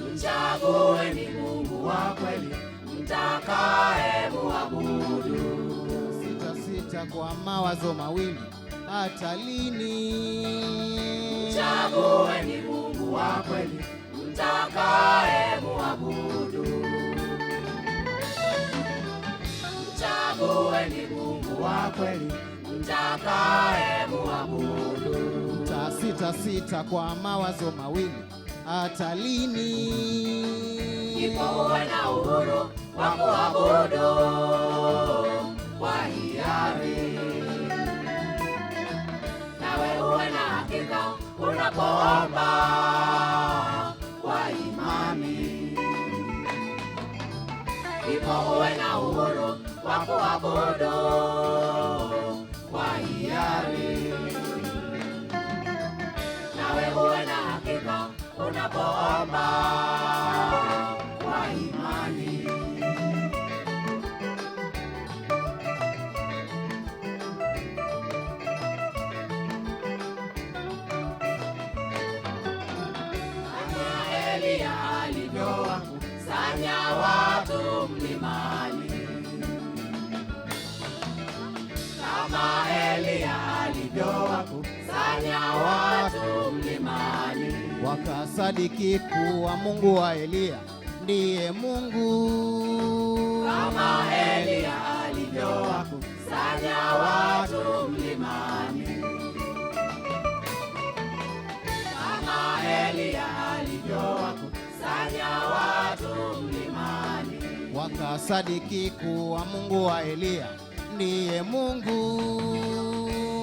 Mchagueni Mungu wa kweli mtakaye muabudu. Sita kwa mawazo mawili hata lini? Mchagueni Mungu wa kweli mtakaye muabudu. Mchagueni Mungu wa kweli mtakaye muabudu. Sita kwa mawazo mawili hata lini? Ndipo uwe na uhuru wa kuabudu kwa hiari, nawe uwe na hakika unapoomba kwa imani. Ndipo uwe na uhuru wa kuabudu kwa hiari, nawe uwe na hakika unapoomba kwa imani. Kama Elia alivyowakusanya watu mlimani, kama Elia alivyowakusanya watu mlimani, wakasadiki kuwa Mungu wa Elia ndiye Mungu. Kama Elia alivyowakusanya watu mlimani, kama Elia alivyowakusanya watu mlimani, wakasadiki kuwa Mungu wa Elia ndiye Mungu.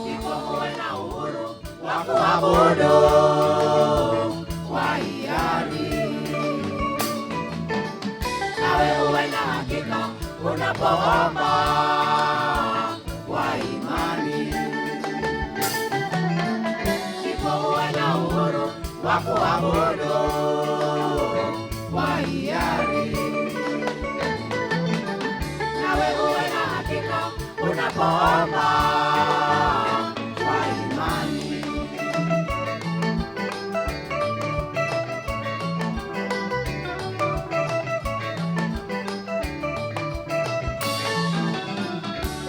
ndipo uwe na uhuru wa kuabudu kwa hiari, nawe uwe na hakika unapoomba kwa imani. Ndipo uwe na uhuru wa kuabudu kwa hiari, nawe uwe na hakika unapoomba kwa imani.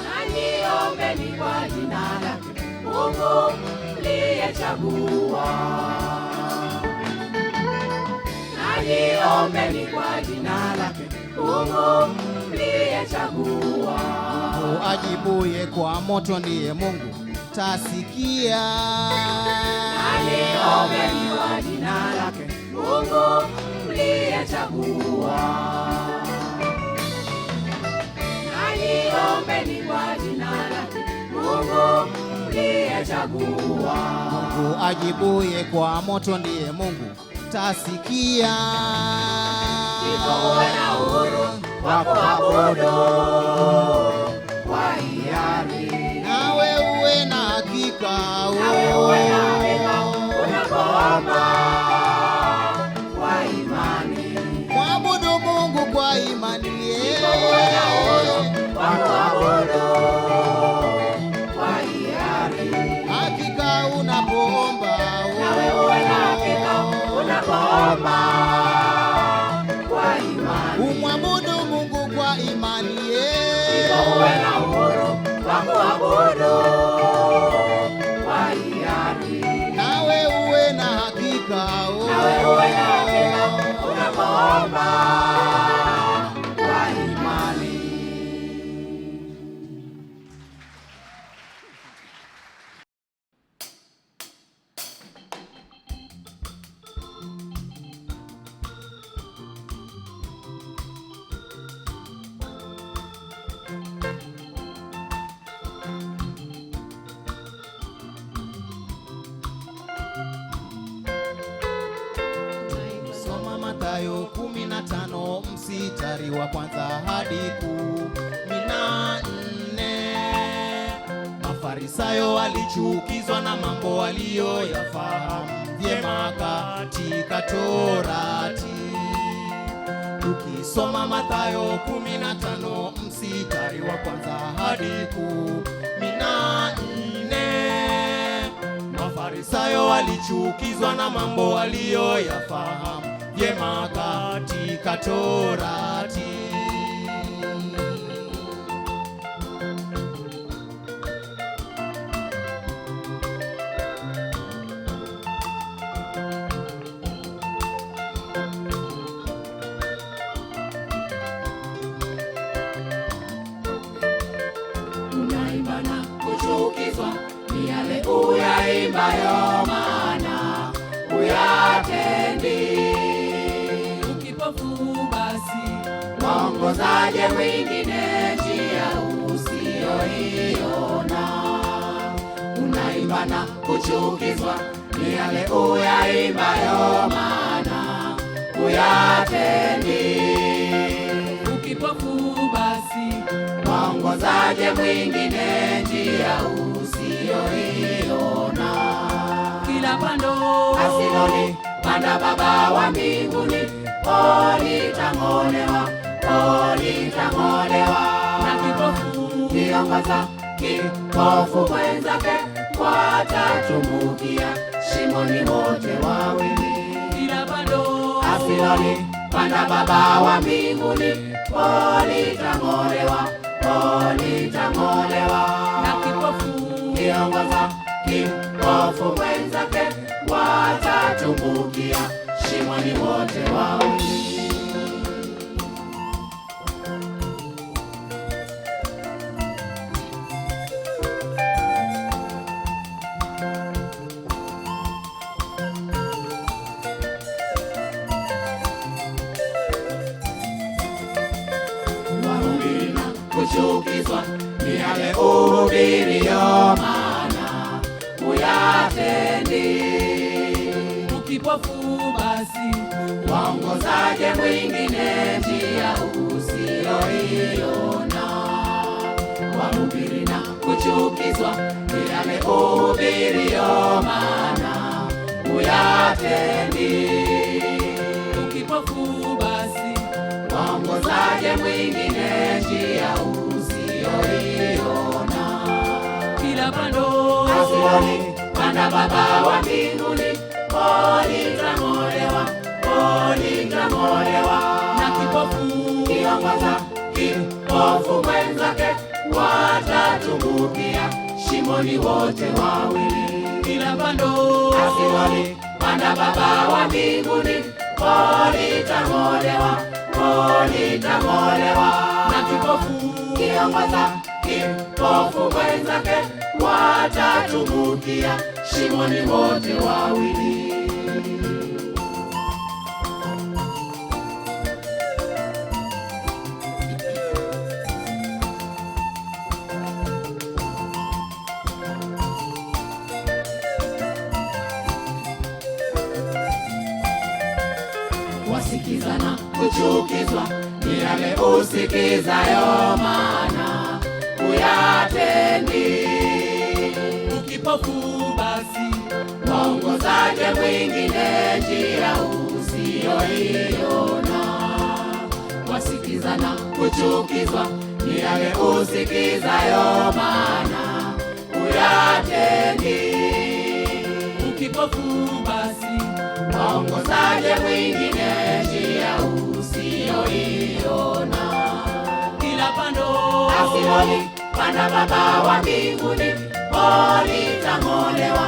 Naniombeni kwa jina lake Mungu mliyechagua, naniombeni kwa jina lake Mungu mliyechagua. Mungu ajibuye kwa moto ndiye Mungu tasikia. Naniombeni kwa jina lake Mungu mliyechagua, naniombeni kwa jina lake Mungu mliyechagua. Mungu ajibuye kwa moto ndiye Mungu tasikia. Ndipo uwe na uhuru wa kuabudu kwa hiari, nawe uwe na hakika nawe uwe na hakika unapoomba kwa imani. mwabudu Mungu kwa imani. Ndipo uwe na uhuru wa kuabudu kwa hiari, Hakika unapoomba nawe uwe na hakika unapoomba kwa imani. umwabudu Mungu kwa imani. Ndipo uwe na uhuru wa kuabudu kwa hiari, Nawe uwe na hakika nawe uwe na hakika unapoomba kwa imani. mstari wa kwanza hadi 14. Mafarisayo walichukizwa na mambo waliyoyafahamu vyema katika Torati. Tukisoma Mathayo 15 mstari wa kwanza hadi 14. Mafarisayo walichukizwa na mambo waliyoyafahamu vyema katika Torati. Unaimba na kuchukizwa ni yale uyaimbayo, maana uyatendi. Ukipofu basi waongozaje mwingine njia usiyoiona? Unaimba na kuchukizwa ni yale uyaimbayo, maana uyatendi. Ukipofu basi waongozaje mwingine njia usiyoiona? kila pando asiloli panda Baba wa mbinguni, litang'olewa, litang'olewa. na kipofu Kiongoza kipofu mwenzake, watatumbukia shimoni wote wawili. kila pando Asiloli panda Baba wa mbinguni, litang'olewa, litang'olewa. na kipofu Kiongoza kipofu mwenzake, watatumbukia shimoni wote wawili. Wahubiri na kuchukizwa ni yale uhubirio, maana uyatendi. ukipofu basi waongozaje mwingine njia usiyoiona? Wahubiri na kuchukizwa ni yale uhubirio, maana uyatendi. ukipofu basi waongozaje mwingine njia usiyoiona? kila pando Asiloli panda Baba wa mbinguni, litang'olewa, litang'olewa. na kipofu Kiongoza kipofu mwenzake, watatumbukia shimoni wote wawili. kila pando Asiloli panda Baba wa mbinguni, litang'olewa, litang'olewa. na kipofu Kiongoza kipofu mwenzake, watatumbukia shimoni wote wawili. Wasikizana kuchukizwa ni yale usikizayo, maana uyatendi. ukipofu basi waongozaje mwingine njia usiyoiona? Wasikizana kuchukizwa ni yale usikizayo, maana uyatendi. ukipofu basi waongozaje mwingine njia usiyoiona? kila pando Asiloli panda Baba wa mbinguni, litang'olewa,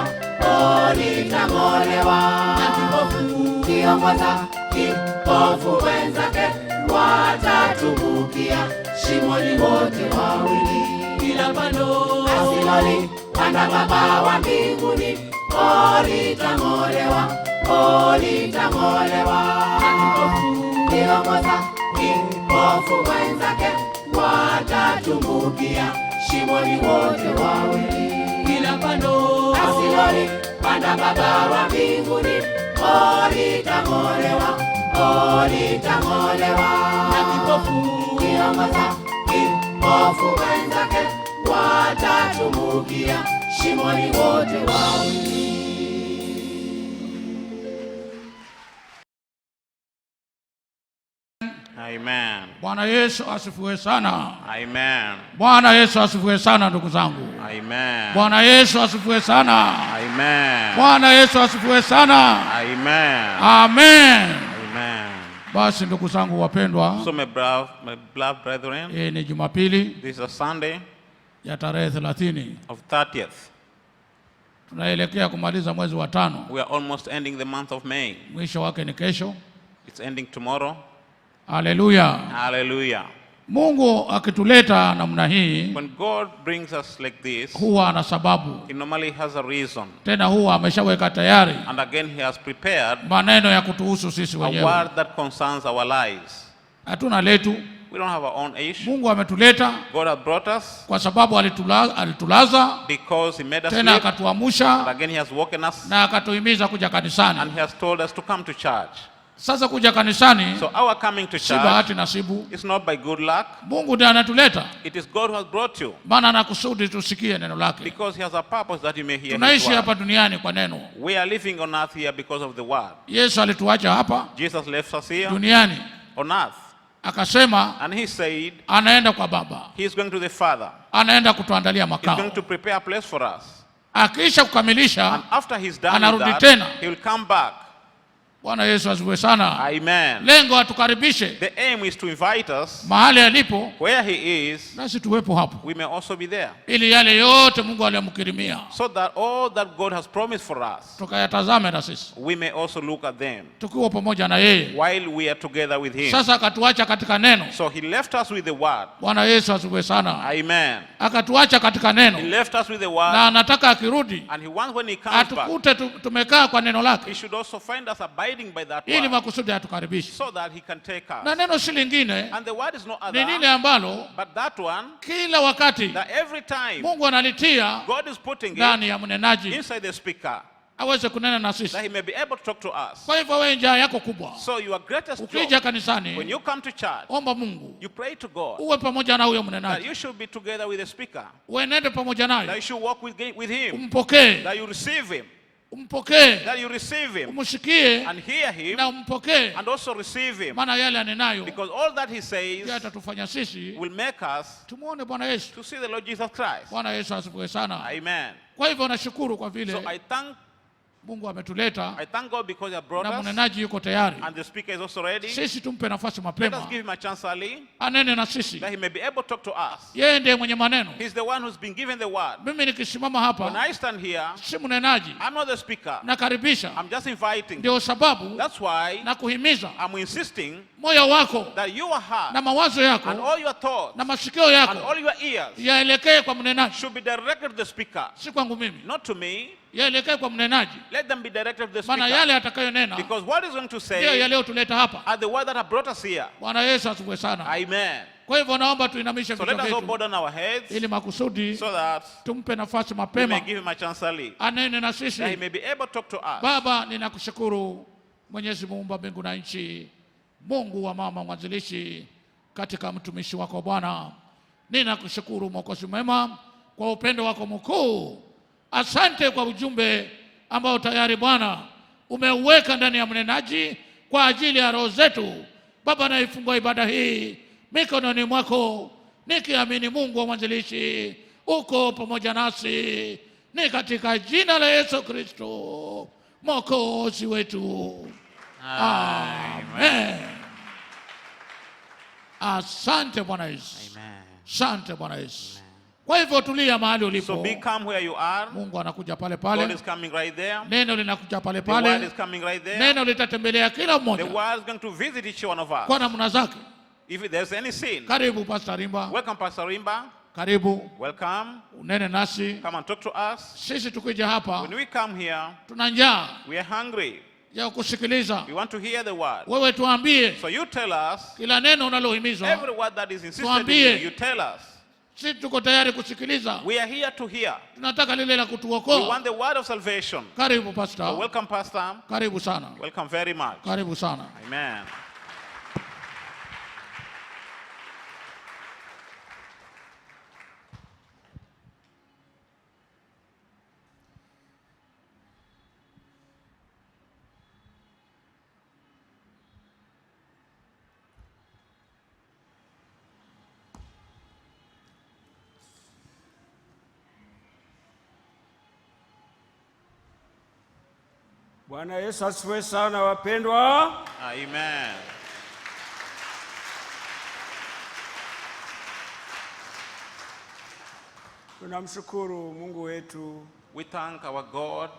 litang'olewa. na kipofu Kiongoza kipofu mwenzake, watatumbukia shimoni wote wawili. kila pando Asiloli panda Baba wa mbinguni, litang'olewa, litang'olewa. na kipofu Kiongoza kipofu mwenzake, watatumbukia shimoni wote wawili. kila pando Asiloli panda Baba wa mbinguni, litang'olewa, litang'olewa. Na kipofu Kiongoza kipofu wenzake watatumbukia shimoni wote wawili. Amen. Bwana Yesu asifiwe sana. Amen. Bwana Yesu asifiwe sana ndugu zangu. Amen. Bwana Yesu asifiwe sana. Amen. Bwana Yesu asifiwe sana. Amen. Amen. Amen. Basi ndugu zangu wapendwa, So my beloved brethren, ni Jumapili this is a Sunday ya tarehe 30. of 30th. Tunaelekea kumaliza mwezi wa 5. We are almost ending the month of May. Mwisho wake ni kesho. It's ending tomorrow. Haleluya. Hallelujah. Mungu akituleta namna hii, When God brings us like this, huwa ana sababu. He normally has a reason. Tena huwa ameshaweka tayari And again, He has prepared maneno ya kutuhusu sisi a wenyewe. word that concerns our lives. Hatuna letu. We don't have our own issue. Mungu ametuleta God has brought us kwa sababu alitulaza, because He made us tena live. And akatuamsha again, He has woken us na akatuhimiza kuja and kanisani. He has told us to come to church. Sasa kuja kanisani So our coming to si church bahati nasibu. is not by good luck. Mungu ndiye anatuleta, It is God who has brought you, maana anakusudi tusikie neno lake. because He has a purpose that you may hear His Tunaishi word. hapa duniani kwa neno. We are living on earth here because of the word. Yesu alituacha hapa Jesus left us here duniani, on earth, akasema and He said anaenda kwa Baba, He is going to the Father. anaenda kutuandalia He's going makao. to prepare a place for us. Akisha kukamilisha, And after He's done with anarudi that, tena. He will come back. Bwana Yesu asifiwe sana. Amen. Lengo atukaribishe The aim is to invite us mahali alipo, where He is, nasi tuwepo hapo, we may also be there, ili yale yote Mungu aliyomkirimia so that all that God has promised for us, tukayatazame na sisi we may also look at them tukiwa pamoja na yeye. while we are together with Him. Sasa akatuacha katika neno. So He left us with the word. Bwana Yesu asifiwe sana. Amen. Akatuacha katika He neno, left us with the na word, anataka akirudi and He wants, when He comes back, atukute tumekaa kwa neno He lake, should also find us abiding by that ili word, makusudi atukaribishe. so that He can take Na us. neno si lingine, And the word is no ni lile other ambalo but that one, kila wakati that every time Mungu analitia God is putting it ndani ya mnenaji inside the speaker, aweze kunena na sisi. that He may be able to talk to us. Kwa hivyo wewe, njaa yako kubwa, So your greatest ukija job, when kanisani, you come to church, omba Mungu you pray to God uwe pamoja na huyo that mnenaji, you should be together with the speaker, uenende pamoja that you naye, should walk with Him, umpokee, that you receive Him, umpokee, that you receive Him umshikie and hear Him na umpokee, and also receive Him, maana yale anenayo because all that He ndiyo says atatufanya sisi will make us tumuone Bwana Yesu. to see the Lord Jesus Christ. Bwana Yesu asifiwe sana. Amen. Kwa hivyo nashukuru kwa So vile I thank God because He has brought na us, mnenaji yuko tayari. and the speaker is also ready. Sisi tumpe nafasi Let us mapema give Him a chance early, anene na sisi. that He may be able to talk to us. Yeye ndiye mwenye maneno. He's the one who's been given the word. Mimi nikisimama When hapa I stand here, si mnenaji, I'm not the speaker. nakaribisha. I'm just inviting. Ndio sababu That's why na kuhimiza I'm insisting moyo wako that your heart na mawazo and yako all your thoughts na masikio and yako all your ears yaelekee kwa mnenaji, should be directed to the speaker, si kwangu mimi. not to me. Yaelekee kwa mnenaji, Let them be directed to the maana speaker, yale atakayonena because what he's going to ndio say yaliyotuleta hapa. are the words that have brought us here. Bwana Yesu asifiwe sana. Amen. Kwa hivyo naomba tuinamishe So let vichwa us all bow vyetu down our heads ili makusudi so that tumpe nafasi we may mapema give Him a chance early, anene na that He sisi. may be able to talk to us. Baba, ninakushukuru Mwenyezi Muumba mbingu na nchi, Mungu wa mama mwanzilishi katika mtumishi wako Bwana. Ninakushukuru Mwokozi mwema kwa upendo wako mkuu. Asante kwa ujumbe ambao tayari Bwana umeuweka ndani ya mnenaji kwa ajili ya roho zetu. Baba, naifungua ibada hii mikononi mwako, nikiamini Mungu wa mwanzilishi uko pamoja nasi, ni katika jina la Yesu Kristo Mwokozi wetu. Amen. Asante Bwana Yesu. Amen. Asante Bwana Yesu. Kwa hivyo tulia mahali So ulipo. be calm where you are. Mungu anakuja pale God pale. is coming right there. Neno linakuja pale The word pale. is coming right there. Neno litatembelea kila The mmoja word is going to visit each one of kwa us. namna zake. If there's any sin, Karibu Pastor Rimba. welcome Pastor Rimba. Karibu Welcome. unene nasi. Come and talk to us. Sisi tukija hapa When we come here, tuna njaa we are hungry. ya kusikiliza. We want to hear the word. Wewe tuambie So you tell us kila neno unalohimizwa. every word that is insisted in Tuambie. you. You tell us. Sisi tuko tayari kusikiliza. We are here to hear. Tunataka lile la We kutuokoa. want the word of salvation. Karibu pastor. Welcome, Pastor. Karibu sana. Welcome very much. Karibu sana. Amen. Bwana Yesu asifiwe sana wapendwa. Amen. Tunamshukuru Mungu wetu, We thank our God,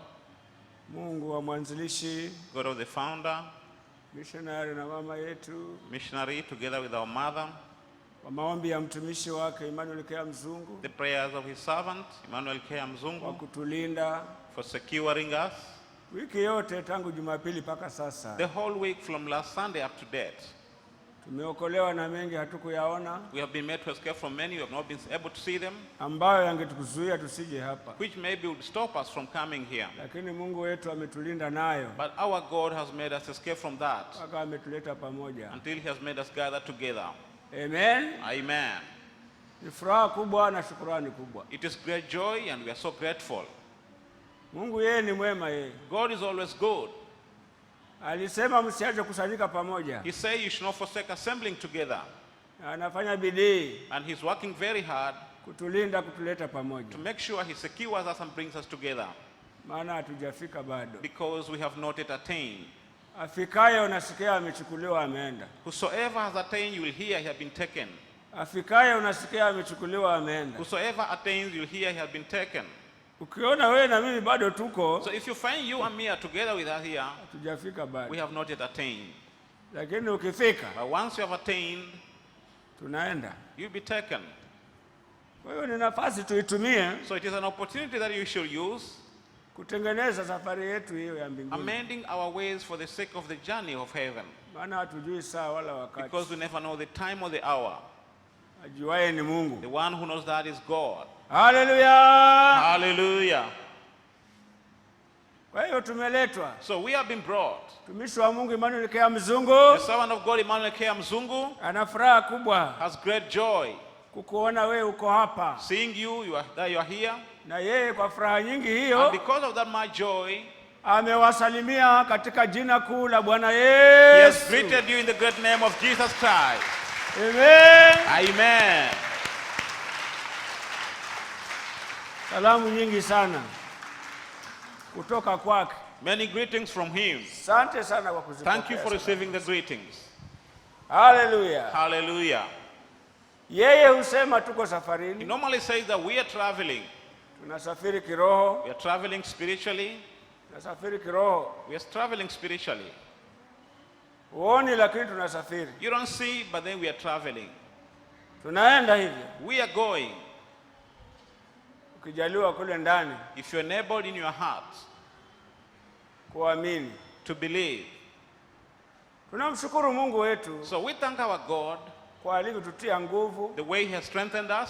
Mungu wa mwanzilishi, God of the founder, missionary na mama yetu, missionary, together with our mother, kwa maombi ya mtumishi wake Emmanuel Kea Mzungu, the prayers of his servant, Emmanuel Kea kwa Mzungu, kutulinda for securing us wiki yote tangu Jumapili mpaka sasa. the whole week from last Sunday up to date. Tumeokolewa na mengi hatukuyaona, We have been made to escape from many. We have not been able to see them, ambayo yangetukuzuia tusije hapa, which maybe would stop us from coming here. lakini Mungu wetu ametulinda nayo But our God has made us escape from that mpaka ametuleta pamoja. until he has made us gather together. Amen. Amen. Ni furaha kubwa na shukrani kubwa. It is great joy and we are so grateful. Mungu yeye ni mwema yeye. God is always good. Alisema msiache kusanyika pamoja. He said you should not forsake assembling together. Anafanya bidii And he's working very hard kutulinda, kutuleta pamoja, to make sure he secures us and brings us together, maana hatujafika bado. because we have not yet attained. Afikaye unasikia amechukuliwa ameenda. Whosoever has attained, you will hear he has been taken. Afikaye unasikia amechukuliwa ameenda. Whosoever attains, you will hear he has been taken. Ukiona wewe na mimi bado tuko, So if you find you and me are together with us here, hatujafika we bado. have not yet attained. Lakini ukifika But once you have attained, tunaenda. you'll be taken. Kwa hiyo ni nafasi tuitumie So it is an opportunity that you should use, kutengeneza safari yetu hiyo ya mbinguni. amending our ways for the sake of the journey of heaven. Maana hatujui saa wala wakati. Because we never know the time or the hour. Ajuaye ni Mungu. The one who knows that is God. Haleluya! Hallelujah. Kwa hiyo tumeletwa. So we have been brought. Mtumishi wa Mungu Emmanuel Kea The Mzungu servant of God, Emmanuel Kea Mzungu, ana furaha kubwa has great joy kukuona wewe uko hapa, seeing you, that you are here. na yeye kwa furaha nyingi And hiyo because of that my joy, amewasalimia katika jina kuu la Bwana he has Yesu. greeted you in the great name of Jesus Christ. Amen. Amen. Salamu nyingi sana kutoka kwake. Many greetings from him. Asante sana kwa kuzipokea. Thank you for receiving the greetings. Haleluya. Hallelujah. Yeye husema tuko He safarini. normally says that we are traveling. Tunasafiri kiroho, We are traveling spiritually. tunasafiri kiroho. We are traveling spiritually. Huoni, lakini tunasafiri. You don't see, but then we are traveling. Tunaenda hivyo. We are going. Ukijaliwa kule ndani If you're enabled in your heart kuamini. to believe. Tunamshukuru Mungu wetu So we thank our God, kwa alivyotutia nguvu. the way he has strengthened us.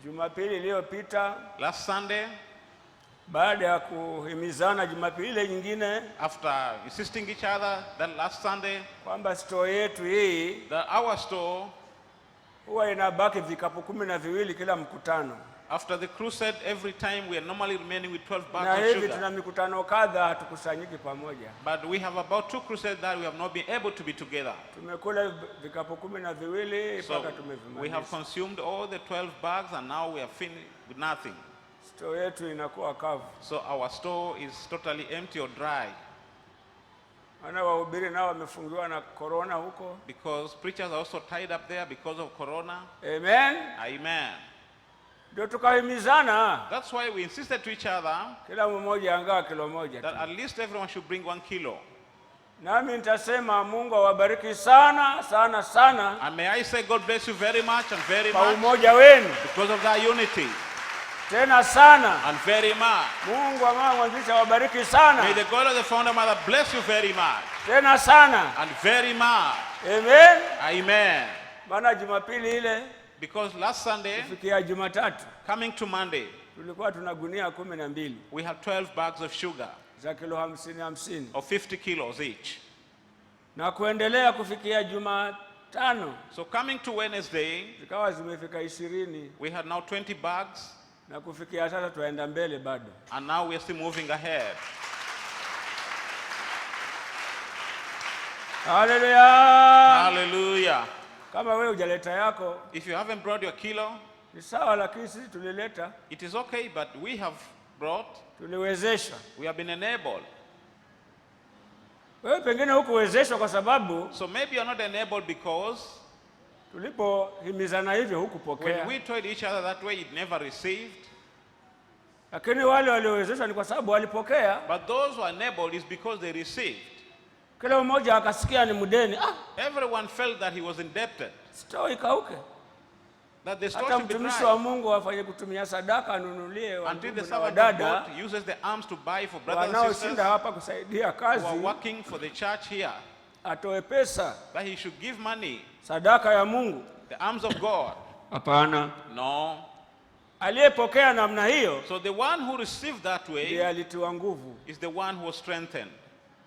Jumapili iliyopita, Last Sunday, baada ya kuhimizana Jumapili ile nyingine after insisting each other that last Sunday, kwamba store yetu hii that our store, huwa inabaki vikapu 12 kila mkutano, after the crusade, every time we are normally remaining with 12 na bags of hivi sugar. tuna mikutano kadha hatukusanyiki pamoja. But we have about 2 crusades that we have not been able to be together. Tumekula vikapu 12 So mpaka we have tumevimaliza. consumed all the 12 bags and now we are finished with nothing. Store yetu inakuwa kavu. So our store is totally empty or dry, Wana wahubiri nao wamefungiwa na corona huko. because preachers are also tied up there because of corona. Amen. Amen. Ndio tukahimizana That's why we insisted to each other kila mmoja angaa kilo moja that tu. at least everyone should bring 1 kilo. Nami nitasema Mungu awabariki sana sana sana And may I say God bless you very much and very kwa much umoja wenu. because of that unity. Tena sana. And very much. Mungu ambaye mwanzisha awabariki sana. May the God of the founder mother bless you very much. Tena sana. And very much. Amen. Amen. Maana Jumapili ile Because last Sunday, kufikia Jumatatu, coming to Monday, tulikuwa tuna gunia 12 we had 12 bags of sugar za kilo 50 of 50 kilos each. na kuendelea kufikia Jumatano, So coming to Wednesday, zikawa zimefika 20, we had now 20 bags, na kufikia sasa tuenda mbele bado. and now we are still moving ahead. Hallelujah. Hallelujah. Kama wewe hujaleta yako If you haven't brought your kilo, ni sawa, lakini sisi tulileta, it is okay, but we have brought, tuliwezesha. we have been enabled. Wewe pengine hukuwezeshwa kwa sababu So maybe you're not enabled because tulipohimizana hivyo hukupokea. when we told each other that way, it never received. Lakini wale waliowezeshwa ni kwa sababu walipokea. But those who are enabled is because they received. Kila mmoja akasikia ni mdeni. Everyone felt that he was indebted, Store ikauke. that the store Hata should be mtumishi wa dry. Mungu afanye kutumia sadaka anunulie Until the wandugu na servant of wadada God uses the arms to buy for brothers and wanaoshinda sisters hapa kusaidia who are kazi, working for the church here, atoe pesa, that he should give money, sadaka ya Mungu. the arms of God. Hapana. No. Aliyepokea namna hiyo So the one who received that ndiye way alitiwa nguvu is the one who was strengthened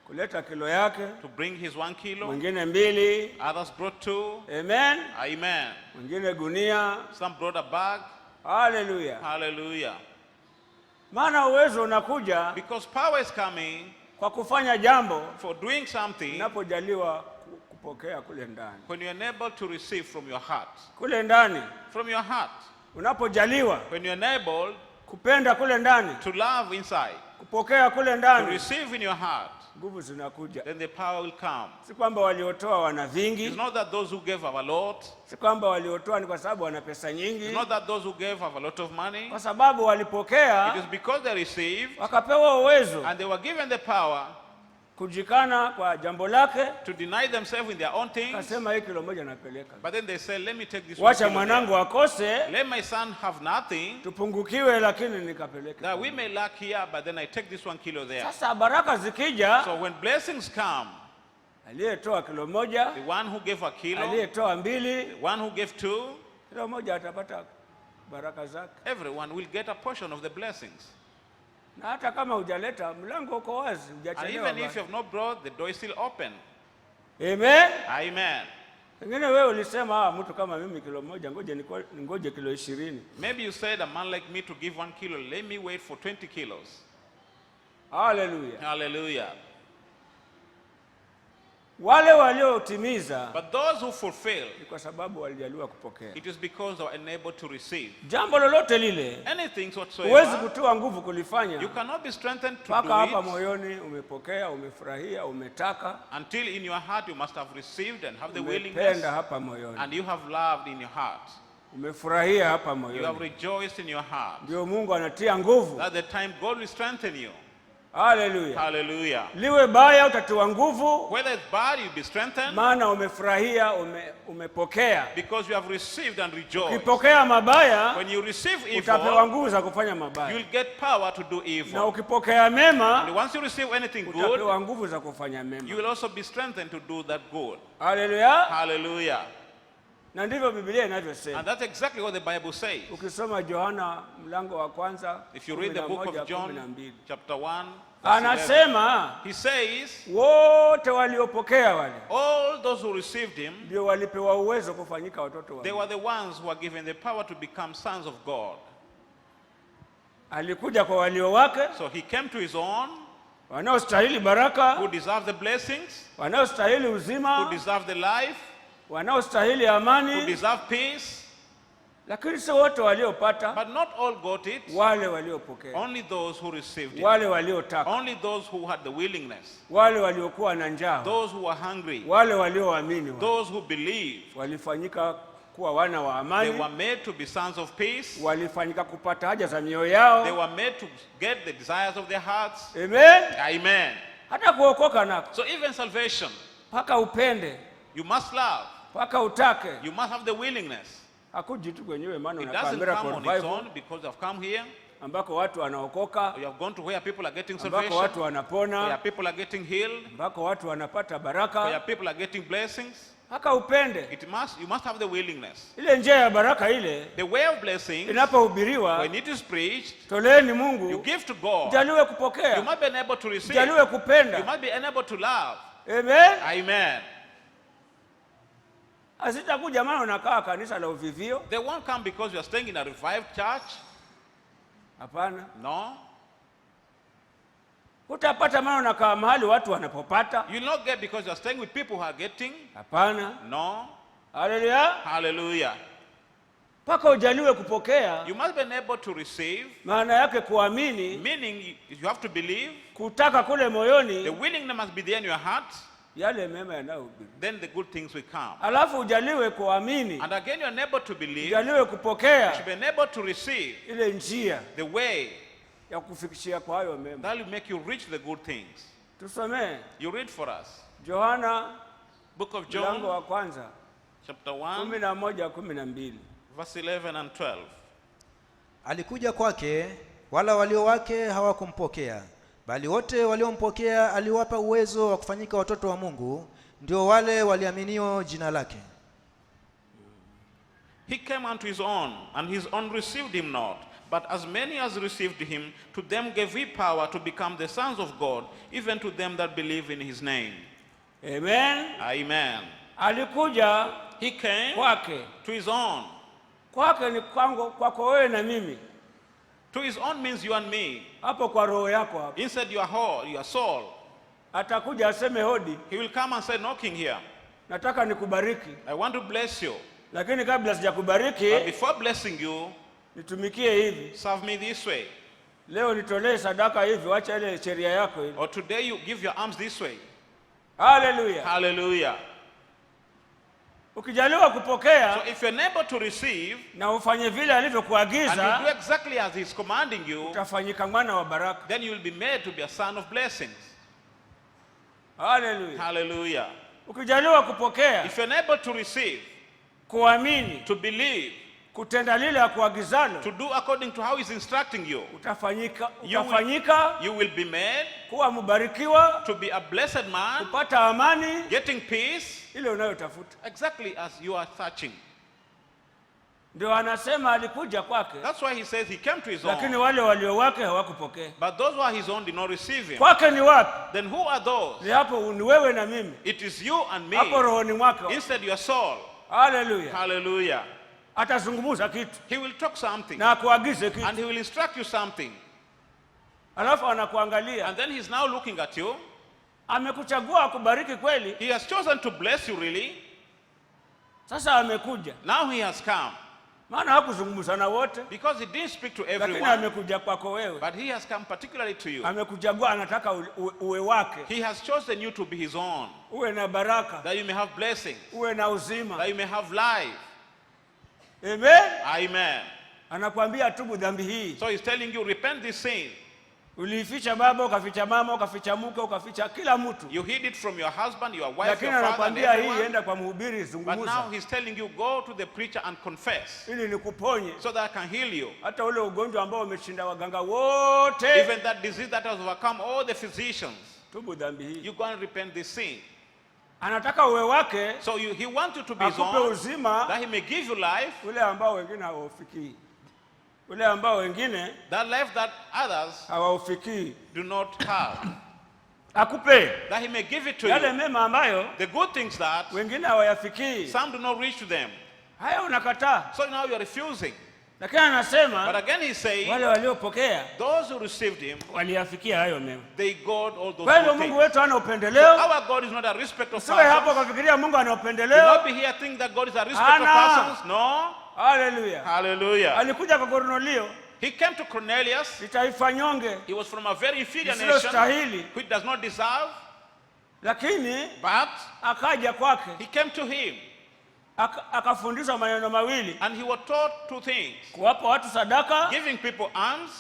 kuleta kilo yake, to bring his 1 kilo. mwingine 2. Others brought 2. Amen. Amen. Mwingine gunia. Some brought a bag. Hallelujah. Hallelujah. Maana uwezo unakuja Because power is coming kwa kufanya jambo for doing something unapojaliwa kupokea kule ndani. when you're enabled to receive from your heart. Kule ndani From your heart. unapojaliwa When you're enabled kupenda kule ndani, to love inside, kupokea kule to ndani, receive in your heart, nguvu zinakuja. then the power will come. Si kwamba waliotoa wana It's vingi, not that those who gave have a lot. si kwamba waliotoa ni kwa sababu wana pesa It's nyingi, not that those who gave have a lot of money. kwa sababu It walipokea is because they received wakapewa uwezo and they were given the power kujikana kwa jambo lake. to deny themselves in their own things. Akasema hii kilo moja napeleka, But then they say, let me take this wacha 1 kilo mwanangu there. akose Let my son have nothing, tupungukiwe, lakini nikapeleke. that we may lack here, but then I take this 1 kilo there. Sasa baraka zikija, So when blessings come, aliyetoa kilo moja, the one who gave a kilo, aliyetoa 2, the one who gave 2, kilo moja atapata baraka zake. everyone will get a portion of the blessings. Na hata kama hujaleta, mlango uko wazi, And hujachelewa. even if you have not brought, the door is still open. Amen. Amen. Pengine wewe ulisema mtu kama mimi kilo moja ngoje kilo 20. Maybe you said, a man like me to give 1 kilo, let me wait for 20 kilos. Hallelujah. Hallelujah. Wale waliotimiza But those who fulfill, ni kwa sababu walijaliwa kupokea. it is because they are enabled to receive. Jambo lolote lile Anything huwezi whatsoever, kutoa nguvu kulifanya you cannot be strengthened to mpaka hapa do it moyoni umepokea, umefurahia, umetaka, until in your heart you must have received and have the willingness, umependa hapa moyoni, and you have loved in your heart. umefurahia hapa You have moyoni, rejoiced in your heart. ndio Mungu anatia nguvu. That's the time God will strengthen you. Hallelujah. Hallelujah. Liwe baya utatiwa nguvu, Whether it's bad, you'll be strengthened maana umefurahia, umepokea. because you have received and rejoiced. Ukipokea mabaya When you receive utapewa evil, nguvu za kufanya mabaya, you'll get power to do na evil. ukipokea mema And once you receive anything good, utapewa nguvu za kufanya you mema. will also be strengthened to do that good. Haleluya. Hallelujah. Na ndivyo Biblia inavyosema. And that's exactly what the Bible says. Ukisoma Yohana mlango wa kwanza, If you read the book of John, 11, chapter 1, verse 11, anasema he says, wote waliopokea wale all those who received him, ndio walipewa uwezo kufanyika watoto wa they Mungu. were the ones who were given the power to become sons of God. Alikuja kwa walio wake So he came to his own, wanaostahili baraka, who deserve the blessings, wanaostahili who uzima, deserve the life, wanaostahili who amani, deserve peace, lakini sio wote waliopata, but not all got it. wale waliopokea, Only those who received it. wale waliotaka, Only those who had the willingness. wale waliokuwa na njaa, Those who were hungry. wale walioamini, Those who believed. walifanyika kuwa wana wa They amani, were made to be sons of peace. walifanyika kupata haja za mioyo They yao. were made to get the desires of their hearts. Amen. Amen. Hata kuokoka nako So even salvation, mpaka upende, you must love. mpaka utake, You must have the willingness. hakuji tu kwenyewe, maana It unakaa doesn't miracle come on its revival, own because I've come here. ambako watu wanaokoka, You have gone to where people are getting ambako salvation, watu where wanapona, people are getting healed, ambako watu wanapata where baraka. people are getting blessings. Haka upende You must have the willingness. ile njia ya baraka ile The way of blessings, inapohubiriwa, when it is preached, toleeni you Mungu, give to God. jaliwe You kupokea, must be able to receive. jaliwe You kupenda. must be able to love. Amen. Amen. Asitakuja maana unakaa kanisa la uvivio. They won't come because you are staying in a revived church. Hapana. No. Utapata maana unakaa mahali watu wanapopata. You'll not get because you are staying with people who are getting. Hapana. No. Hallelujah. Hallelujah. Paka ujaliwe kupokea. You must be able to receive. Maana yake kuamini. Meaning you have to believe. Kutaka kule moyoni. The willingness must be there in your heart. Yale mema yanayohubiri. Then the good things will come. Alafu ujaliwe kuamini. And again you are able to believe. Ujaliwe kupokea. You should be able to receive. Ile njia. The way. Ya kufikishia kwa hayo mema. That will make you reach the good things. Tusomee. You read for us. Yohana Book of John. mlango wa kwanza. Chapter 1. 11-12. Verse 11 and 12. Alikuja kwake, wala walio wake hawakumpokea, bali wote waliompokea aliwapa uwezo wa kufanyika watoto wa Mungu, ndio wale waliaminio jina lake. He came unto his own, and his own received him not. But as many as received him, to them gave he power to become the sons of God, even to them that believe in his name. Amen. Amen. Alikuja He came kwake. to his own. Kwake ni kwako wewe na mimi. To his own means you and me. Hapo kwa roho yako hapo. Inside your soul. Atakuja aseme hodi. He will come and say, knocking here. Nataka nikubariki. I want to bless you. Lakini kabla sijakubariki, But before blessing you, nitumikie hivi. serve me this way. Leo nitolee sadaka hivi, wacha ile sheria yako ile. Or today you give your alms this way. Hallelujah. Hallelujah. Ukijaliwa kupokea, So if you're able to receive, na ufanye vile and you alivyokuagiza, do exactly as he's commanding you, utafanyika mwana wa baraka. then you will be made to be a son of blessings. Hallelujah. Hallelujah. Ukijaliwa kupokea, If you're able to receive, kuamini, to believe, kutenda lile akuagizalo, to do according to how he's instructing you, utafanyika you will be made kuwa mbarikiwa, to be a blessed man, kupata amani getting peace, ile unayotafuta. exactly as you are searching. Ndio anasema alikuja kwake, That's why he says he came to his lakini own. wale walio wake hawakupokea. But those who are his own did not receive him. Kwake ni wapi? Then who are those? Ni hapo, ni wewe na mimi, It is you and me. hapo rohoni mwako. Inside your soul. Hallelujah. Hallelujah. Atazungumza kitu He will talk something. na akuagize kitu, And he will instruct you something. alafu anakuangalia. And then he's now looking at you. Amekuchagua akubariki kweli, He has chosen to bless you really. sasa amekuja. Now he has come. Maana hakuzungumza na wote, Because he didn't speak to lakini everyone. amekuja kwako wewe. But he has come particularly to you. Amekuchagua, anataka uwe wake, He has chosen you to be his own. uwe na baraka, That you may have blessings. uwe na uzima. That you may have life. Amen. Amen. Anakuambia tubu dhambi hii. So he's telling you, repent this sin. Ulificha baba, ukaficha mama, ukaficha mke, ukaficha kila mtu. You hid it from your husband, your wife, Lakini your father, and anakuambia hii, everyone. enda kwa mhubiri, But now zungumza he's telling you, go to the preacher and confess. ili nikuponye. So that I can heal you. Hata ule ugonjwa ambao umeshinda waganga wote, Even that disease that has overcome all the physicians. tubu dhambi hii. You go and repent this sin. Anataka uwe wake, So he wants you to be his akupe own. uzima That he may give you life. ule ambao wengine hawaufikii, ule ambao wengine That life that others hawaufikii. do not have. Akupe That he may give it to yale you. mema ambayo The good things that wengine hawayafikii. some do not reach to them. Haya unakataa, So now you are refusing. lakini But anasema again he's saying, wale waliopokea those who received him, waliyafikia hayo mema. they got all those Kwa hivyo good Mungu things. wetu hana upendeleo. Our God is not a respect of Usiwe hapo persons. kafikiria Mungu ana Do not upendeleo. be here thinking that God is a respect of Hana. persons. No. Haleluya. Hallelujah. Alikuja kwa Kornelio, He came to Cornelius. ni taifa nyonge He was from a very inferior lisilo nation, stahili, which does not deserve, lakini but akaja kwake, he came to him akafundishwa maneno mawili: and he was taught two things: kuwapa watu sadaka giving people alms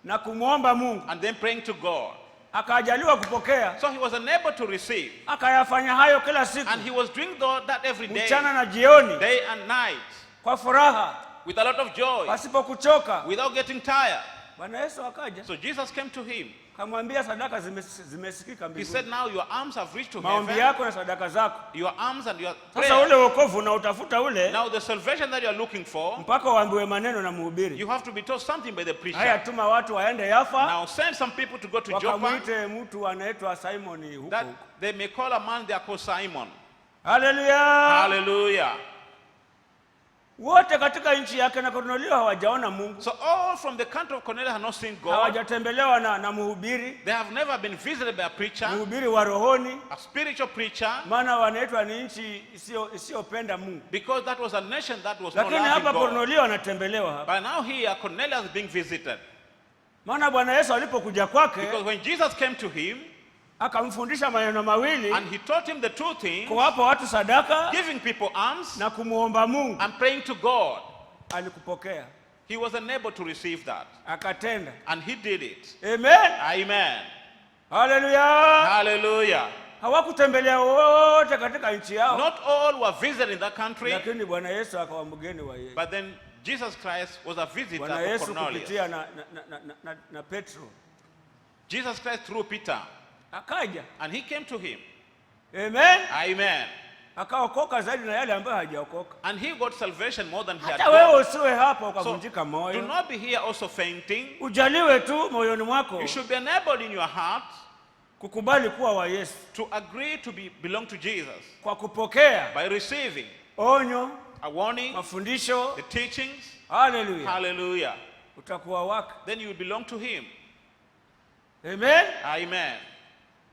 na kumwomba Mungu. and then praying to God. Akajaliwa kupokea, So he was unable to receive, akayafanya hayo kila siku, and he was doing that every day, mchana na jioni, day and night, kwa furaha, with a lot of joy, pasipo kuchoka. without getting tired. Bwana Yesu akaja. So Jesus came to him. Kamwambia sadaka zimesikika mbinguni. He said, now your arms have reached to Maombi heaven. yako na sadaka zako. Your arms and your Sasa ule prayer. wokovu na utafuta ule. Now the salvation that you are looking for, Mpaka waambiwe maneno na mhubiri. you have to be told something by the preacher. Haya, tuma watu waende Yafa. Now send some people to go to Joppa. Wakamuite mtu anaitwa Simon huko. That they may call a man they are called Simon. Hallelujah. Hallelujah. Wote katika nchi yake na Kornelio hawajaona Mungu. So all from the country of Cornelius have not seen God. Hawajatembelewa na mhubiri. They have never been visited by a preacher, Mhubiri wa rohoni. a spiritual preacher, Maana wanaitwa ni nchi isiyopenda Mungu. because that was a nation that was not Lakini loving hapa God. Kornelio anatembelewa hapa. But now here Cornelius is being visited. Maana Bwana Yesu alipokuja kwake Because when Jesus came to him akamfundisha maneno mawili, and he taught him the two things, kuwapa watu sadaka giving people alms na kumuomba Mungu, and praying to God, alikupokea. he was unable to receive that. Akatenda. And he did it. Amen. Amen. Hallelujah. Hallelujah. Hawakutembelea wote katika nchi yao. Not all were visited in that country, Lakini Bwana Yesu akawa mgeni wa yeye. but then Jesus Christ was a visitor Bwana for Yesu Cornelius. kupitia na Petro. Jesus Christ through Peter, Akaja. and he came to him. Amen. Amen. Akaokoka zaidi na yale ambayo hajaokoka. And he got salvation more than he had Hata wewe got. usiwe hapa So ukavunjika do moyo. not be here also fainting. Ujaliwe tu moyoni mwako You should be enabled in your heart kukubali kuwa wa Yesu to agree to belong to Jesus kwa kupokea by receiving onyo, a warning, mafundisho. the teachings. Hallelujah. Hallelujah. Utakuwa wake. Then you will belong to him. Amen. Amen.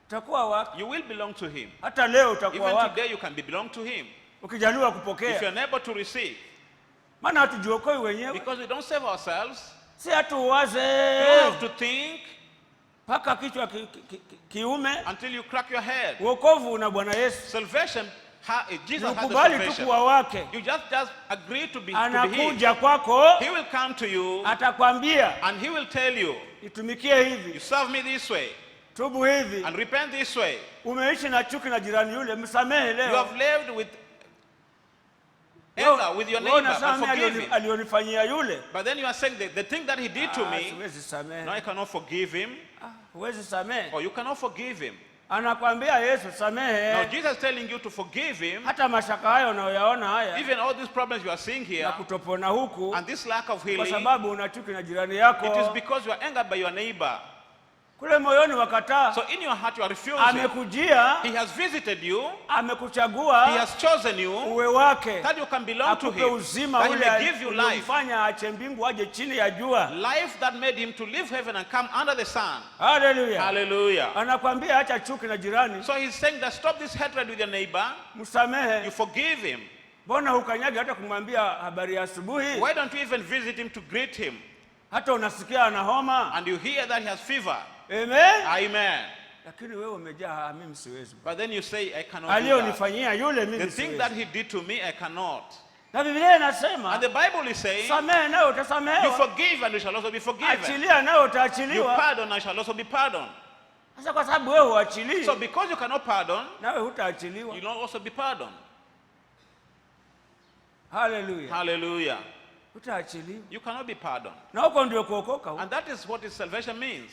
Utakuwa wake. You will belong to him. Hata leo utakuwa Even wake today you can belong to him ukijaliwa if you kupokea. are unable to receive, Maana hatujiokoi wenyewe. because we don't save ourselves. Si hatuwaze You have to think mpaka kichwa kiume. until you crack your head. Wokovu una Bwana Yesu. Salvation, Jesus has the Ukubali tu salvation. kuwa wake. You just agree to be his. Anakuja kwako, He will come to you atakwambia and he will tell you, itumikie you hivi, serve me this way tubu hivi. and repent this way. Umeishi na chuki na jirani yule, msamehe You leo. have lived with anger with your neighbor, but forgive him. Alionifanyia yule. But then you are saying the thing that he did to me, Siwezi samehe. no, I cannot forgive him, Huwezi samehe. or you cannot forgive him. Anakwambia Yesu Now samehe. Jesus is telling you to forgive him, Hata mashaka hayo unayoyaona haya even all these problems you are seeing here, na kutopona huku and this lack of kwa healing, sababu una chuki na jirani it is yako. because you are angered by your neighbor. Kule moyoni wakataa. So in your heart you are refusing. Amekujia, He has visited you, he amekuchagua has chosen you, uwe wake. that you can belong to Akupe him, uzima that he may ule give you life. uliomfanya ache mbingu aje chini ya jua. Life that made him to leave heaven and come under the sun. Hallelujah. Hallelujah. Anakwambia acha chuki na jirani, So he's saying that stop this hatred with your neighbor, you msamehe. forgive him. Mbona hukanyagi hata kumwambia habari ya asubuhi? Why don't you even visit him to greet him? Hata unasikia ana homa. And you hear that he has fever. Amen. Amen. Lakini wewe umejaa mimi siwezi. But then you say, I cannot do that. Alionifanyia yule The mimi thing that siwezi. he did to me, I cannot. Na Biblia inasema And the Bible is saying, samehe nawe you utasamehewa. forgive and you shall also be forgiven. Achilia nawe You utaachiliwa. pardon and you shall also be pardoned. Sasa kwa sababu wewe huachilii, So because you cannot pardon, nawe hutaachiliwa. you will not also be pardoned. Hallelujah. Hallelujah. Hutaachiliwa. You cannot be pardoned. Na huko ndio kuokoka huko. And that is what his salvation means.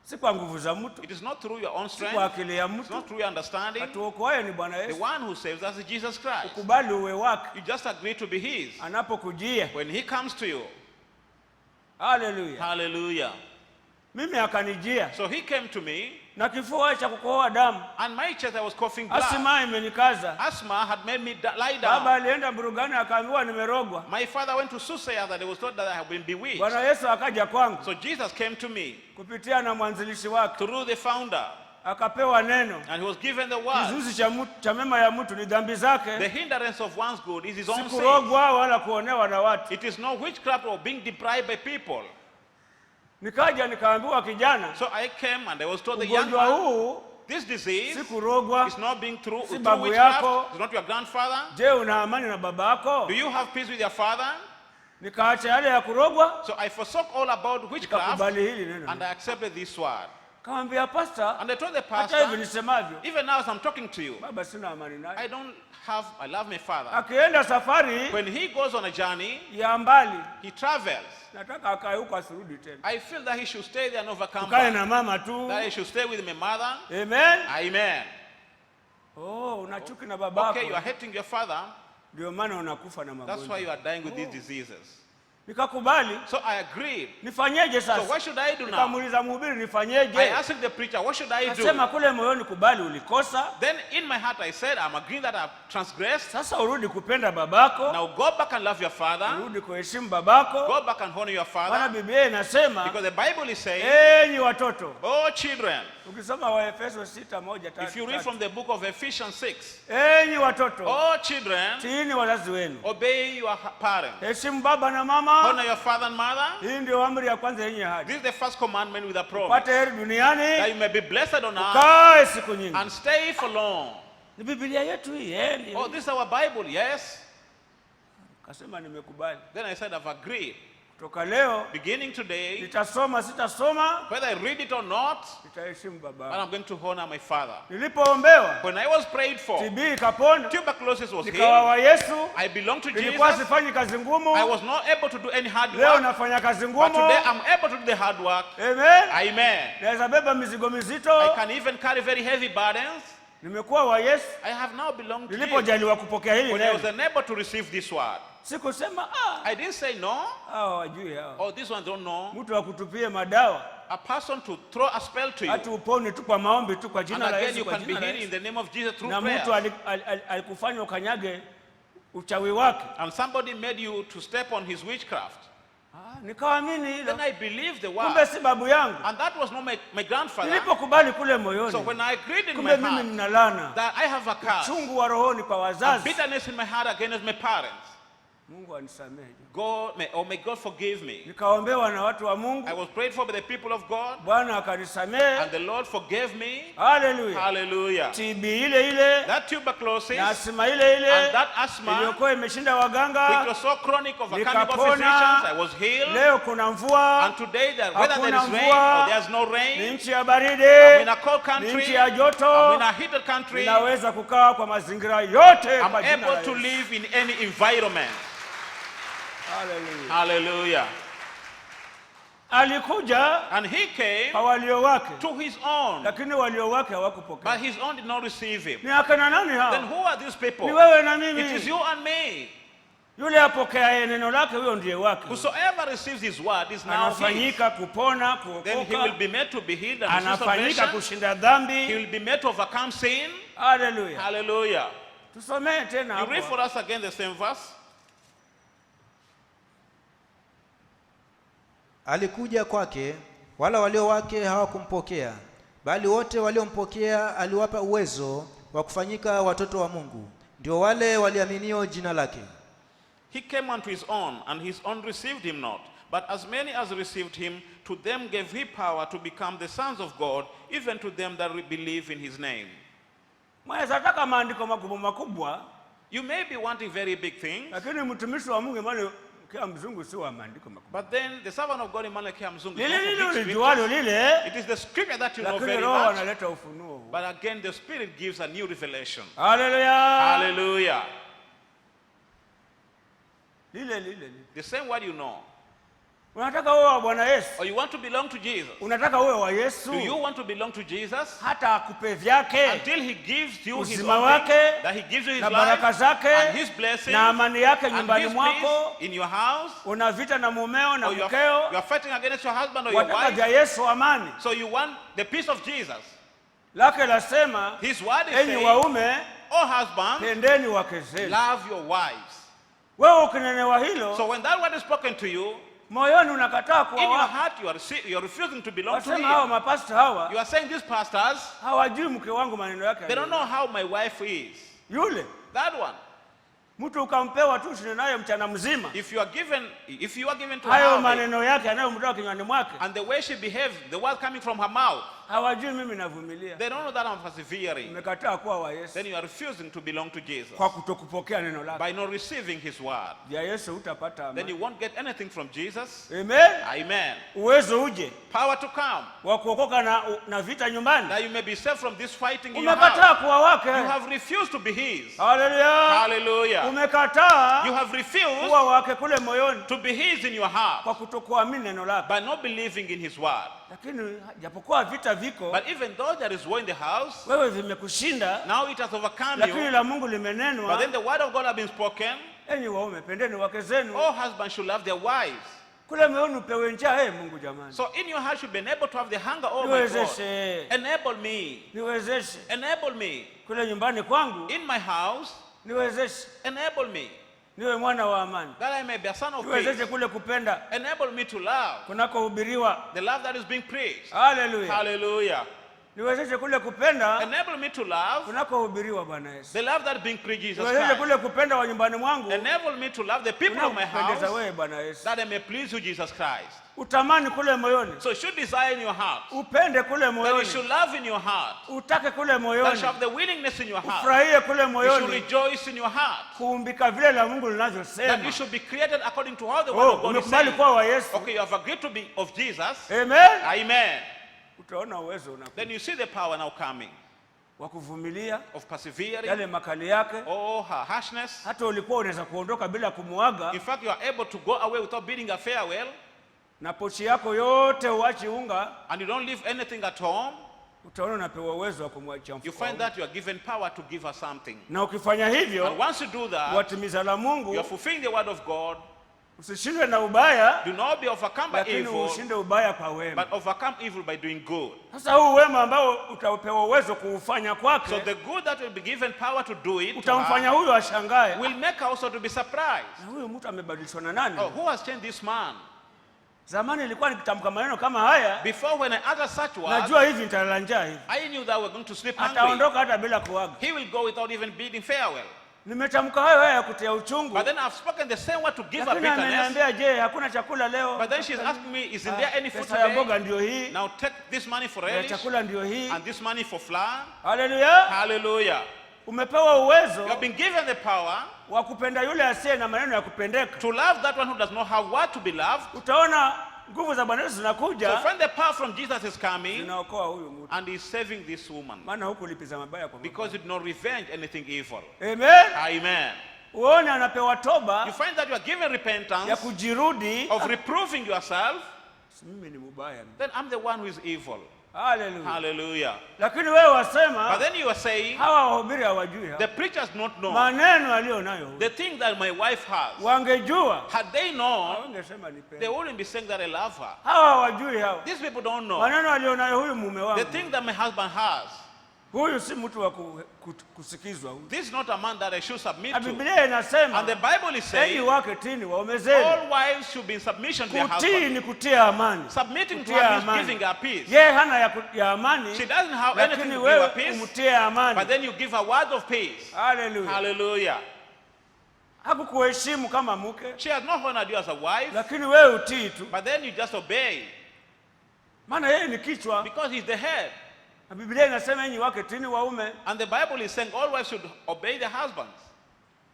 Si kwa nguvu za mtu, It is not through your own si strength. kwa akili ya It's mtu. not through your understanding. Atuokoaye ni Bwana The Yesu. one who saves us is Jesus Christ. Kubali uwe wake You just agree to be his. anapokujia. When he comes to you, Hallelujah. hallelujah. Mimi akanijia So he came to me, na kifua cha kukohoa damu. and my chest I was coughing blood. Asima imenikaza. Asthma had made me lie Baba down. alienda Burugani akaambiwa nimerogwa. My father went to Susaya that he was told that I have been bewitched. Bwana Yesu akaja kwangu So Jesus came to me kupitia na mwanzilishi wake. through the founder, Akapewa neno. and he was given the word. Kizuizi cha mema ya mtu ni dhambi zake. The hindrance of one's good is his own sin. Sikurogwa wala kuonewa na watu. It is no witchcraft or being deprived by people. Nikaja nikaambiwa kijana, So I came and I was told the young ugonjwa man, huu this disease sikurogwa. is not being through Si witchcraft. babu yako. It's not your grandfather. Je, una amani na baba yako? Do you have peace with your father? Nikaacha yale ya kurogwa, So I forsook all about witchcraft nikakubali hili neno. and I accepted this word. Kaambia pastor, And I told the hata hivi pastor, nisemavyo, even now as I'm talking to you, baba sina amani naye. I love my father. Akienda safari When he goes on a journey, ya mbali, he travels. nataka akae huko asirudi tena. I feel that he should stay there and overcome Kae back. na mama tu. That he should stay with my mother. Amen. Amen. Oh, unachuki na babako. Okay, you are hating your father. Ndio maana unakufa na That's why magonjwa. you are dying with these diseases. Nikakubali. So I agreed. Nifanyeje So sasa? what should I do now? Nikamuuliza mhubiri I nifanyeje? asked the preacher, what should I do? Akasema kule moyoni kubali ulikosa. Then in my heart I said, I'm agreeing that I've transgressed. Sasa urudi kupenda babako. Now go back and love your father. Urudi kuheshimu babako. Go back and honor your Maana father. Biblia inasema, Because the Bible is saying, enyi watoto. oh children, Ukisoma Waefeso 6:1-3. if you read from the book of Ephesians 6, enyi watoto, oh children, tiini wazazi wenu. obey your parents. Heshimu baba na mama. Honor your father and mother. Hii ndio amri ya kwanza yenye ahadi. This is the first commandment with a promise. Upate heri That duniani, you may be blessed on earth kae siku nyingi. and stay for long. Ni Biblia yetu hii, Oh, this is our Bible, yes. Kasema nimekubali. Then I said, I've agreed. Kutoka leo Beginning today, nitasoma sitasoma, whether I read it or not, nitaheshimu but baba. I'm going to honor my father. Nilipoombewa, When I was prayed for, TB ikapona, tuberculosis was nikawa healed. wa Yesu. I belong to Jesus. Nilikuwa sifanyi kazi ngumu, I was not able to do any hard leo work, nafanya kazi but ngumu. today I'm able to do the hard work. Amen. Amen. Naweza beba mizigo I mizito. can even carry very heavy burdens. Nimekuwa wa Yesu. I have now belonged to you. Nilipojaliwa kupokea hili When I was neno, unable to receive this word, sikusema I didn't say no. hao wajui hao. Oh, this one don't know. Mtu akutupie madawa, A person to throw a spell to you. hata upone tu kwa maombi tu kwa And jina la again, Yesu, you kwa can be jina la healed in Yesu. the name of Jesus through Na mtu prayer. alikufanya ukanyage uchawi wake. And somebody made you to step on his witchcraft. Nikaamini hilo. Then I believed the Kumbe word. si babu yangu. And that was not my grandfather. Nilipokubali kule So moyoni, when I agreed in my kumbe mimi heart nina laana, that I have a curse, chungu wa rohoni kwa a wazazi. bitterness in my heart against my parents, Mungu anisamehe. may God forgive me. Nikaombewa na watu wa Mungu, I was prayed for by the people of God, Bwana akanisamehe. and the Lord forgave me. Haleluya. Hallelujah. TB ile ile That tuberculosis na and asima ile ile that asthma, iliyokuwa imeshinda which waganga, was so chronic, overcoming by nikapona. physicians, I was healed. Leo kuna mvua, And today, whether there hakuna is rain mvua, or there's no ni rain, nchi ya I'm baridi, in a cold ni country, nchi ya I'm joto, in a heated country, ninaweza kukaa kwa mazingira yote I'm kwa jina la able to Yesu. live in any environment. Haleluya. Hallelujah. Alikuja And he came kwa walio wake, to his own, lakini walio wake but hawakupokea. his own did not receive him. Ni akina nani Then hao? who are these people? Ni wewe na It is mimi. you and me. Yule apokeaye neno lake, huyo ndiye wake. Whosoever receives his word is now his. Anafanyika kupona, Then he will kuokoka, be made to be healed and receive anafanyika salvation. kushinda He dhambi. will be made to overcome sin. Haleluya. Hallelujah. Tusomee tena You read for hapo. us again the same verse. Alikuja kwake, wala walio wake hawakumpokea, bali wote waliompokea aliwapa uwezo wa kufanyika watoto wa Mungu, ndio wale waliaminio jina lake. He came unto his own, and his own received him not. But as many as received him, to them gave he power to become the sons of God, even to them that believe in his name. Mweza taka maandiko makubwa makubwa, You may be wanting very big things, lakini mtumishi wa Mungu Emmanuel kia mzungu si wa maandiko makubwa. but then the servant of God, Emmanuel K. Mzungu, Lile lile it ulijualo lile, is the scripture that you know lakini very Roho much. analeta ufunuo huu. But again, the Spirit gives a new revelation. Haleluya. Hallelujah. Lile. The same word you know. Unataka uwe wa Bwana Yesu? Or you want to belong to Jesus. Unataka uwe wa Yesu? Do you want to belong to Jesus? Hata akupe vyake, Until he gives you his uzima own wake, thing, that he gives you his na baraka life zake, and his blessing na amani yake and nyumbani his mwako. peace in your house. Una vita na mumeo na Or you mkeo, are fighting against your husband or your wataka wife. vya Yesu amani. So you want the peace of Jesus. Lake lasema, His word is enyi saying, waume, oh husband, pendeni wake zenu. love your wives. Wewe ukinenewa hilo, So when that word is spoken to you, moyoni unakataa kuwa in your wake. heart you are refusing to belong to Wasema hawa him. mapasta hawa, You are saying these pastors, hawajui mke wangu maneno yake. they don't know how my wife is. Yule That one. mtu ukampewa tu ushinde naye mchana mzima, If you are given to hayo her maneno yake anayomtoa kinywani mwake, and the way she behaves, the word coming from her mouth, Hawajui mimi navumilia. They don't know that I'm persevering. Umekataa kuwa wa Yesu. Then you are refusing to belong to Jesus. Kwa kutokupokea neno lake. By not receiving his word. Ya Yesu utapata amani. Then you won't get anything from Jesus. Amen. Amen. Uwezo uje. Power to come. Wa kuokoka na vita nyumbani. That you may be saved from this fighting in your Umekataa house. kuwa wake. You have refused to be his. Hallelujah. Hallelujah. Umekataa You have refused kuwa wake kule moyoni. to be his in your heart. Kwa kutokuamini neno lake. By not believing in his word. Lakini japokuwa vita viko. But even though there is war in the house, wewe vimekushinda. now it has overcome lakini you. la Mungu limenenwa. But then the word of God has been spoken. Enyi waume pendeni wake zenu. All husbands should love their wives. Kule moyoni upewe njaa Mungu jamani. So in your heart you should be able to have the hunger. Oh my God. Enable me. Niwezeshe. Enable me. Kule nyumbani kwangu. In my house. Niwezeshe. Enable me. Niwe mwana wa amani. That I may be a son of peace. Niwezeshe kule kupenda. Enable me to love. Kunakohubiriwa. The love that is being preached. Hallelujah. Hallelujah. Niwezeshe kule kupenda. Enable me to love. Kunakohubiriwa Bwana Yesu. The love that is being preached Jesus Christ. Niwezeshe kule kupenda wa nyumbani mwangu. Enable me to love the people of my house. Wewe Bwana Yesu. That I may please you Jesus Christ. Utamani kule moyoni. So you should desire in your heart. Upende kule moyoni. That you should love in your heart. Utake kule moyoni. That you have the willingness in your heart. Ufurahie kule moyoni. You should rejoice in your heart. Kuumbika vile la Mungu linavyosema. That you should be created according to how the word of God is saying. Kuwa wa Yesu. Okay, you have agreed to be of Jesus. Amen. Amen. Utaona uwezo unakuja. Then you see the power now coming. Wa kuvumilia. Of persevering. Yale makali yake. Oh, her harshness. Hata ulikuwa unaweza kuondoka bila kumuaga. In fact, you are able to go away without bidding a farewell. Na pochi yako yote uachi unga. And you don't leave anything at home. Utaona unapewa uwezo wa kumwachia mfuko. You find that you are given power to give her something. Na ukifanya hivyo. And once you do that. Watimiza la Mungu. You are fulfilling the word of God. Usishindwe na ubaya. Do not be overcome by evil. Lakini ushinde ubaya kwa wema. But overcome evil by doing good. Sasa huu wema ambao utapewa uwezo kuufanya kwake. So the good that will be given power to do it. Utamfanya huyo ashangae. Will make her also to be surprised. Na huyo mtu amebadilishwa na nani? Oh, who has changed this man? Zamani nilikuwa nikitamka maneno kama haya. Before when I utter such words. Najua hivi nitalala njaa hivi. I knew that we're going to sleep hungry. Ataondoka hata bila kuaga. He will go without even bidding farewell. Nimetamka hayo ya kutia uchungu. But then I've spoken the same word to give her bitterness. Ameniambia je, hakuna chakula leo? But then she's asking me, isn't there any food today? Pesa ya mboga today? ndio hii. Now take this money for relish. Chakula ndio hii. And this money for flour. Hallelujah. Hallelujah. Umepewa uwezo. You have been given the power. Wa kupenda yule asiye na maneno ya kupendeka. To love that one who does not have word to be loved. Utaona nguvu za Bwana Yesu zinakuja. So when the power from Jesus is coming. Zinaokoa huyu mtu. And he's saving this woman. Maana hukulipiza mabaya kwa mabaya. Because you did not revenge anything evil. Amen. Amen. Uone anapewa toba. You find that you are given repentance. Ya kujirudi. Of reproving yourself. Mimi ni mbaya. Then I'm the one who is evil. Hallelujah. Hallelujah. Lakini wewe wasema. But then you are saying. Hawa wahubiri hawajui. The preachers don't know. Maneno alionayo. The thing that my wife has. Wangejua. Had they known. Wangesema nipende. They wouldn't be saying that I love her. Hawa hawajui hawa. These people don't know. Maneno alionayo huyu mume wangu. The thing that my husband has. Huyu si mtu wa kusikizwa huyu. This is not a man that I should submit to. Biblia inasema. And the Bible is saying. Enyi wake tini waume zenu. All wives should be in submission to their husband. Kutii ni kutia amani. Submitting to her means giving her peace. Yeye hana ya amani. She doesn't have anything to give her peace. Umtie amani. But then you give her word of peace. Hallelujah. Hallelujah. Hakukuheshimu kama mke. She has not honored you as a wife. Lakini wewe utii tu. But then you just obey. Maana yeye ni kichwa. Because he's the head. Na Biblia inasema enyi wake tini waume. And the Bible is saying all wives should obey their husbands.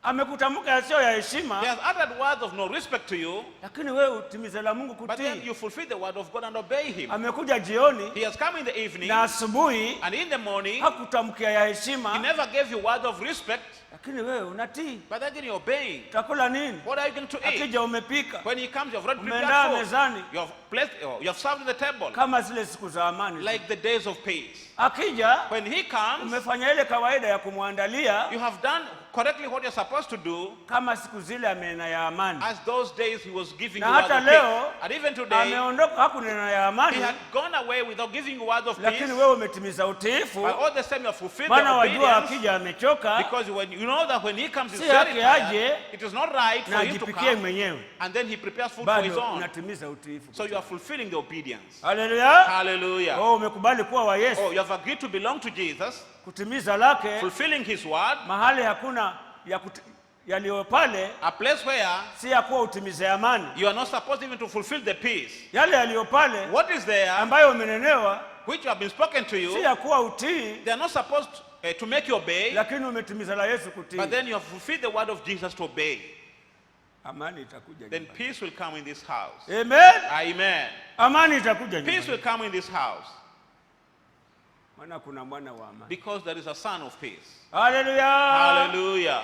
Amekutamka yasiyo ya heshima. He has uttered words of no respect to you. Lakini wewe utimize la Mungu kutii. But then you fulfill the word of God and obey him. Amekuja jioni. He has come in the evening. Na asubuhi. And in the morning. Hakutamkia ya heshima. He never gave you word of respect. Lakini wewe unatii. But then you're obeying. Utakula nini? What are you going to eat? Akija umepika. When he comes, you have already prepared food. Mezani. You have served at the table. Kama zile siku za amani. Like the days of peace. Akija. When he comes. Umefanya ile kawaida ya kumwandalia. You have done correctly what you're supposed to do. Kama siku zile amenena ya amani. As those days he was giving you word of leo, peace. And even today. Ameondoka hakunena ya amani. He had gone away without giving you word of peace. Lakini wewe umetimiza utiifu. But all the same you have fulfilled the obedience. Maana wajua akija amechoka. Because when you know that when he comes si he's very tired. It is not right for him to come. Mwenyewe. And then he prepares food for his own. Unatimiza utiifu. So you are fulfilling the obedience. Hallelujah. Hallelujah. Oh, umekubali kuwa wa Yesu. Oh, you have agreed to belong to Jesus. Kutimiza lake. Fulfilling his word. Mahali hakuna yaliyo pale. A place where si ya kuwa utimize amani. You are not supposed even to fulfill the peace. Yale yaliyo pale. What is there? Ambayo umenenewa. which have been spoken to si you, ya kuwa utii, they are not supposed to make you obey, lakini umetimiza la Yesu kutii. but then you have fulfilled the word of Jesus to obey. Amani itakuja. Then peace will come in this house. Amen. Amen. Amani itakuja. Peace will come in this house. Maana kuna mwana wa amani. Because there is a son of peace. Hallelujah. Hallelujah.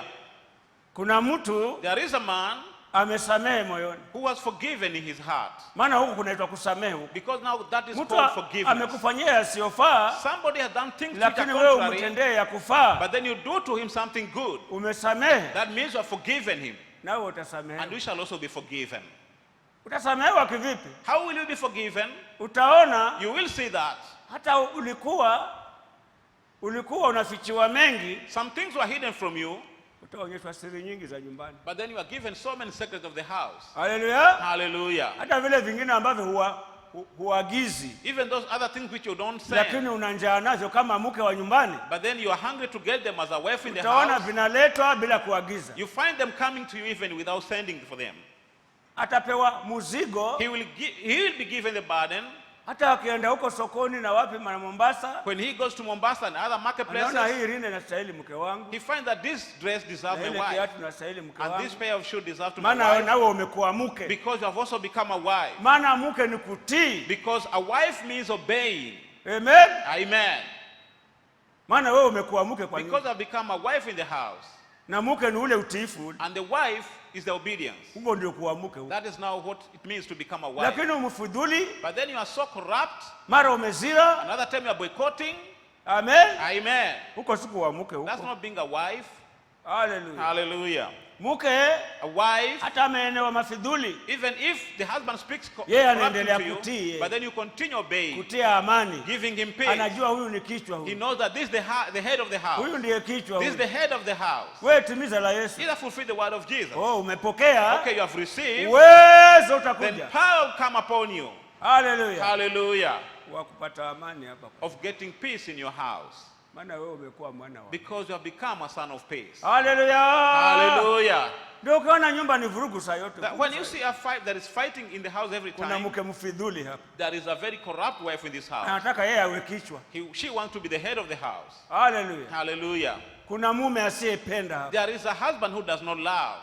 Kuna mtu There is a man amesamehe moyoni. who was forgiven in his heart. Maana huku kunaitwa kusamehe huku. Because now that is Mtu called forgiveness. amekufanyia yasiyofaa, Somebody has done things which lakini are wewe contrary, umtendee ya kufaa. but then you do to him something good. Umesamehe, That means you have forgiven him. nawe And utasamehe. we shall also be forgiven. Utasamehewa kivipi? How will you be forgiven? Utaona You will see that. hata ulikuwa unafichiwa mengi, Some things were hidden from you, utaonyeshwa siri nyingi za nyumbani. but then you are given so many secrets of the house. Hallelujah. Hallelujah. Hata vile vingine ambavyo huagizi, Even those other things which you don't lakini send, una njaa nazo kama mke wa nyumbani, but then you are hungry to get them as a wife in the utaona house. vinaletwa bila kuagiza. You find them coming to you even without sending for them. Atapewa muzigo, He will be given the burden. hata akienda huko sokoni na wapi na Mombasa, When he goes to Mombasa and other anaona marketplaces, hii rinda inastahili mke wangu, he finds that this dress deserves na my ile wife, kiatu inastahili mke and wangu. this pair of shoes deserves to my Maana wife, nawe umekuwa mke. because you have also become a wife. Maana mke ni kutii. Because a wife means obeying. Amen. Amen. Maana wewe umekuwa mke kwa Because nyumba, I've become a wife in the house, na mke ni ule utiifu. and the wife is the obedience. Huo ndio kuwa mke huo. That is now what it means to become a wife. Lakini umfudhuli, But then you are so corrupt. mara umezira. Another time you are boycotting. Amen. Amen. Huko siku wa mke That's huko. not being a wife. Hallelujah. Hallelujah. Mke A wife, hata ameenewa mafidhuli, even if the husband speaks yeye corruptly anaendelea to you, kutii, but then you continue obeying, kutia amani. giving him peace. Anajua huyu ni kichwa He huyu. knows that this is the head of the house. Huyu ndiye kichwa This is the huyu. head of the house. Wewe timiza la Yesu. Either fulfill the word of Jesus. Oh, umepokea. Okay, you have received. Uwezo Then utakuja. power will come upon you. Hallelujah. Hallelujah. Wa kupata amani hapa. Of getting peace in your house. Maana wewe umekuwa mwana wa. Because you have become a son of peace. Hallelujah. Hallelujah. Ndio ukiona nyumba ni vurugu saa yote. That when you see a fight that is fighting in the house every Kuna time, mke mfidhuli hapa. there is a very corrupt wife in this house. Anataka yeye awe kichwa. She wants to be the head of the house. Hallelujah. Hallelujah. Kuna mume asiyependa hapa. There is a husband who does not love.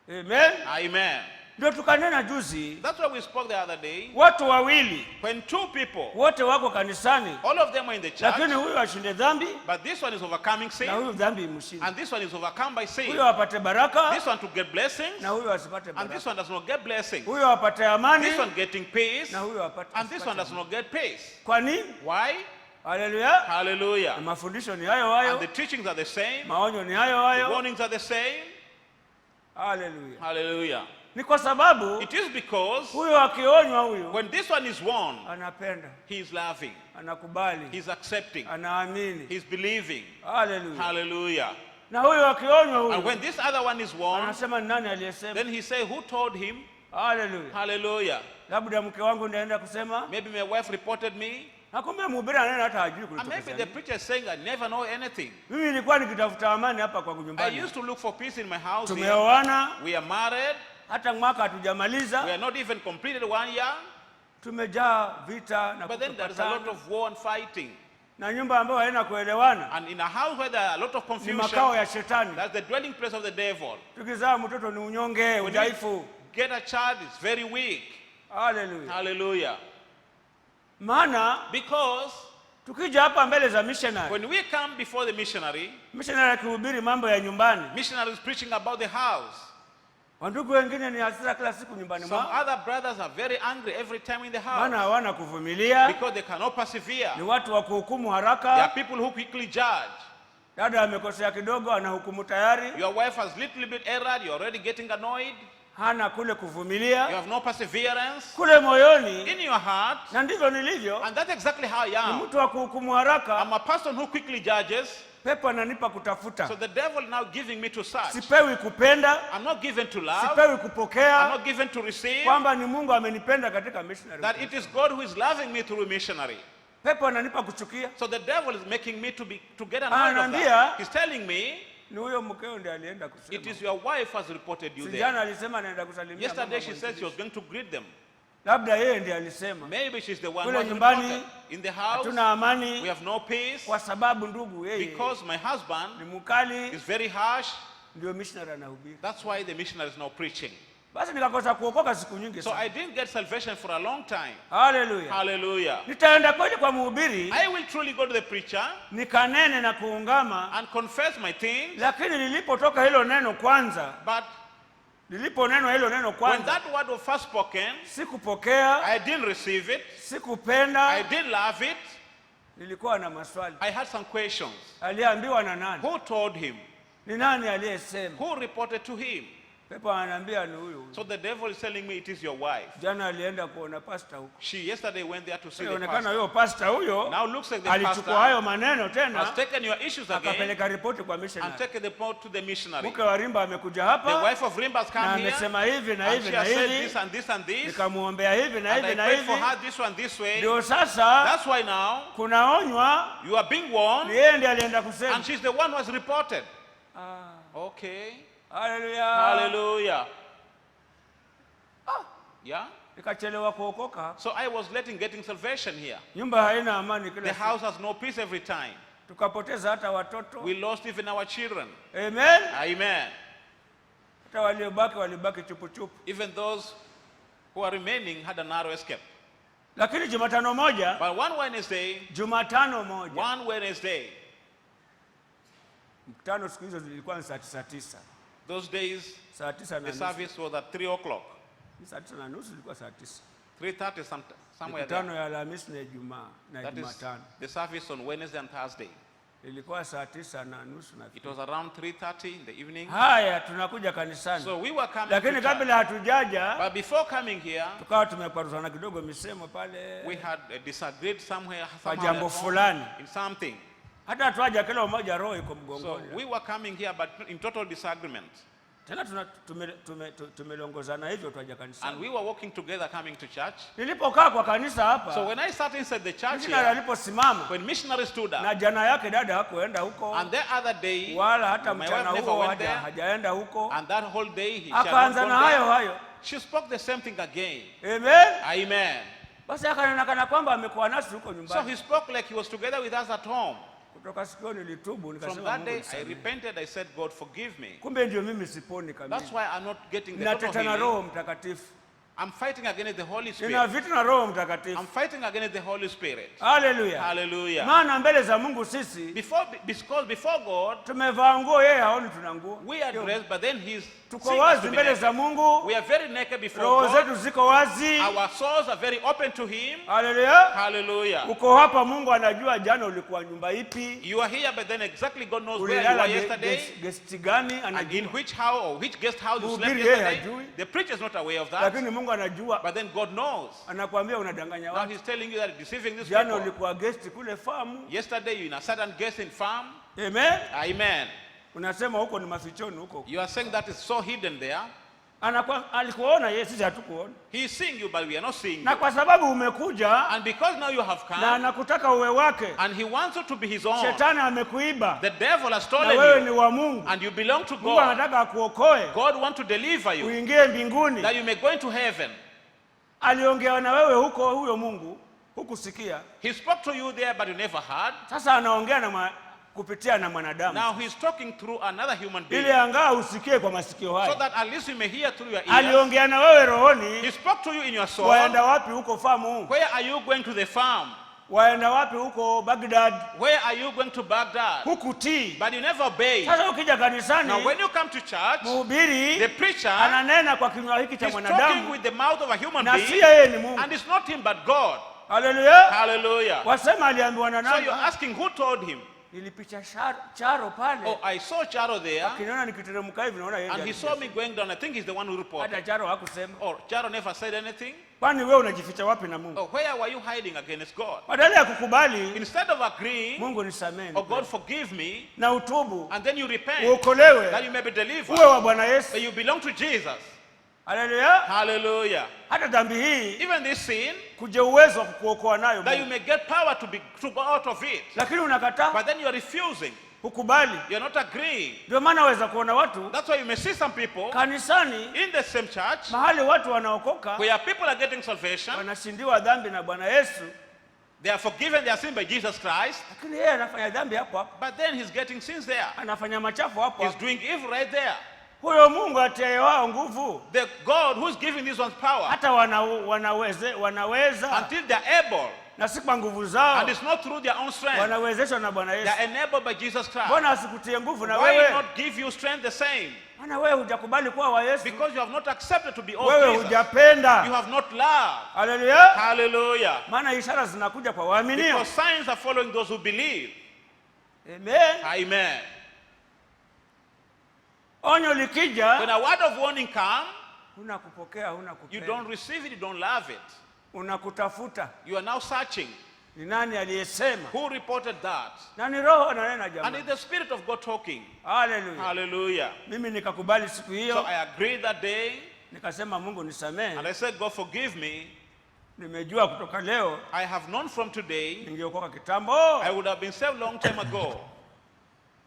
Amen. Amen. Ndio tukanena juzi, That's why we spoke the other day. watu wawili When two people, wote wako kanisani, all of them are in the church, lakini huyu ashinde dhambi but this one is overcoming na sin, huyu dhambi imshinde. and this one is overcome by sin. Huyu apate baraka This one to get blessings, na huyu asipate and this baraka. one does not get blessings. Huyu apate amani This one getting peace, na huyu apate. and this asipate one does amani. not get peace. Kwa nini? Why? Haleluya. Hallelujah. Na mafundisho ni hayo And hayo, the teachings are the same, maonyo ni hayo the hayo. warnings are the same. Haleluya. Hallelujah. Ni kwa sababu It is because huyo akionywa huyo when this one is warned, anapenda, he is laughing, anakubali, he's accepting, anaamini. he's believing. Haleluya. Hallelujah. Na huyo akionywa And huyo when this other one is warned, anasema ni nani aliyesema? then he say, who told him? Haleluya. Hallelujah. Labda mke wangu ndaenda kusema, Maybe my wife reported me, na kumbe mhubiri anena hata hajui and maybe kulitokea the nini. preacher is saying, I never know anything. Mimi nilikuwa nikitafuta amani hapa kwa I nyumbani. used to look for peace in my house here. Tumeoana, We are married. hata mwaka We hatujamaliza, are not even completed 1 year. tumejaa vita na But then there is a lot kutopatana. of war and fighting. Na nyumba ambayo haina kuelewana And in a house where there are a lot of ni confusion, makao ya shetani. that's the dwelling place of the devil. Tukizaa mtoto ni unyonge, When you udhaifu. get a child, it's very weak. Haleluya. Hallelujah. Maana Because tukija hapa mbele za missionary, when we come before the missionary, missionary akihubiri mambo ya nyumbani, missionary is preaching about the house. wandugu wengine ni hasira kila siku nyumbani Some mwao, other brothers are very angry every time in the maana house hawana kuvumilia, because they cannot persevere. ni watu wa kuhukumu There are haraka. people who quickly judge. Dada amekosea kidogo, anahukumu tayari, Your wife has little bit erred, you're already getting annoyed. hana kule You kuvumilia have no perseverance kule moyoni. in your heart. Na ndivyo nilivyo, And that's exactly how I ni am. mtu wa kuhukumu haraka. I'm a person who quickly judges. Pepo ananipa So kutafuta, the devil now giving me to search. sipewi kupenda, I'm not given to love. sipewi I'm kupokea, not given to receive. kwamba ni Mungu amenipenda katika missionary. That it is God who is loving me through missionary. Pepo ananipa kuchukia, So the devil is making me to get annoyed of Ananiambia, that. He's telling me, ni huyo mkeo ndiye alienda it kusema. is your wife has reported you Si there. jana alisema anaenda kusalimia Yesterday mama she said she mwanzilishi. was going to greet them. Labda yeye ndiye alisema. Maybe she's the one Kule who has nyumbani, reported. In the house, hatuna amani we have no peace kwa sababu ndugu yeye because my ni husband mkali, is very harsh. ndio missionary anahubiri. That's why the missionary is now preaching. Basi nikakosa kuokoka siku nyingi So sana. I didn't get salvation for a long time. Hallelujah. Hallelujah. Nitaenda kweli kwa mhubiri, I will truly go to the preacher nikanene na kuungama, and confess my things, lakini nilipotoka hilo neno kwanza, but niliponenwa hilo neno when kwanza, that word was first spoken, sikupokea, I didn't receive it, I sikupenda, didn't love it. nilikuwa na maswali. I had some questions. Aliambiwa na nani? Who told him? Ni nani aliyesema? Who reported to him? Pepo ananiambia ni huyu. So the devil is telling me it is your wife. Jana alienda kuona pastor huko. She yesterday went there to see the Inaonekana pastor. huyo pastor huyo Now looks like the alichukua pastor hayo maneno has tena taken your issues again akapeleka ripoti kwa and missionary. taken the report to the missionary. Mke wa Rimba amekuja The hapa wife of Rimba has na come here amesema hivi na and hivi she na has said hivi, this and this and this, nikamuombea hivi na and hivi I na prayed hivi. for her this one this way. Ndio sasa That's why now kunaonywa you are being ni warned yeye ndiye alienda kusema. and she's the one who has reported. Ah, Okay. hallelujah. Hallelujah. Yeah. Nikachelewa kuokoka. So I was getting salvation here. Nyumba haina amani kila The siku. house has no peace every time. Tukapoteza hata watoto. We lost even our children. Amen. Amen. Hata walibaki chupu. Even those who are remaining had a narrow escape. Lakini Jumatano moja, But one Wednesday, mkutano siku hizo zilikuwa ni saa 9. those days, Saa 9 the service was at 3 o'clock. Saa 9:30 ilikuwa saa 9. 3:30 somewhere Mkutano there. ya Alhamisi na Ijumaa na That is Jumatano. the service on Wednesday and Thursday. Ilikuwa saa 9:30 na It was around 3:30 in the evening. haya tunakuja kanisani. So we were coming Lakini to church. kabla hatujaja But before coming here, tukawa tumekwaruzana kidogo misemo pale. we had disagreed somewhere, Kwa somehow jambo at home, fulani. in something. Hata tuaja kila mmoja roho iko So mgongoni. we were coming here, but in total disagreement. Tena tumelongozana hivyo tuaja And kanisani. we were walking together coming to church. Nilipokaa kwa kanisa hapa, So when I sat inside the church missionary here, aliposimama when missionary stood na up, jana yake dada hakuenda huko and the other day, wala hata my mchana wife never huo went there, hajaenda huko, and that whole day, she had not akaanza gone na there. hayo. She spoke the same thing again. Amen. Amen. Basi akaonekana kwamba amekuwa nasi huko So nyumbani. he spoke like he was together with us at home. Kutoka sikio nilitubu From nikasema that Mungu day, I nisamehe. repented. I said, God, forgive me. Kumbe ndio mimi siponi That's kabisa. why I'm not getting the total Ninateta na healing. Roho Mtakatifu. I'm fighting against the Holy Nina Spirit. vitu na Roho Mtakatifu. I'm fighting against the Holy Spirit. Hallelujah. Hallelujah. Maana mbele za Mungu sisi Because before God, tumevaa nguo, yeye haoni tuna nguo. we are dressed, but then He's Tuko seeing us wazi to be mbele naked. za Mungu. We are very naked before Roho God. zetu ziko wazi. Our souls are very open to Him. Hallelujah. Hallelujah. Uko hapa, Mungu anajua jana ulikuwa nyumba ipi, You are here, but then exactly God knows where you ulilala were yesterday, guest gani, and in anajua. which house or which guest house you slept Mhubiri yeye yesterday. hajui. The preacher is not aware of that, Lakini Mungu anajua. but then God knows. Anakuambia unadanganya Now watu. He's telling you that deceiving these Jana people. ulikuwa guest kule famu. Yesterday you in a certain guest in farm. Amen. Amen. Unasema huko ni mafichoni huko. You are saying that is so hidden there. Alikuona yeye, sisi hatukuona. He is seeing you, but we are not seeing Na you. kwa sababu umekuja And because now you have na come, anakutaka uwe wake, and He wants you to be His own. shetani amekuiba The devil has na stolen wewe ni you, wa Mungu. and you belong to Mungu God. anataka akuokoe God wants to deliver you, uingie mbinguni. that you may go into heaven. Aliongea na wewe huko, huyo Mungu hukusikia. He spoke to you there, but you never heard. Sasa anaongea na kupitia na mwanadamu, Now He's talking through another human being, ili angaa usikie kwa masikio so haya. that at least you may hear through your ears. Aliongea na wewe rohoni. He spoke to you in your soul. Waenda wapi huko famu? Where are you going to the farm? Waenda wapi huko Baghdad? Where are you going to Baghdad? Hukutii. But you never obey. Sasa ukija kanisani, Now when you come to church, the mhubiri preacher ananena kwa kinywa hiki cha is talking mwanadamu, with the mouth of a human na si being, yeye ni Mungu. and it's not him but God. Hallelujah. Hallelujah. Wasema aliambiwa na So nani? you're asking who told him? Nilipicha charo pale. Oh, I saw Charo there, Kiniona nikiteremka hivi naona yeye. and he ndiye saw me going down. I think he's the one who reported. Hata Charo hakusema. Or Charo never said anything. Kwani wewe unajificha wapi na Mungu? Oh, where were you hiding against God? Badala ya kukubali, Instead of agreeing, Mungu nisamehe, oh God forgive me, na utubu, and then you repent, uokolewe, that you may be delivered, uwe wa Bwana Yesu. that you belong to Jesus. Hallelujah. Hallelujah. Hata dhambi hii Even this sin, kuja uwezo wa kukuokoa nayo that you Mungu. may get power to go out of it. Lakini unakataa. But then you are refusing. hukubali. You're not agreeing. Ndio maana waweza kuona watu That's why you may see some people kanisani, in the same church mahali watu wanaokoka, where people are getting salvation, wanashindiwa dhambi na Bwana Yesu, they are forgiven their sin by Jesus Christ, lakini yeye anafanya dhambi hapo hapo, but then he's getting sins there. anafanya machafu hapo He's hapo. doing evil right there. Huyo Mungu atiaye wao nguvu, The God who's giving these ones power hata wanaweza until they're able, na si kwa nguvu zao, and it's not through their own strength. wanawezeshwa na Bwana Yesu. They're enabled by Jesus Christ. Mbona asikutie nguvu na Why wewe? not give you strength the same? Maana wewe hujakubali kuwa wa Yesu, Because you have not accepted to be all wewe Jesus. hujapenda. You have not loved. Haleluya. Hallelujah. Maana ishara zinakuja kwa waaminio. Because signs are following those who believe. Amen. Amen. Onyo likija, When a word of warning comes, huna kupokea, huna you kupenda, don't receive it, you don't love it. unakutafuta. You are now searching. Ni nani aliyesema? Who reported that? Na ni Roho ananena And jamani. it's the Spirit of God talking. Haleluya. Hallelujah. Mimi nikakubali siku So hiyo, I agreed that day, nikasema Mungu nisamehe. and I said, God forgive me. Nimejua kutoka leo I have known from today, ningeokoka kitambo, I would have been saved long time ago.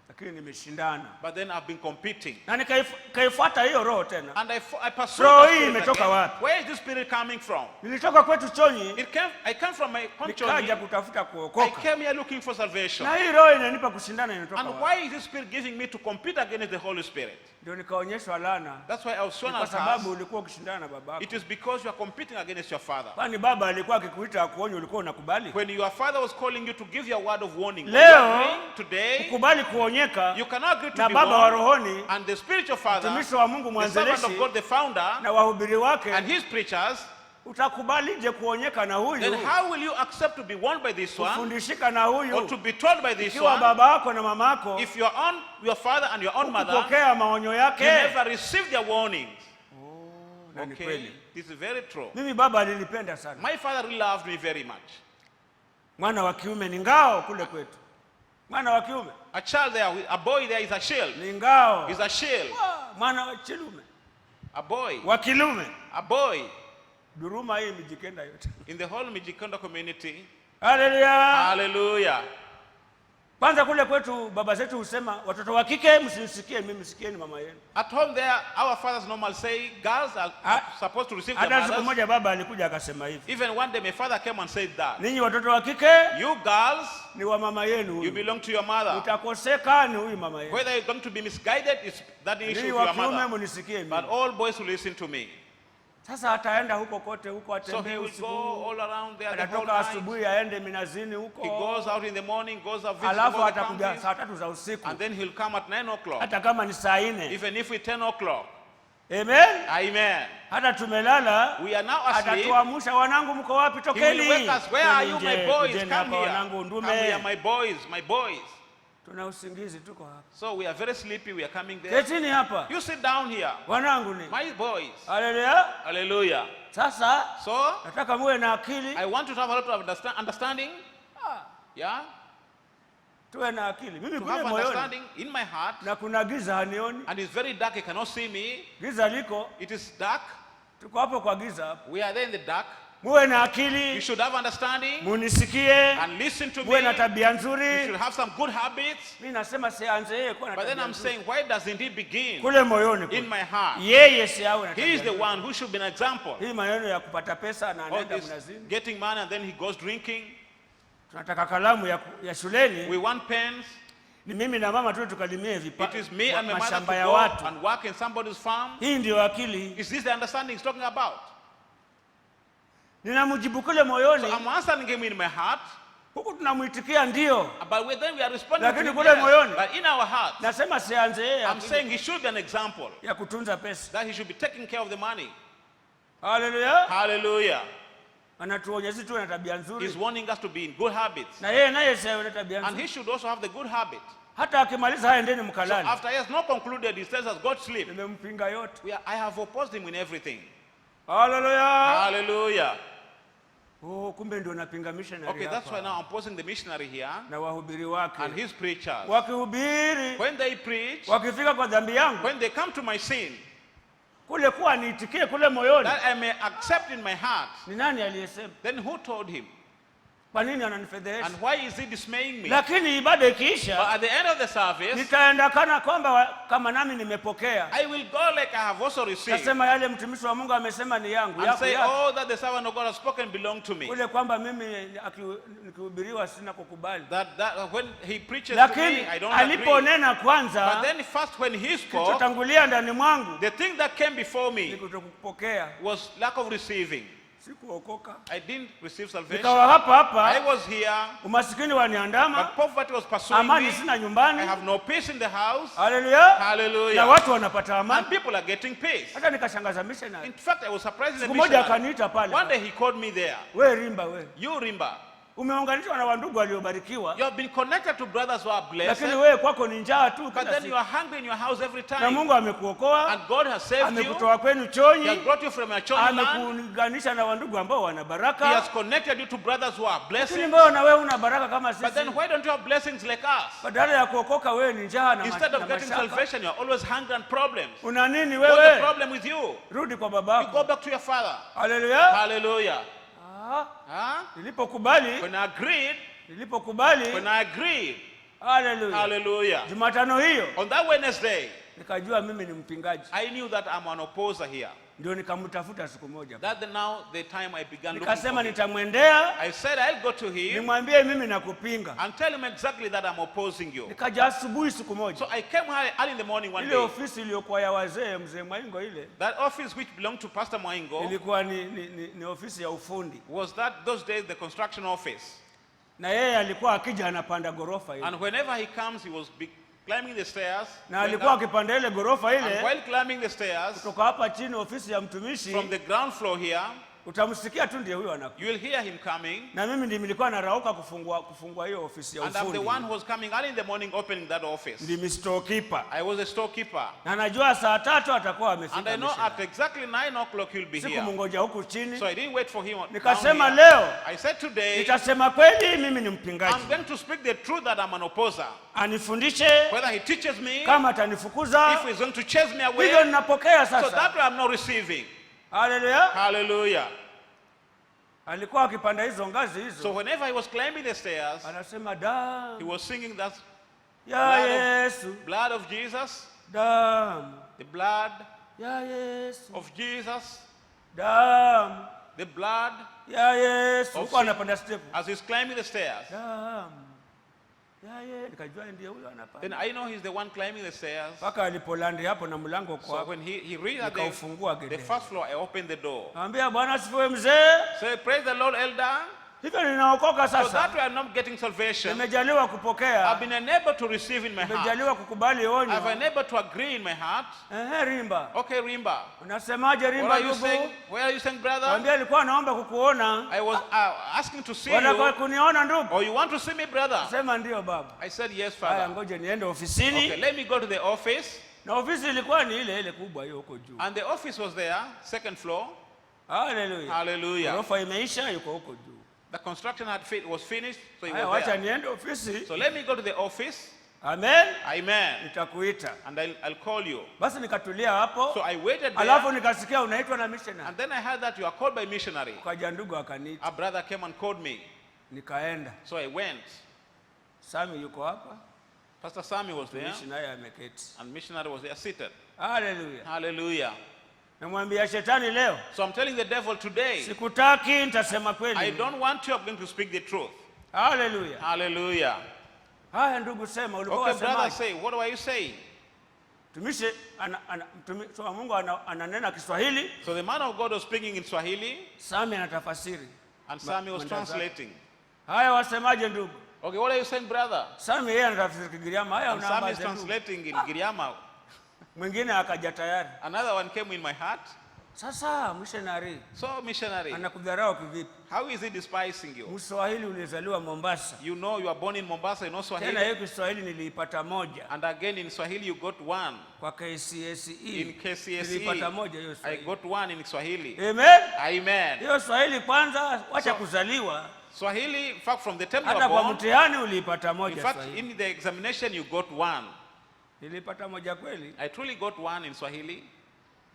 lakini nimeshindana. But then I've been competing. Na nikaifuata hiyo roho tena. And I pursued Roho the hii Spirit imetoka again. wapi? Where is this Spirit coming from? Nilitoka kwetu Chonyi, I came from my home nikaja church. kutafuta I kuokoka. came here looking for salvation. Na hii roho inanipa kushindana, inatoka And wapi? why is this Spirit giving me to compete against the Holy Spirit? Ndio nikaonyeshwa laana. That's why I was shown Kwa as sababu ulikuwa ukishindana na babako. it is because you are competing against your father. Kwani baba alikuwa akikuita akuonye, ulikuwa unakubali? When your father was calling you to give your word of warning, Leo, today, Kukubali kuonyeka you cannot agree to na be baba wa warned, rohoni, and the spiritual father, mtumishi wa Mungu the servant of mwanzilishi God, the founder, na wahubiri wake, and his preachers. utakubalije kuonyeka na huyu, Then how will you accept to be warned by this one, kufundishika na or huyu, to be told by this ikiwa one, baba yako na mama yako if your father and your own mother, kupokea maonyo you yake? never received their warnings? Na ni Okay, kweli. this is very true. Mimi baba alinipenda sana. My father really loved me very much. Mwana wa kiume ni ngao kule kwetu. Mwana wa kiume A child there, a boy there is a shield. ni ngao. Is a shield. Mwana wa kiume, A boy. wa kilume, A boy. Duruma hii Mijikenda yote. In the whole Mijikenda community. Haleluya. Hallelujah. Kwanza kule kwetu baba zetu husema watoto wa kike msinisikie mimi, sikieni mama yenu. At home there, our fathers normally say girls are supposed to receive their Hata siku mothers. moja baba alikuja akasema hivi, Even one day my father came and said that. ninyi watoto wa kike You girls, ni wa mama yenu you huyu. belong to your mother. Utakoseka ni huyu mama yenu. Whether you're going to be misguided, is that issue Ninyi of wa your kiume mother. mnisikie But mimi. all boys will listen to me. Sasa ataenda huko kote huko, So he atembee will go usiku, all around there the whole atatoka night. asubuhi aende minazini huko, He goes out in the morning, goes out visiting alafu all the atakuja counties, saa 3 za usiku, and then he'll come at 9 o'clock. hata kama ni saa 4. Even if it's 10 o'clock. Amen. Amen. Hata tumelala We are now asleep. atatuamsha, wanangu mko wapi? He Tokeni. will wake us. Where are you, my Nje, boys? kujeni Come hapa here. wanangu Come ndume. here, my boys, my boys. Tuna usingizi tuko hapa. So we are very sleepy. We are coming there. Ketini hapa. You sit down here, Wanangu ni. my boys. Haleluya. Hallelujah. Sasa So nataka muwe na akili. I want you to have a lot of understanding. Ah, Yeah. tuwe na akili. Mimi To kule have moyoni understanding in my heart. na kuna giza hanioni. And it's very dark. You cannot see me. Giza liko, It is dark. tuko hapo kwa giza hapo. We are there in the dark. Muwe na You akili, should have understanding munisikie, and listen to me. muwe na tabia You should nzuri. have some good habits. Mimi nasema sianze yeye kuwa na But then tabia I'm nzuri. saying, why doesn't he begin Kule moyoni in kule. my heart? Yeye si awe na He is tabia the nzuri. one who should be an example. Hii maneno ya kupata pesa na All anaenda this mnazini. getting money and then he goes drinking. Tunataka kalamu ya shuleni. We want pens. Ni mimi na mama tu tukalimie It is me and my mother to mashamba ya go watu. and work in somebody's farm. Hii ndio akili. Is this the understanding he's talking about? Ninamjibu kule So moyoni, I'm answering him in my heart, huku tunamuitikia ndio. then we are responding to Lakini him, kule yes. moyoni. But in our heart, Nasema sianze yeye I'm akili saying he should be an example, ya kutunza pesa. that he should be taking care of the money. Haleluya. Hallelujah. Anatuonyesha sisi tuwe na tabia He's nzuri. warning us to be in good habits. Na yeye naye siwe na tabia And nzuri. he should also have the good habit. Hata akimaliza haya ndeni So mkalani. after he has not concluded, he tells us, God sleep. Nimempinga yote. I have opposed him in everything. Haleluya. Hallelujah. Oh, kumbe ndio napinga missionary Okay, that's why hapa. now I'm opposing the missionary here Na wahubiri and wake. his preachers. Wakihubiri, When they preach, wakifika kwa dhambi yangu, when they come to my sin, kule kuwa niitikie kule moyoni. that I may accept in my heart, Ni nani aliyesema? then who told him? Kwa nini ananifedhehesha? And why is he dismaying me? Lakini ibada ikiisha, But at the end of the service, nitaenda kana kwamba kama nami nimepokea. I will go like I have also received. Nasema yale mtumishi wa Mungu amesema ni yangu, And yako say, yako. all that the servant of God has spoken belong to me. Ule kwamba mimi nikihubiriwa sina kukubali. That when he preaches to Lakini me, I don't agree. aliponena kwanza, But then first when he spoke, kilichotangulia ndani mwangu the thing that came before me ni kutokupokea. was lack of receiving. Sikuokoka. I didn't receive salvation. Nikawa hapa I was here, umasikini waniandama, but poverty was pursuing amani me. sina nyumbani. I have no peace in the house. Haleluya. Na Hallelujah. watu wanapata amani. And people are getting peace. Hata nikashangaza missionary. In fact, I was surprised in the Siku moja missionary. akaniita pale. One day he called me there. We Rimba we. You, Rimba, Umeunganishwa na wandugu waliobarikiwa. you have been connected to brothers who are blessed. Lakini wewe kwako ni njaa tu But kila then you siku. are hungry in your house every Na time. Mungu amekuokoa, And God has saved you. amekutoa kwenu He has Chonyi, brought you from your childhood land. amekuunganisha na wandugu ambao wana He baraka. has connected you to brothers who are Lakini blessed. mbona na wewe una baraka kama But then sisi? why don't you have blessings like us? Badala ya kuokoka wewe ni njaa na Instead of getting mashaka. salvation, you are always hungry and problems. Una nini What's the wewe? problem with you? Rudi kwa You go babako. back to your father. Haleluya. Hallelujah. Ah, Huh? nilipokubali, When I agreed, haleluya. hallelujah. Jumatano hiyo On that Wednesday, nikajua mimi ni mpingaji. I knew that I'm an opposer here. Ndio nikamtafuta siku moja. That's now the time I began looking Nikasema for him. nitamwendea, I said I'll go to him nimwambie mimi nakupinga. and tell him exactly that I'm opposing you. Nikaja asubuhi siku moja. So I came early in the morning one Ile day. ofisi iliyokuwa ya wazee mzee Mwaingo ile That office which belonged to Pastor Mwaingo ilikuwa ni ofisi ya ufundi. was those days the construction office. Na yeye alikuwa akija anapanda gorofa ile. And whenever he comes, he was climbing the stairs. Na alikuwa akipanda ile gorofa And ile while climbing the stairs, kutoka hapa chini ofisi ya mtumishi, from the ground floor here, utamsikia tu ndiye huyo anakuja. you will hear him coming. Na mimi ndiye nilikuwa narauka kufungua hiyo ofisi ya And I'm ufundi. the one who was coming early in the morning opening that office. Ndiye storekeeper. I was a storekeeper. Na najua saa 3 atakuwa amefika. And I know at exactly 9 o'clock he'll be here. Sikumngoja huku chini. So I didn't wait for him. Nikasema down here. leo I said today, nitasema kweli mimi ni mpingaji. I'm going to speak the truth that I'm an opposer. Anifundishe Whether he teaches me, kama atanifukuza. if he's going to chase me away, Hivyo ninapokea so sasa. that way I'm not receiving. Haleluya. Hallelujah. Alikuwa akipanda hizo ngazi hizo. So whenever he was climbing the stairs, Anasema he damu was singing that ya Yesu, blood of Jesus, damu the blood ya Yesu, of Jesus, damu the blood, ya Yesu. Of Huko anapanda step. as he's climbing the stairs. Damu ya Yesu. Nikajua ndiye huyo anapanda. Then I know he's the one climbing the stairs. Paka alipolandi hapo na mlango So kwa. when he reached at Nikaufungua the gede. first floor, I opened the door. Naambia Bwana asifiwe mzee. Say, praise the Lord, elder. Hivyo ninaokoka So that sasa. way I'm not getting salvation. Nimejaliwa I've kupokea. been enabled to receive in my heart. Nimejaliwa kukubali I've been onyo. enabled to agree in my heart. Rimba. Okay, Rimba. Unasemaje What Rimba are you ndugu? saying? Where are you saying, brother? Naambia alikuwa anaomba kukuona. I was asking to see Wanataka you. kuniona ndugu? Oh, you want to see me, brother? Sema ndio baba. I said, yes, Haya father. ngoja niende Okay, ofisini. let me go to the office. Na ofisi ilikuwa ni ile kubwa hiyo huko juu. And the office was there, second floor. Haleluya. Hallelujah. Ghorofa imeisha yuko huko juu. The construction was finished, so he Haya was wacha there. niende ofisi. So let me go to the office. Amen. Amen. Nitakuita. And I'll call you. Basi nikatulia hapo. So I waited Alafu there. nikasikia unaitwa na missionary. And then I heard that you are called by missionary. Kaja ndugu akaniita. A brother came and called me. Nikaenda. So I went. Sami yuko hapa. Pastor Sammy was there. Missionary ameketi. And missionary was there seated. Haleluya. Hallelujah. Namwambia shetani leo. So I'm telling the devil today, Sikutaki nitasema kweli. I don't want you, I'm going to speak the truth. Haleluya. Hallelujah. Haya ndugu sema ulikuwa Okay, brother, unasema. say, what are you saying? Mtumishi mtumishi wa Mungu ananena Kiswahili. So the man of God was speaking in Swahili, Sami anatafasiri. and Sammy was translating. Haya wasemaje ndugu? Okay, what are you saying, brother? Sami yeye anatafsiri Kigiriama. Haya And Sammy is unaambaje ndugu? translating in Giriama. Mwingine akaja tayari. Another one came in my heart. Sasa missionary So, missionary, anakudharau kivipi? how is he despising you? Mswahili ulizaliwa Mombasa. You know you are born in Mombasa, you know Tena Swahili. hiyo Kiswahili niliipata moja. And again in Swahili you got one. Kwa KCSE. In KCSE, Nilipata moja hiyo I Swahili. got one in Swahili. Amen. Amen. Hiyo Swahili kwanza wacha So- kuzaliwa. Swahili, in fact, from the time you Hata were kwa born, mtihani uliipata in moja fact, Swahili. in the examination you got one. Nilipata moja kweli. I truly got one in Swahili.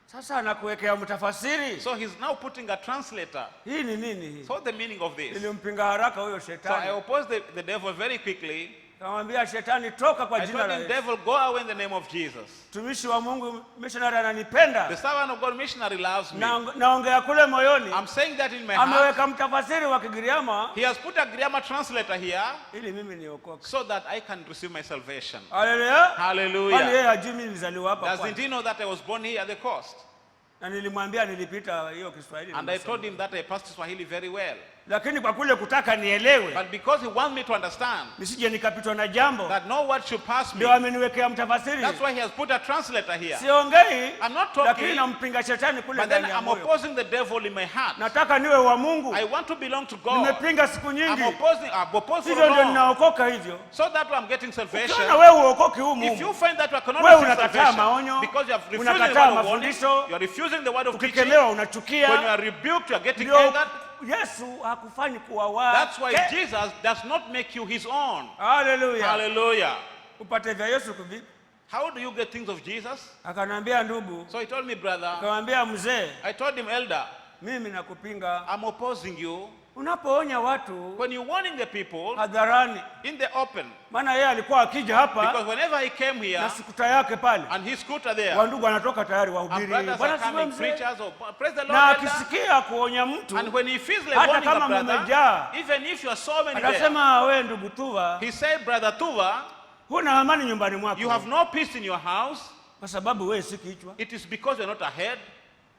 Sasa anakuwekea mtafasiri. So he's now putting a translator. Hii ni nini hii? So the meaning of this. Nilimpinga haraka huyo So I shetani. opposed the devil very quickly. Kamwambia shetani toka kwa I jina told la him, Yesu. devil, go away in the name of Jesus. Tumishi wa Mungu missionary The ananipenda. servant of God missionary loves me. Naongea kule moyoni. I'm saying that in my heart. Ameweka mtafasiri wa Kigiriama He has put a grammar translator here ili mimi niokoke. so that I can receive my salvation. Haleluya. Hallelujah. Kwani yeye hajui mimi nilizaliwa hapa Doesn't kwanza. he know that I was born here at the coast? Na nilimwambia nilipita hiyo Kiswahili. And I told him that I passed Swahili very well. Lakini kwa kule kutaka nielewe, But because he wants me to understand nisije nikapitwa na jambo, that no word should pass me, ndio ameniwekea mtafasiri. that's why he has put a translator here. Siongei, I'm not talking, lakini nampinga shetani kule but then ndani ya I'm moyo. opposing the devil in my heart. Nataka niwe wa Mungu. I want to belong to God. Nimepinga siku I'm nyingi. opposed for Hivyo ndio long. ninaokoka hivyo. So that I'm getting salvation. Ukiona wewe uokoki humu, If you find that you cannot wewe receive unakataa salvation maonyo, because you have refused the unakataa word of warning, mafundisho, you are refusing the word of teaching, ukikemewa when you unachukia, are rebuked, you are getting ndio angered. Yesu hakufanyi kuwa wake. That's why Jesus does not make you his own. Hallelujah. Hallelujah. Upate vya Yesu kuvipi? How do you get things of Jesus? Akanambia ndugu, So he told me, brother, akamwambia mzee, I told him, elder, mimi nakupinga. I'm opposing you. Unapoonya watu When you're warning the people hadharani, in the open, maana yeye alikuwa akija hapa because whenever he came here na skuta yake pale, and his scooter there, wandugu wanatoka tayari and wahubiri. brothers Bwana are siwe coming, mzee. preachers, or praise the Lord, Na elder. akisikia kuonya mtu, And when he feels like hata warning kama a brother, mmejaa, even if you are so many there, atasema wewe ndugu Tuva, he said, brother Tuva, huna amani nyumbani mwako. you have no peace in your house. Kwa sababu wewe si kichwa. It is because you're not a head.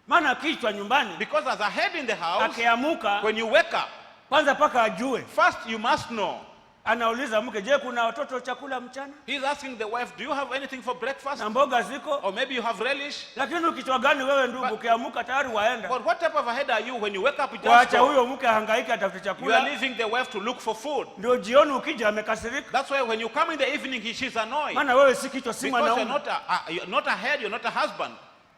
Maana kichwa nyumbani, Because as a head in the house, akiamuka, when you wake up, kwanza paka ajue. first you must know. Anauliza mke, je, kuna watoto chakula mchana? He's asking the wife, do you have anything for breakfast? Na mboga ziko? Or maybe you have relish? Lakini kichwa gani wewe ndugu, ukiamuka tayari waenda. But what type of a head are you when you wake up, you just Waacha go? huyo mke hangaika atafute You are chakula. leaving the wife to look for food. Ndio jioni ukija amekasirika. That's why when you come in the evening, she's annoyed. Maana wewe si kichwa, si Because you're mwanaume. you're not a head, you're not a husband.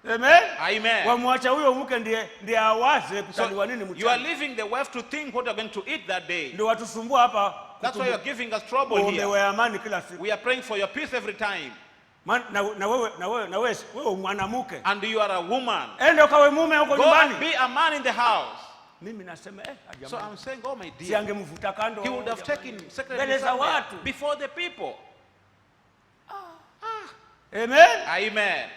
Amen. Amen. Wamwacha huyo mke ndiye awaze kutaliwa nini So you are mchana. leaving the wife to think what you're going to eat that day. Ndio watusumbua hapa. That's why you're giving us trouble here. Uombewe amani kila siku. We are praying for your peace every time. Na wewe mwanamke. And you are a woman. Ende ukawe mume huko Go and nyumbani. be a man in the house. Mimi nasema So I'm saying, oh my si dear, angemvuta kando. he would have taken secretly mbele za somewhere watu. before the people. Amen. Amen.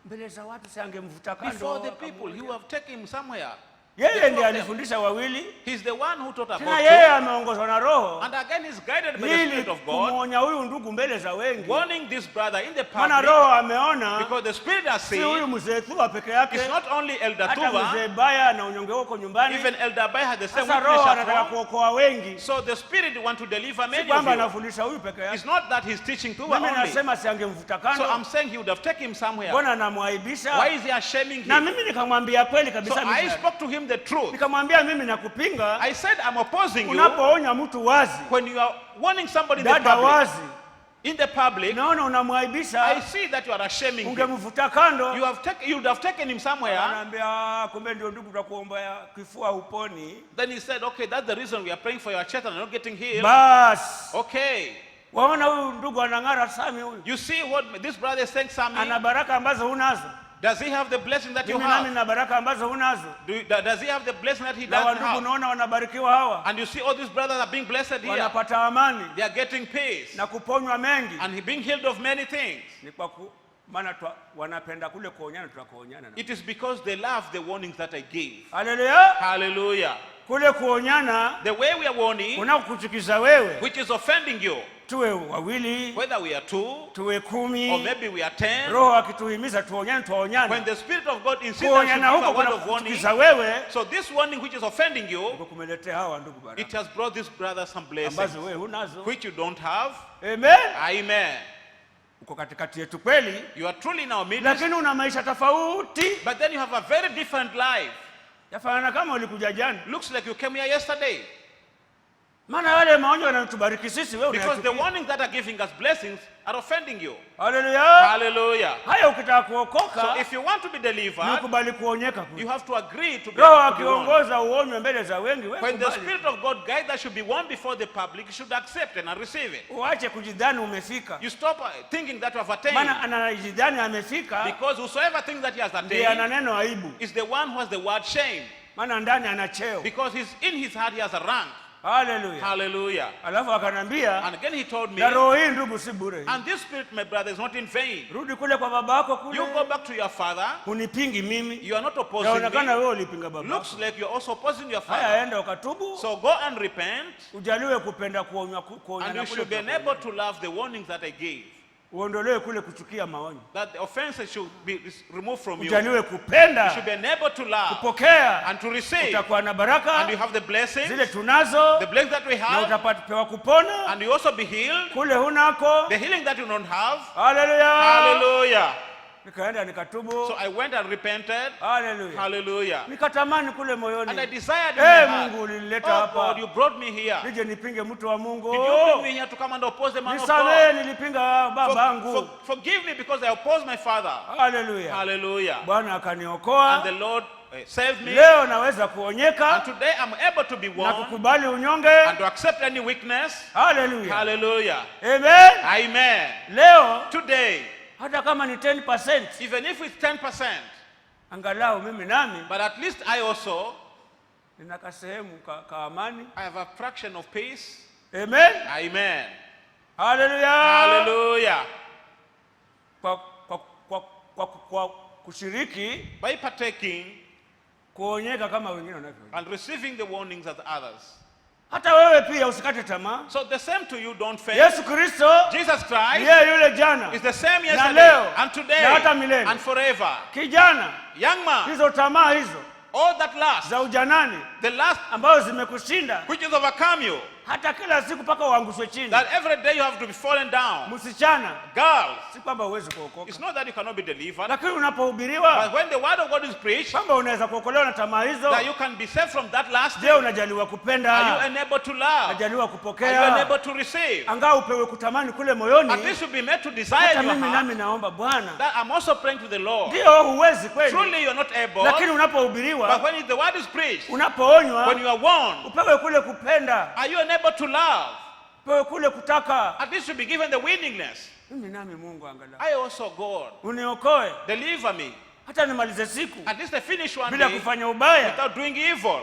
Mbele za watu si angemvuta kando. Before the people, he would have taken him somewhere. Yeye ndiye alifundisha wawili. He's the one who taught Tena about yeye two. ameongozwa na Roho. And again, he's guided by the Ili Spirit of God, kumwonya huyu ndugu mbele za wengi. warning this brother in the Maana public, Roho ameona because the Spirit has si huyu seen mzee Tuva peke yake. it's not only Elder Hata Tuva, mzee Baya na unyonge huko nyumbani. even Elder Bai had the same Sasa Roho weakness at anataka home. kuokoa wengi. So the Spirit want to deliver Si many of kwamba you. anafundisha huyu peke yake. It's not that he's teaching Tuva Mimi only. nasema si angemvuta So I'm kando. saying he would have taken him somewhere. Mbona anamwaibisha? Why is he ashaming Na him? mimi nikamwambia kweli So kabisa I mimi. spoke to him the truth. Nikamwambia mimi nakupinga. I said, I'm opposing you Unapoonya mtu wazi, when you are warning somebody in the dada public. wazi, In the public, naona I unamwaibisha, see that you are shaming him. ungemvuta kando. You would have taken him somewhere. Anaambia kumbe ndio ndugu tutakuombea kifua uponi. Then he said, okay, that's the reason we are praying for your children and not getting healed. Bas. Okay. Waona huyu ndugu anang'ara sami huyu. You see what this brother is saying, Sammy? Ana baraka ambazo hunazo. Does he have the blessing that you Mimi nami have? na baraka ambazo hunazo. Does he have the blessing that he Na doesn't wandugu have? naona wanabarikiwa hawa. And you see all these brothers are being blessed here. Wanapata amani They are getting peace. na kuponywa mengi. And he being healed of many things. Ni kwa maana wanapenda kule kuonyana, tutakuonyana. It is because they love the warnings that I give. Haleluya. Hallelujah. Kule kuonyana The way we are warning, kunakuchukiza wewe. which is offending you, Tuwe wawili, whether we are 2 tuwe or 10. maybe we are 10, Roho akituhimiza tuonyane, when tuonyane. the Spirit of God insists that we should Kuonyana give a huko word of warning, kunakuchukiza wewe. so this warning which is offending you, Ndio kumeletea hawa ndugu baraka it has brought these brothers some blessings ambazo wewe hunazo. which you don't have. Amen. Amen. Uko katikati yetu kweli, You are truly in our midst, lakini una maisha tofauti. but then you have a very different life. Yafanana kama ulikuja jana. Looks like you came here yesterday. Maana wale maonyo yanatubariki sisi, wewe Because the unayachukia. warnings that are giving us blessings are offending you. Haleluya. Hallelujah. Haya ukitaka So kuokoka, if you want to be delivered, nikubali kuonyeka kule. you have to agree to be Roho warned. akiongoza uonywe mbele za wengi, wewe When the kubali. Spirit of God guides that should be warned before the public, you should accept it and receive it. Uache kujidhani umefika. You stop thinking that you have attained. Maana anajidhani amefika, Because whosoever thinks that he has ndiye ana attained neno aibu. is the one who has the word shame. Maana ndani ana cheo. Because in his heart he has a rank. Haleluya. Hallelujah. Alafu akanambia, And again he told me, na roho hii ndugu si bure. and this spirit, my brother, is not in vain. Rudi kule kwa baba yako kule. You go back to your father. Unipingi mimi. You are not opposing Yaonekana me. wewe ulipinga baba. Looks like you're also opposing your Haya, father. enda ukatubu. So go and repent, Ujaliwe kupenda kuonywa and na you should be kule. able to love the warnings that I gave. Uondolewe kule kuchukia maonyo. That the offenses should be removed from you. Ujaliwe You kupenda, should be enabled to love kupokea, and to receive. utakuwa na And you baraka have the blessings, zile tunazo, the blessings that we na have, utapewa kupona and you also be healed. kule hunako. The healing that you don't have. Haleluya. Hallelujah. Nikaenda nikatubu. So I went and repented. Haleluya. Hallelujah. Nikatamani kule And I moyoni, desired in my Mungu heart, ulinileta oh hapa God, you brought me here. nije nipinge mtu wa Mungu. Did you bring me here to come and oppose the man of Nisamehe, God? nilipinga babangu. Forgive me because I opposed my father. Haleluya. Hallelujah. Bwana And the akaniokoa. Lord saved me. Leo naweza And kuonyeka today I'm able to be na warned kukubali unyonge. and to accept any weakness. Haleluya. Hallelujah. Amen. Amen. Leo Today, hata kama ni 10%, even if it's 10%, angalau mimi nami but at least I also nina kasehemu ka amani. I have a fraction of peace. Amen. Amen. Haleluya. Hallelujah. Kwa kushiriki By partaking kuonyeka kama wengine wanavyo. and receiving the warnings of the others. Hata wewe pia usikate tamaa. So the same to you, don't fail. Yesu Kristo Jesus Christ yeye yule jana is the same na yesterday leo and today na hata milele. and forever. Kijana, Young man, hizo tamaa hizo all that last, za ujanani the last ambazo zimekushinda, which is overcome you, hata kila siku mpaka uangushwe chini. that every day you have to be fallen down. Msichana, Girls, si kwamba huwezi kuokoka, it's not that you cannot be delivered, lakini unapohubiriwa but when the word of God is preached, kwamba unaweza kuokolewa na tamaa hizo, that you can be saved from that last je, day. unajaliwa Are you kupenda? enabled to love? Unajaliwa Are you kupokea? enabled to receive? Angaa upewe kutamani kule moyoni. At least you'll be made to desire Hata in your mimi heart. nami naomba Bwana, That I'm also praying to the Lord. ndio huwezi kweli, Truly you're not able, lakini but unapohubiriwa, when the word is preached, unapoonywa, when you are warned, upewe kule kupenda, are you enabled to love? upewe kule kutaka. At least you'll be given the willingness. Mimi nami Mungu angalau I also, God, uniokoe deliver me. hata nimalize siku At least I finish one bila day kufanya ubaya. without doing evil.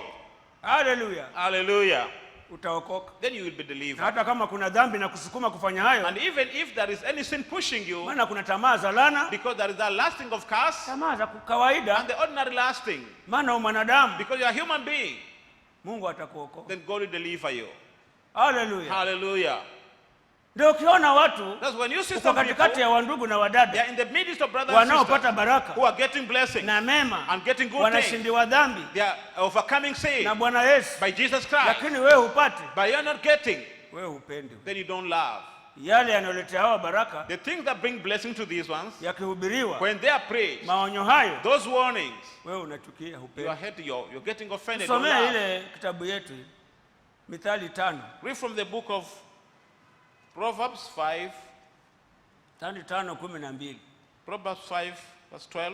Haleluya. Hallelujah. Utaokoka. Then you will be Na delivered. hata kama kuna dhambi na kusukuma kufanya hayo, And even if there is any sin pushing you, maana kuna tamaa za laana, because there is that lasting of curse tamaa za kawaida, and the ordinary lasting, maana mwanadamu, because you are a human being, Mungu atakuokoa. then God will deliver you. Haleluya. Hallelujah. Ndio ukiona watu That's when you see uko some katikati people, ya wandugu na they wadada are in the midst of brothers and wanaopata sisters baraka who are getting blessings na mema, and getting good things. wanashindiwa dhambi They are overcoming sin na Bwana Yesu, by Jesus Christ. lakini wewe hupati, But you're not getting, wewe hupendi. then you don't love. Yale yanayoletea hawa baraka The things that bring blessing to these ones, yakihubiriwa, when they are preached, maonyo hayo, those warnings, wewe unachukia, you are hupendi. hating, you're getting offended. Don't Tusomee love. ile kitabu yetu Mithali 5. Read from the book of Proverbs 5, Mithali 5:12. Proverbs 5, verse 12.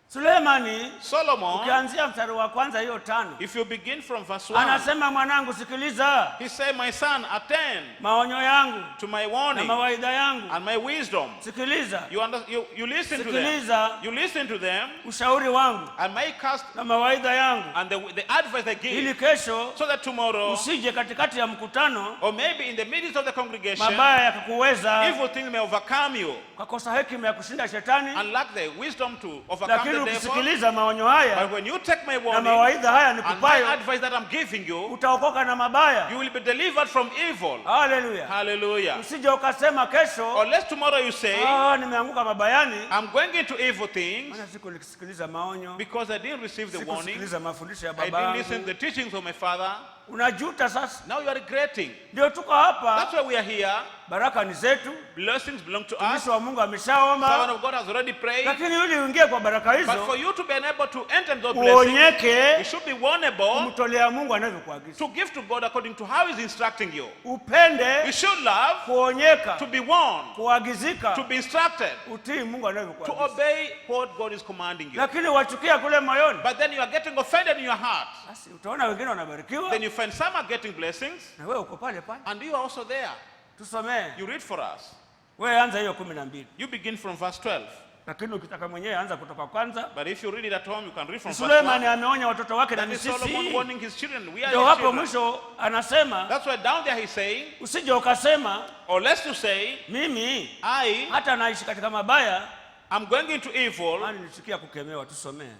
Sulemani Solomon, ukianzia mstari wa kwanza hiyo 5, if you begin from verse 1, anasema mwanangu, sikiliza he said, my son, attend maonyo yangu to my na warning mawaidha yangu, and my wisdom. sikiliza You listen to them. sikiliza You listen to them ushauri wangu and my cast na mawaidha yangu, and the advice I give, ili kesho so that tomorrow, usije katikati ya mkutano or maybe in the midst of the congregation, mabaya yakakuweza, evil things may overcome you ukakosa hekima ya kushinda shetani. and lack the wisdom to overcome Lakini the devil. ukisikiliza maonyo haya But when you take my na warning mawaidha haya and my nikupayo, advice that I'm giving you, utaokoka na mabaya. you will be delivered from evil. Haleluya. Hallelujah. Usije ukasema kesho, Unless tomorrow you say, nimeanguka mabayani, I'm going into evil things maana sikusikiliza maonyo, because I didn't receive the warning, sikusikiliza mafundisho ya I baba didn't listen to yangu, the teachings of my father, unajuta sasa. Now you are regretting. Ndio tuko hapa. That's why we are here. Baraka ni zetu. Blessings belong to us. Mtumishi wa Mungu Servant ameshaomba. of God has already prayed. Lakini yule uingie kwa baraka But hizo, for you to be able to enter those blessings, you uonyeke should be vulnerable kumtolea Mungu anavyokuagiza. to give to God according to how He's instructing you. You Upende should love, kuonyeka, to be warned, kuagizika, to be instructed, utii Mungu to anavyokuagiza. obey what God is commanding you. Lakini wachukia kule moyoni, But then you are getting offended in your heart. basi utaona wengine wanabarikiwa Then you find some are getting blessings, na wewe uko pale pale. and you are also there. Tusomee. You read for us. Wewe anza hiyo 12. You begin from verse 12. Lakini ukitaka mwenyewe anza kutoka kwanza. But if you read it at home, you can read from verse Suleiman 1. ameonya watoto wake na That is Solomon sisi. warning his children. We are Ndio his hapo children. mwisho anasema, That's why down there he's saying, usije ukasema or lest you say, mimi I hata naishi katika mabaya, am going into evil. maana nisikia kukemewa. Tusomee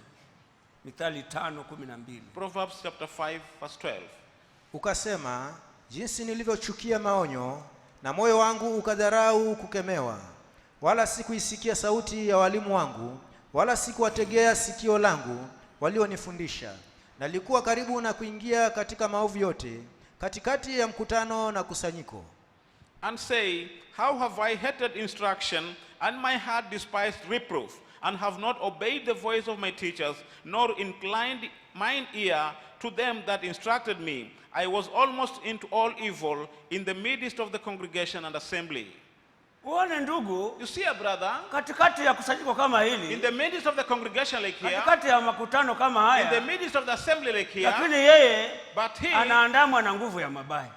Mithali 5:12. Proverbs chapter 5, verse 12. Ukasema, jinsi nilivyochukia maonyo, na moyo wangu ukadharau kukemewa. Wala sikuisikia sauti ya walimu wangu, wala sikuwategea sikio langu walionifundisha. Nalikuwa karibu na kuingia katika maovu yote, katikati ya mkutano na kusanyiko. And say, how have I hated instruction, and my heart despised reproof, and have not obeyed the voice of my teachers, nor inclined mine ear to them that instructed me. I was almost into all evil in the midst of the congregation and assembly. Uone ndugu, You see a brother, katikati ya kusanyiko kama in hili, the midst of the congregation like here, katikati ya makutano kama in the haya, midst of the assembly like here, lakini yeye but anaandamwa na nguvu ya mabaya.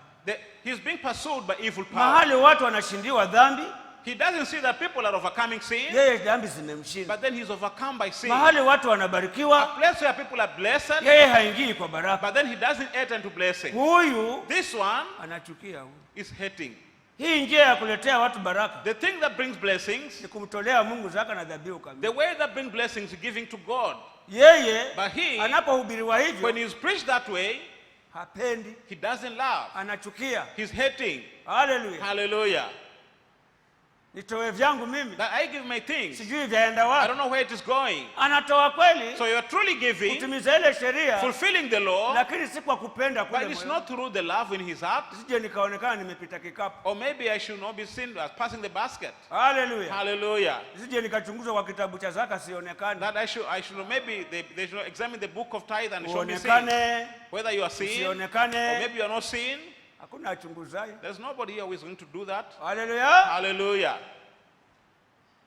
he's being pursued by evil power. Mahali watu wanashindiwa dhambi, He doesn't see that people are overcoming sin, yeye dhambi zimemshinda. but then he's overcome by sin. Mahali watu A wanabarikiwa, place where people are blessed, yeye haingii kwa baraka. but then he doesn't enter into blessing. Huyu This one anachukia huyu. is hating. Hii njia ya kuletea watu baraka The thing that brings blessings, ni kumtolea Mungu zaka na dhabihu kamili. the way that brings blessings is giving to God. Yeye But he, anapohubiriwa when hivyo, he's preached that way, hapendi, he doesn't love. anachukia. He's hating. Haleluya. Hallelujah. Nitoe vyangu mimi, That I give my things. sijui vyaenda I wapi. don't know where it is going. Anatoa kweli So you're truly giving, kutimiza ile sheria, fulfilling the law, lakini si kwa kupenda but kule it's moyoni. not through the love in his heart. Sije nikaonekana nimepita kikapu. Or maybe I should not be seen as passing the basket. Haleluya. Hallelujah. Sije nikachunguzwa kwa kitabu cha zaka sionekane. That I should maybe they should examine the book of tithe and show me sin. Uonekane, Whether you are seen or usionekane. maybe you are not seen. Hakuna achunguzaye. There's nobody here who is going to do that. Haleluya. Hallelujah.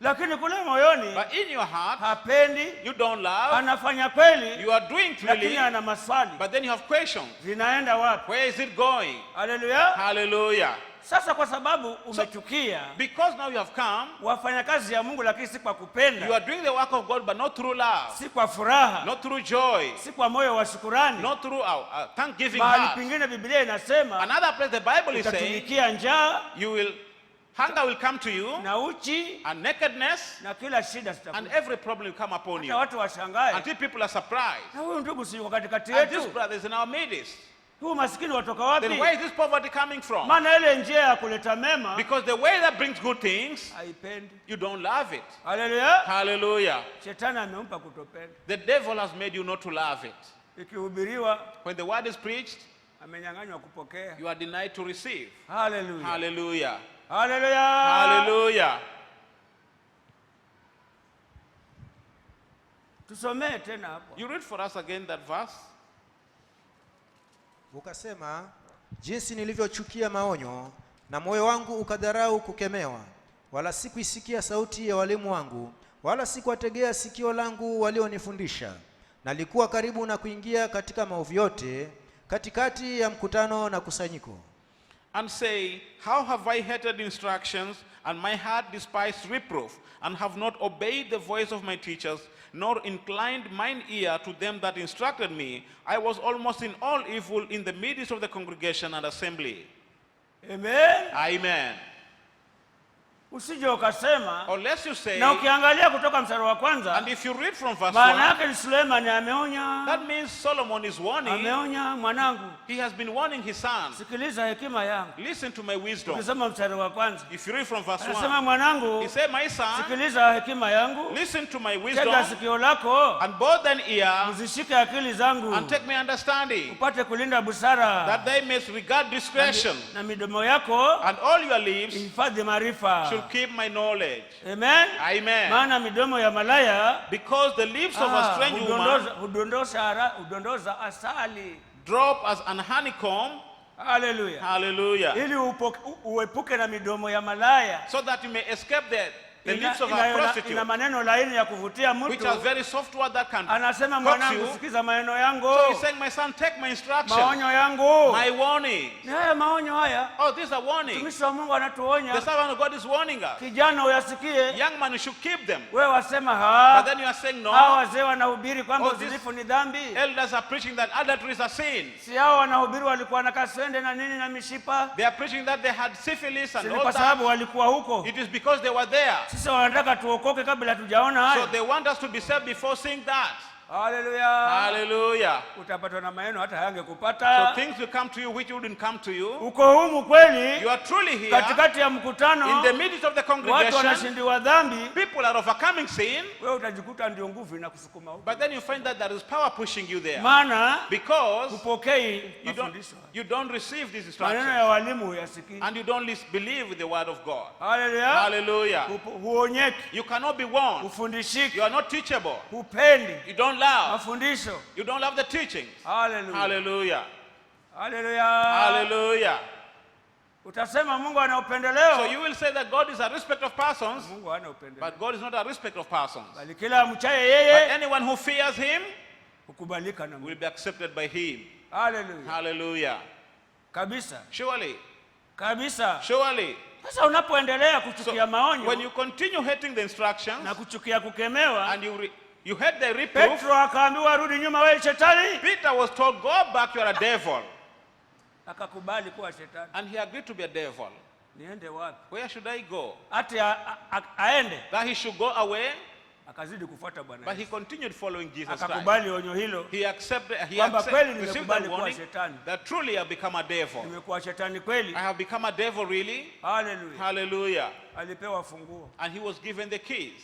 Lakini kule moyoni But in your heart, hapendi, you don't love. anafanya kweli, You are doing lakini truly, ana maswali. but then you have questions. Zinaenda wapi? Where is it going? Haleluya. Hallelujah. Sasa kwa sababu umechukia Because now you have come, wafanya kazi ya Mungu, lakini si kwa you kupenda, are doing the work of God, but not through love, si kwa furaha, not through joy, si kwa moyo wa shukurani. not through our thanksgiving Mahali heart. pengine Biblia inasema Another place the Bible is saying, utatumikia njaa hunger will come to you, na uchi and nakedness, na kila shida and zitakuja. every problem will come upon Hata you. watu washangae, Until people are surprised. na huyu ndugu si yuko katikati And this yetu, brother is in our midst. huyu maskini watoka Then wapi? where is this poverty coming from? Maana ile njia ya kuleta mema Because the way that brings good things, haipendi. you don't love it. Haleluya. Hallelujah. Shetani amempa kutopenda. The devil has made you not to love it. Ikihubiriwa When the word is preached, amenyang'anywa kupokea. you are denied to receive. Haleluya. Hallelujah. Haleluya. Hallelujah. Tusomee tena hapo. You read for us again that verse. Ukasema, jinsi nilivyochukia maonyo, na moyo wangu ukadharau kukemewa. Wala sikuisikia sauti ya walimu wangu, wala sikuwategea sikio langu walionifundisha. Nalikuwa karibu na kuingia katika maovu yote, katikati ya mkutano na kusanyiko. And say, how have I hated instructions, and my heart despised reproof, and have not obeyed the voice of my teachers, nor inclined mine ear to them that instructed me. I was almost in all evil in the midst of the congregation and assembly. Amen. Amen. Usije ukasema, unless you say, na ukiangalia kutoka mstari wa kwanza, and if you read from verse maana 1, yake ni Suleiman ameonya. that means Solomon is warning. Ameonya, mwanangu, He has been warning his son. sikiliza hekima yangu. Listen to my wisdom. Ukisoma mstari wa kwanza, If you read from verse 1, anasema mwanangu, he said, my son, sikiliza hekima yangu, listen to my tega wisdom, sikio lako, and both thine ear, uzishike akili zangu, and take my understanding, upate kulinda busara, that they may regard discretion, na midomo yako and all your lips ihifadhi maarifa. should keep my knowledge. Amen. Amen. Maana midomo ya malaya Because the lips of a strange woman hudondoza asali. drop as an honeycomb. Hallelujah. Hallelujah. Ili uepuke na midomo ya malaya. So that you may escape the lips of a Ina prostitute, maneno laini ya kuvutia which mtu. are very soft word that can Anasema, coax mwanangu, you. sikiza maneno yangu, So he's saying, my son, take my instruction, maonyo yangu. my warning. Ni haya maonyo haya. Oh, these are warnings. Mtumishi wa Mungu The anatuonya. servant of God is warning us. Kijana uyasikie. Young man, you should keep them. Wewe wasema But then you are saying, hao no. wazee wanahubiri kwamba Oh, this- uzinifu ni dhambi. Elders are preaching that adultery is a sin. Si hao wanahubiri walikuwa na kaswende na nini na mishipa? They are preaching that they had syphilis and Si all kwa sababu that. walikuwa huko. It is because they were there. Sisi wanataka tuokoke kabla tujaona So haya. they want us to be saved before seeing that. Hallelujah. Hallelujah. Utapatwa na maneno hata yange So kupata. things will come to you which wouldn't come to you. Uko humu kweli You are truly here katikati ya mkutano, in the midst of the watu congregation. wanashindiwa dhambi, People are overcoming sin, wewe utajikuta ndio nguvu inakusukuma huko. but then you find that there is power pushing you there. Maana Because upokei you mafundisho. you don't receive these Maneno instructions. ya walimu huyasikii. And you don't believe the word of God. Hallelujah. Hallelujah. Huonyeki, You cannot be warned. ufundishiki, You are not teachable. hupendi You don't love. mafundisho. You don't love the teachings. Hallelujah. Hallelujah. Hallelujah. Hallelujah. Utasema Mungu ana So upendeleo. you will say that God is a respect of persons, Mungu hana upendeleo. but God is not a respect of persons. Bali kila amchaye But yeye anyone who fears him hukubalika na will Mungu. be accepted by him. Hallelujah. Hallelujah. Kabisa. Surely. Kabisa. Surely. Sasa unapoendelea So kuchukia maonyo when you continue hating the instructions na kuchukia kukemewa, and you hate the reproof, Petro akaambiwa rudi nyuma, wewe shetani. Peter was told, go back, you are a devil. Akakubali kuwa shetani. And he agreed to be a devil. Niende wapi? Where should I go? Ati aende. That he should go away, Akazidi kufuata Bwana but he Yesu. continued following Jesus Christ. Akakubali onyo hilo. He accepted, Kwamba kweli received nimekubali the kuwa warning shetani. that truly I have become a devil. Nimekuwa shetani kweli. I have become a devil really. Hallelujah. Hallelujah. Alipewa funguo. And he was given the keys.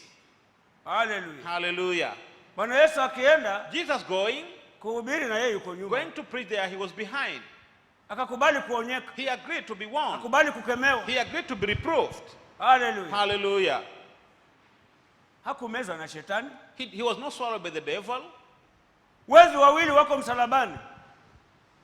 Hallelujah. Hallelujah. Bwana Yesu akienda Jesus going kuhubiri na yeye yuko nyuma. to preach there, he was behind. Akakubali kuonyeka. He agreed to be warned. Akakubali kukemewa. He agreed to be reproved. Hallelujah. Hallelujah. Hakumezwa na shetani. He was not swallowed by the devil. Wezi wawili wako msalabani.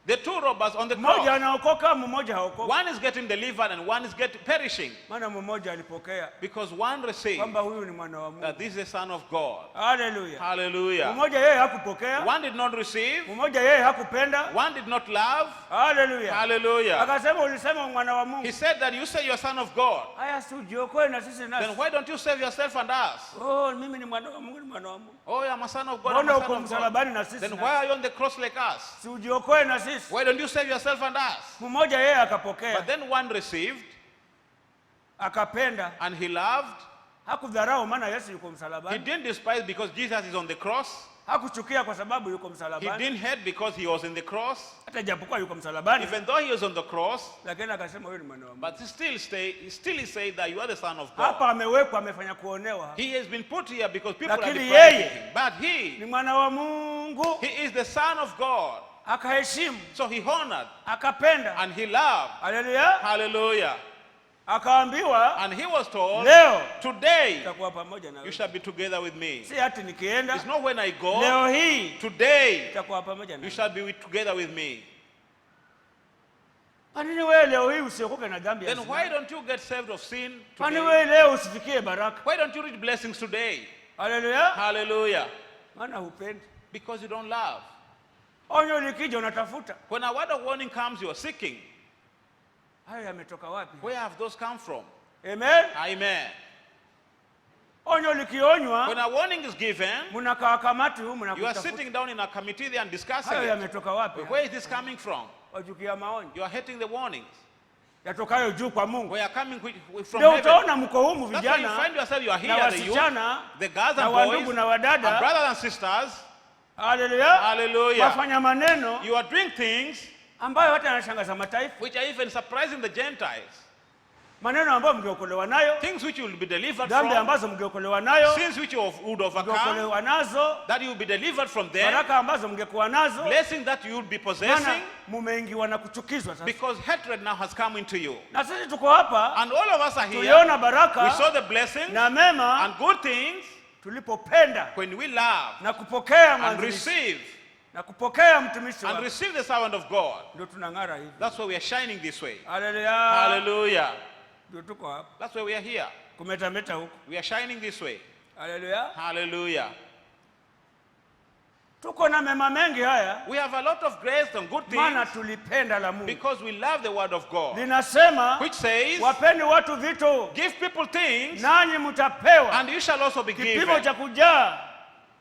The two robbers on the Mmoja cross. anaokoka, mmoja haokoka. One is getting delivered and one is perishing. Maana mmoja alipokea Because one received kwamba huyu ni mwana wa that Mungu. this is the Son of God. Hallelujah. Hallelujah. Mmoja yeye hakupokea, One did not receive. mmoja yeye hakupenda. One did not love. Hallelujah. Hallelujah. Akasema ulisema mwana wa Mungu. He said that you say you're Son of God. Haya, si ujiokoe na sisi Then nasi. why don't you save yourself and us? Oh, mimi ni mwana wa Mungu, ni mwana wa Mungu. Oh, I'm a son of God. I'm Mbona a uko son of God. msalabani na sisi Then nasi? why are you on the cross like us? Si ujiokoe na sisi. Why don't you save yourself and us? Mmoja yeye But akapokea, then one received akapenda, and he loved. hakudharau maana Yesu yuko He msalabani. didn't despise because Jesus is on the cross. Hakuchukia kwa sababu yuko He msalabani. didn't hate because he was in the cross. Hata japokuwa yuko msalabani, Even though he was on the cross, lakini akasema wewe ni mwana wa Mungu. but he still said that you are the Son of God. Hapa amewekwa, amefanya kuonewa. He has been put here because people are Lakini depriving yeye him. But Ni he mwana wa Mungu. is the Son of God. Akaheshimu, So he honored akapenda. and he loved. Haleluya. Hallelujah. Akaambiwa And he was told, leo today nitakuwa pamoja na you wewe. shall be together with me. Si hati nikienda, It's not when I go. leo hii Today nitakuwa pamoja na you wewe. shall be together with me. Kwa nini wewe leo hii usiokoke na dhambi ya Then zina? why don't you get saved of sin Kwa nini today? wewe leo usifikie baraka? Why don't you reach blessings today? Haleluya. Hallelujah. Maana hupendi. Because you don't love. Onyo likija unatafuta. When a word of warning comes, you are seeking. Hayo yametoka wapi? Where have those come from? Amen. Amen. Onyo When likionywa, a warning is given, mnakaa kamati huko you are mnakutafuta. sitting down in a committee there and discussing Hayo it. yametoka wapi? Where is this coming from? Wachukia maonyo. You are hating the warnings. yatokayo juu kwa Mungu. We are coming from Ndio heaven. utaona mko humu That's why you vijana find yourself, you are na here, the youth, wasichana the girls na and wandugu boys, na and wadada. brothers and sisters. Hallelujah. Hallelujah. Wafanya maneno You are doing things ambayo hata yanashangaza mataifa. which are even surprising the Gentiles. Maneno ambayo mngeokolewa nayo, Things which you will be delivered dhambi from. ambazo mngeokolewa nayo, Sins which you would overcome. mngeokolewa nazo, That you will be delivered from them. baraka ambazo mngekuwa nazo. Blessing that you will be Maana possessing. mumeingiwa na kuchukizwa sasa. Because hatred now has come into you. Na sisi tuko hapa, And all of us are here. tuliona We baraka saw the blessings na mema and good things tulipopenda when we love na kupokea and mwanzilishi receive na kupokea mtumishi and wake, receive the servant of God. ndio tunang'ara hivi. That's why we are shining this way. Hallelujah. Hallelujah. Ndio tuko hapa. That's why we are here. Kumetameta huko. We are shining this way. Hallelujah. Hallelujah. Tuko na mema mengi haya We have a lot of grace and good maana things tulipenda la Mungu. because we love the word of God, Linasema which says, wapeni watu vitu give people things nanyi mtapewa. and you shall also be Kipimo given. cha kujaa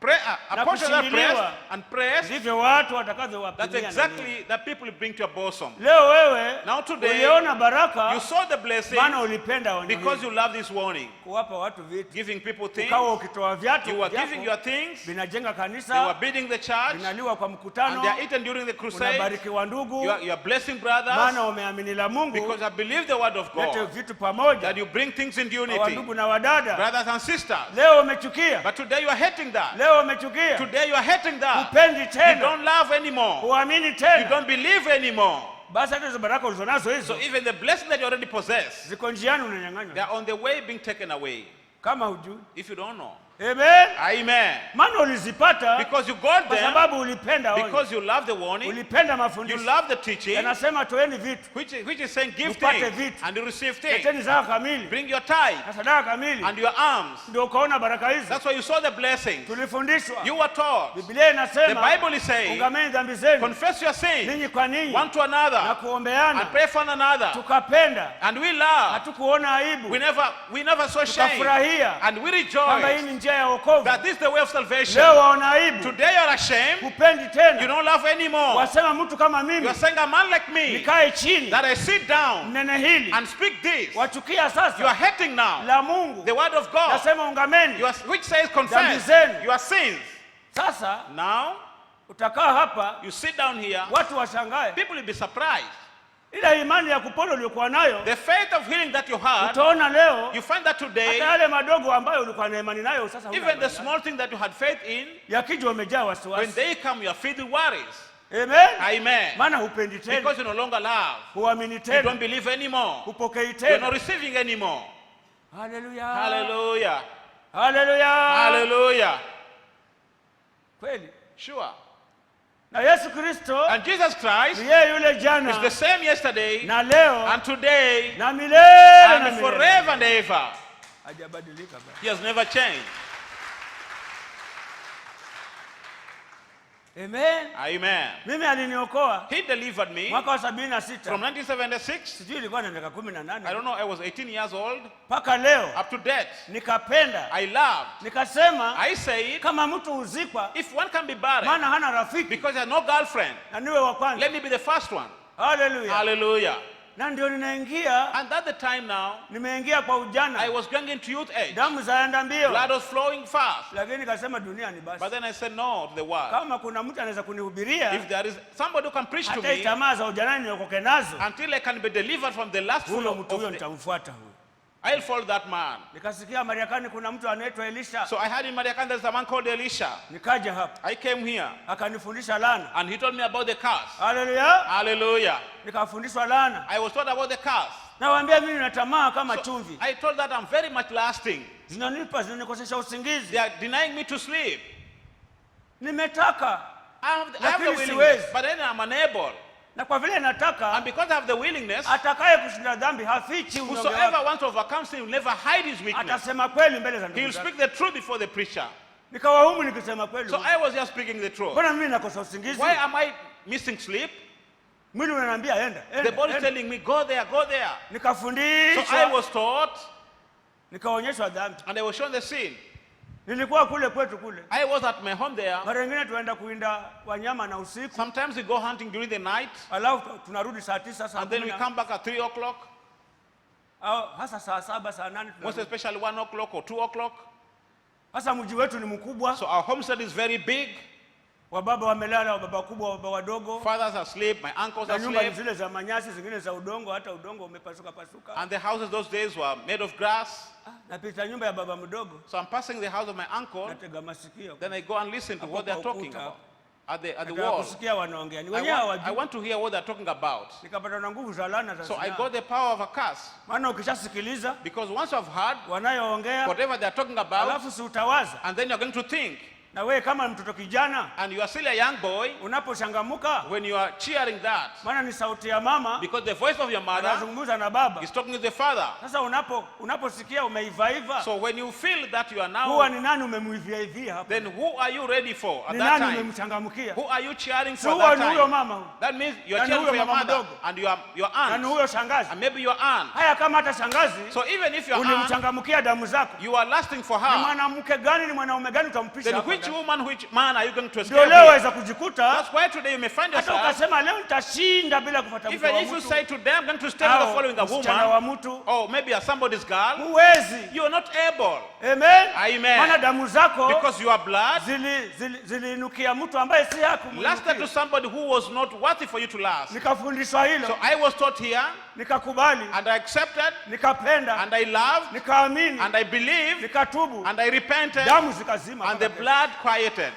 A portion that kushindiliwa. pressed and pressed, ndivyo watu that's watakavyowapimia. exactly that people bring to your bosom. Leo wewe Now today, uliona baraka You saw the blessing maana ulipenda onyo because hili. you love this warning. Kuwapa watu vitu. Giving people things, Ukawa ukitoa viatu you were vyako, giving your things, vinajenga they were kanisa, building the church, vinaliwa kwa and mkutano, they are eaten during the crusade. unabarikiwa ndugu, You are blessing brothers maana umeamini la Mungu, because I believe the word of lete God, vitu pamoja, that you bring things in kwa unity, ndugu na wadada. brothers and sisters. Leo umechukia, But today you are hating that. leo umechukia, Today you are hating that. upendi You tena, don't love anymore. uamini You tena. don't believe anymore. Basi hata hizo baraka ulizonazo So hizo even the blessing that you already possess, ziko njiani, they unanyang'anywa are on the way being taken away. kama hujui. If you don't know. Amen. Amen. Maana ulizipata Because you got kwa them, sababu ulipenda onyo, because you love the warning, ulipenda you mafundisho. love the teaching, Yanasema toeni vitu, which is saying give Upate things vitu. and you receive things. leteni zaka kamili Bring your tithe na sadaka kamili, and your alms. ndio ukaona baraka hizo. That's why you saw the blessings. Tulifundishwa, You were taught. Biblia The inasema Bible is saying, ungameni dhambi zenu confess your sins ninyi kwa ninyi one to na another kuombeana. and pray for one another. Tukapenda, And we love. hatukuona aibu, We never saw shame. tukafurahia And we kwamba hii rejoice ni njia ya wokovu. that this is the way of salvation. Leo waona aibu, Today you are ashamed. hupendi You tena, don't love anymore. wasema mtu kama You mimi are saying a man like me, nikae chini that I sit down mnene hili, and speak this. wachukia You are sasa hating now la Mungu. the word of God. Nasema ungameni. Which says Dhambi confess zenu. your sins. Sasa Now utakaa hapa, you sit down here, watu washangae people will be surprised. ile imani ya kupona uliokuwa nayo. The faith of healing that you had, Utaona leo you find that today, hata yale madogo ambayo ulikuwa na imani nayo sasa huna even the imani nayo. small thing that you had faith in, Yakija umejaa when wasiwasi. they come, you are filled with worries. Amen. Amen. Maana hupendi tena, Because you no longer love. huamini You tena, don't believe anymore. hupokei You're not tena. receiving anymore. Haleluya. Hallelujah. Haleluya. Hallelujah. Kweli. Sure. Na Yesu Kristo And Jesus Christ ni yeye yule is jana the same yesterday na leo and today na milele na and milele. forever and ever. Hajabadilika baba. He has never changed. Amen. Amen. Mimi aliniokoa He delivered me mwaka wa 76. from 1976. Sijui ilikuwa na miaka I 18. don't know, I was 18 years old. Mpaka leo Up to date. nikapenda. I loved. Nikasema I said, kama mtu uzikwa if one can be buried maana hana rafiki because he has no girlfriend, na niwe wa kwanza. let me be the first one. Haleluya. Hallelujah. Na ndio ninaingia, And at the time now, nimeingia kwa I ujana. was going into youth age. Damu zaenda mbio. Blood was flowing fast. Lakini nikasema dunia ni basi. But then I said no to the word. Kama kuna mtu anaweza kunihubiria If there is somebody who can preach to hata me tamaa za ujanani niokoke nazo, until I can be delivered from the lustful huyo mtu huyo of the, nitamfuata huyo. I'll follow that man. Nikasikia Marekani kuna mtu anaitwa Elisha. So I heard in Mariakan there's a man called Elisha. Nikaja hapa. I came here Akanifundisha laana. and he told me about the curse. Haleluya. Hallelujah. Nikafundishwa laana. I was taught about the curse. Nawaambia mimi nina tamaa kama So chumvi. I told that I'm very much lasting. Zinanikosesha usingizi. They are denying me to sleep. Nimetaka. I have the Lakini willingness, siwezi. but then I'm unable. Na kwa vile And nataka, because I have the willingness, atakaye kushinda dhambi hafichi unyonge whosoever wake. wants to overcome sin will never hide his weakness. Atasema kweli mbele za He ndugu will zake. speak the truth before the preacher. Nikawa humu nikisema kweli. So I was just speaking the truth. Mbona mimi nakosa usingizi? Why am I missing sleep? Mwili unaniambia enda, The enda. body is enda. telling me, go there, go there. So I Nikafundishwa, was taught nikaonyeshwa dhambi. and I was shown the sin. Nilikuwa kule kwetu kule. I was at my home there. Mara nyingine tuenda kuinda wanyama na usiku. Sometimes we go hunting during the night Alafu tunarudi saa 9 saa and then we 10. come back at 3 o'clock. hasa saa 7 saa 8 most especially 1 o'clock or 2 o'clock. Hasa mji wetu ni mkubwa. So our homestead is very big. Wababa wamelala, wababa kubwa, wababa wadogo. Fathers are asleep, my uncles are asleep. Nyumba zile za manyasi, zingine za udongo, hata udongo umepasuka. And the houses those days were made of grass. Napita nyumba ya baba mdogo. So I'm passing the house of my uncle. Natega masikio. Then I go and listen to what they're talking about. At the wall. I want to hear what they're talking about. So I got the power of a curse. Because once you've heard whatever they're talking about, and then you're going to think, na wewe kama mtoto kijana, and you are still a young boy, unaposhangamuka, when you are cheering that, maana ni sauti ya mama, because the voice of your mother anazungumza na baba, is talking with the father. Sasa unaposikia umeivaiva, so when you feel that you are now, huwa ni nani umemuivia hapo? Then who are you ready for at ni that nani time? Umemchangamkia? Who are you cheering for that time? Huyo mama. That means you are cheering for your mother and your aunt, na huyo shangazi, and maybe your aunt. Haya kama hata shangazi, so even if your aunt, ulimchangamkia damu zako, you are lasting for her. Ni mwanamke gani, ni mwanaume gani utampisha? Then which woman, which man are you going to escape? That's why today you may find yourself. Even if you say today I'm going to stay without following a woman, or maybe somebody's girl, you are not able. Amen. Amen. Because your blood lasted to somebody who was not worthy for you to last. So I was taught here, and I accepted, and I loved, and I believed, and I repented, and the blood quieted.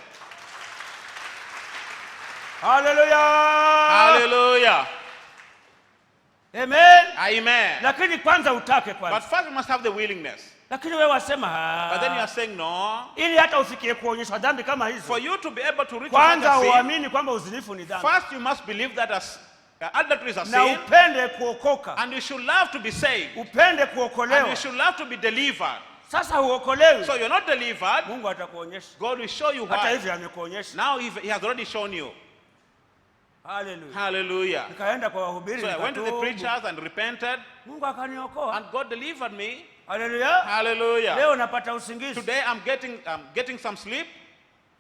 Hallelujah. Hallelujah. Amen. Amen. Lakini kwanza utake kwanza. But first you must have the willingness. Lakini wewe wasema But then you are saying no. Ili hata ufikie kuonyeshwa dhambi kama hizo. For you to be able to reach kwanza uamini kwamba uzinifu ni dhambi. First you must believe that as adultery is a sin. Na upende kuokoka. And you should love to be saved. Upende kuokolewa. And you should love to be delivered. Sasa huokolewi. So you're not delivered. Mungu atakuonyesha. God will show you why. Hata hivi amekuonyesha. Now he has already shown you. Hallelujah. Hallelujah. Nikaenda kwa wahubiri, so I went to the preachers and repented. Mungu akaniokoa. And God delivered me. Hallelujah. Hallelujah. Leo napata usingizi. Today I'm getting some sleep.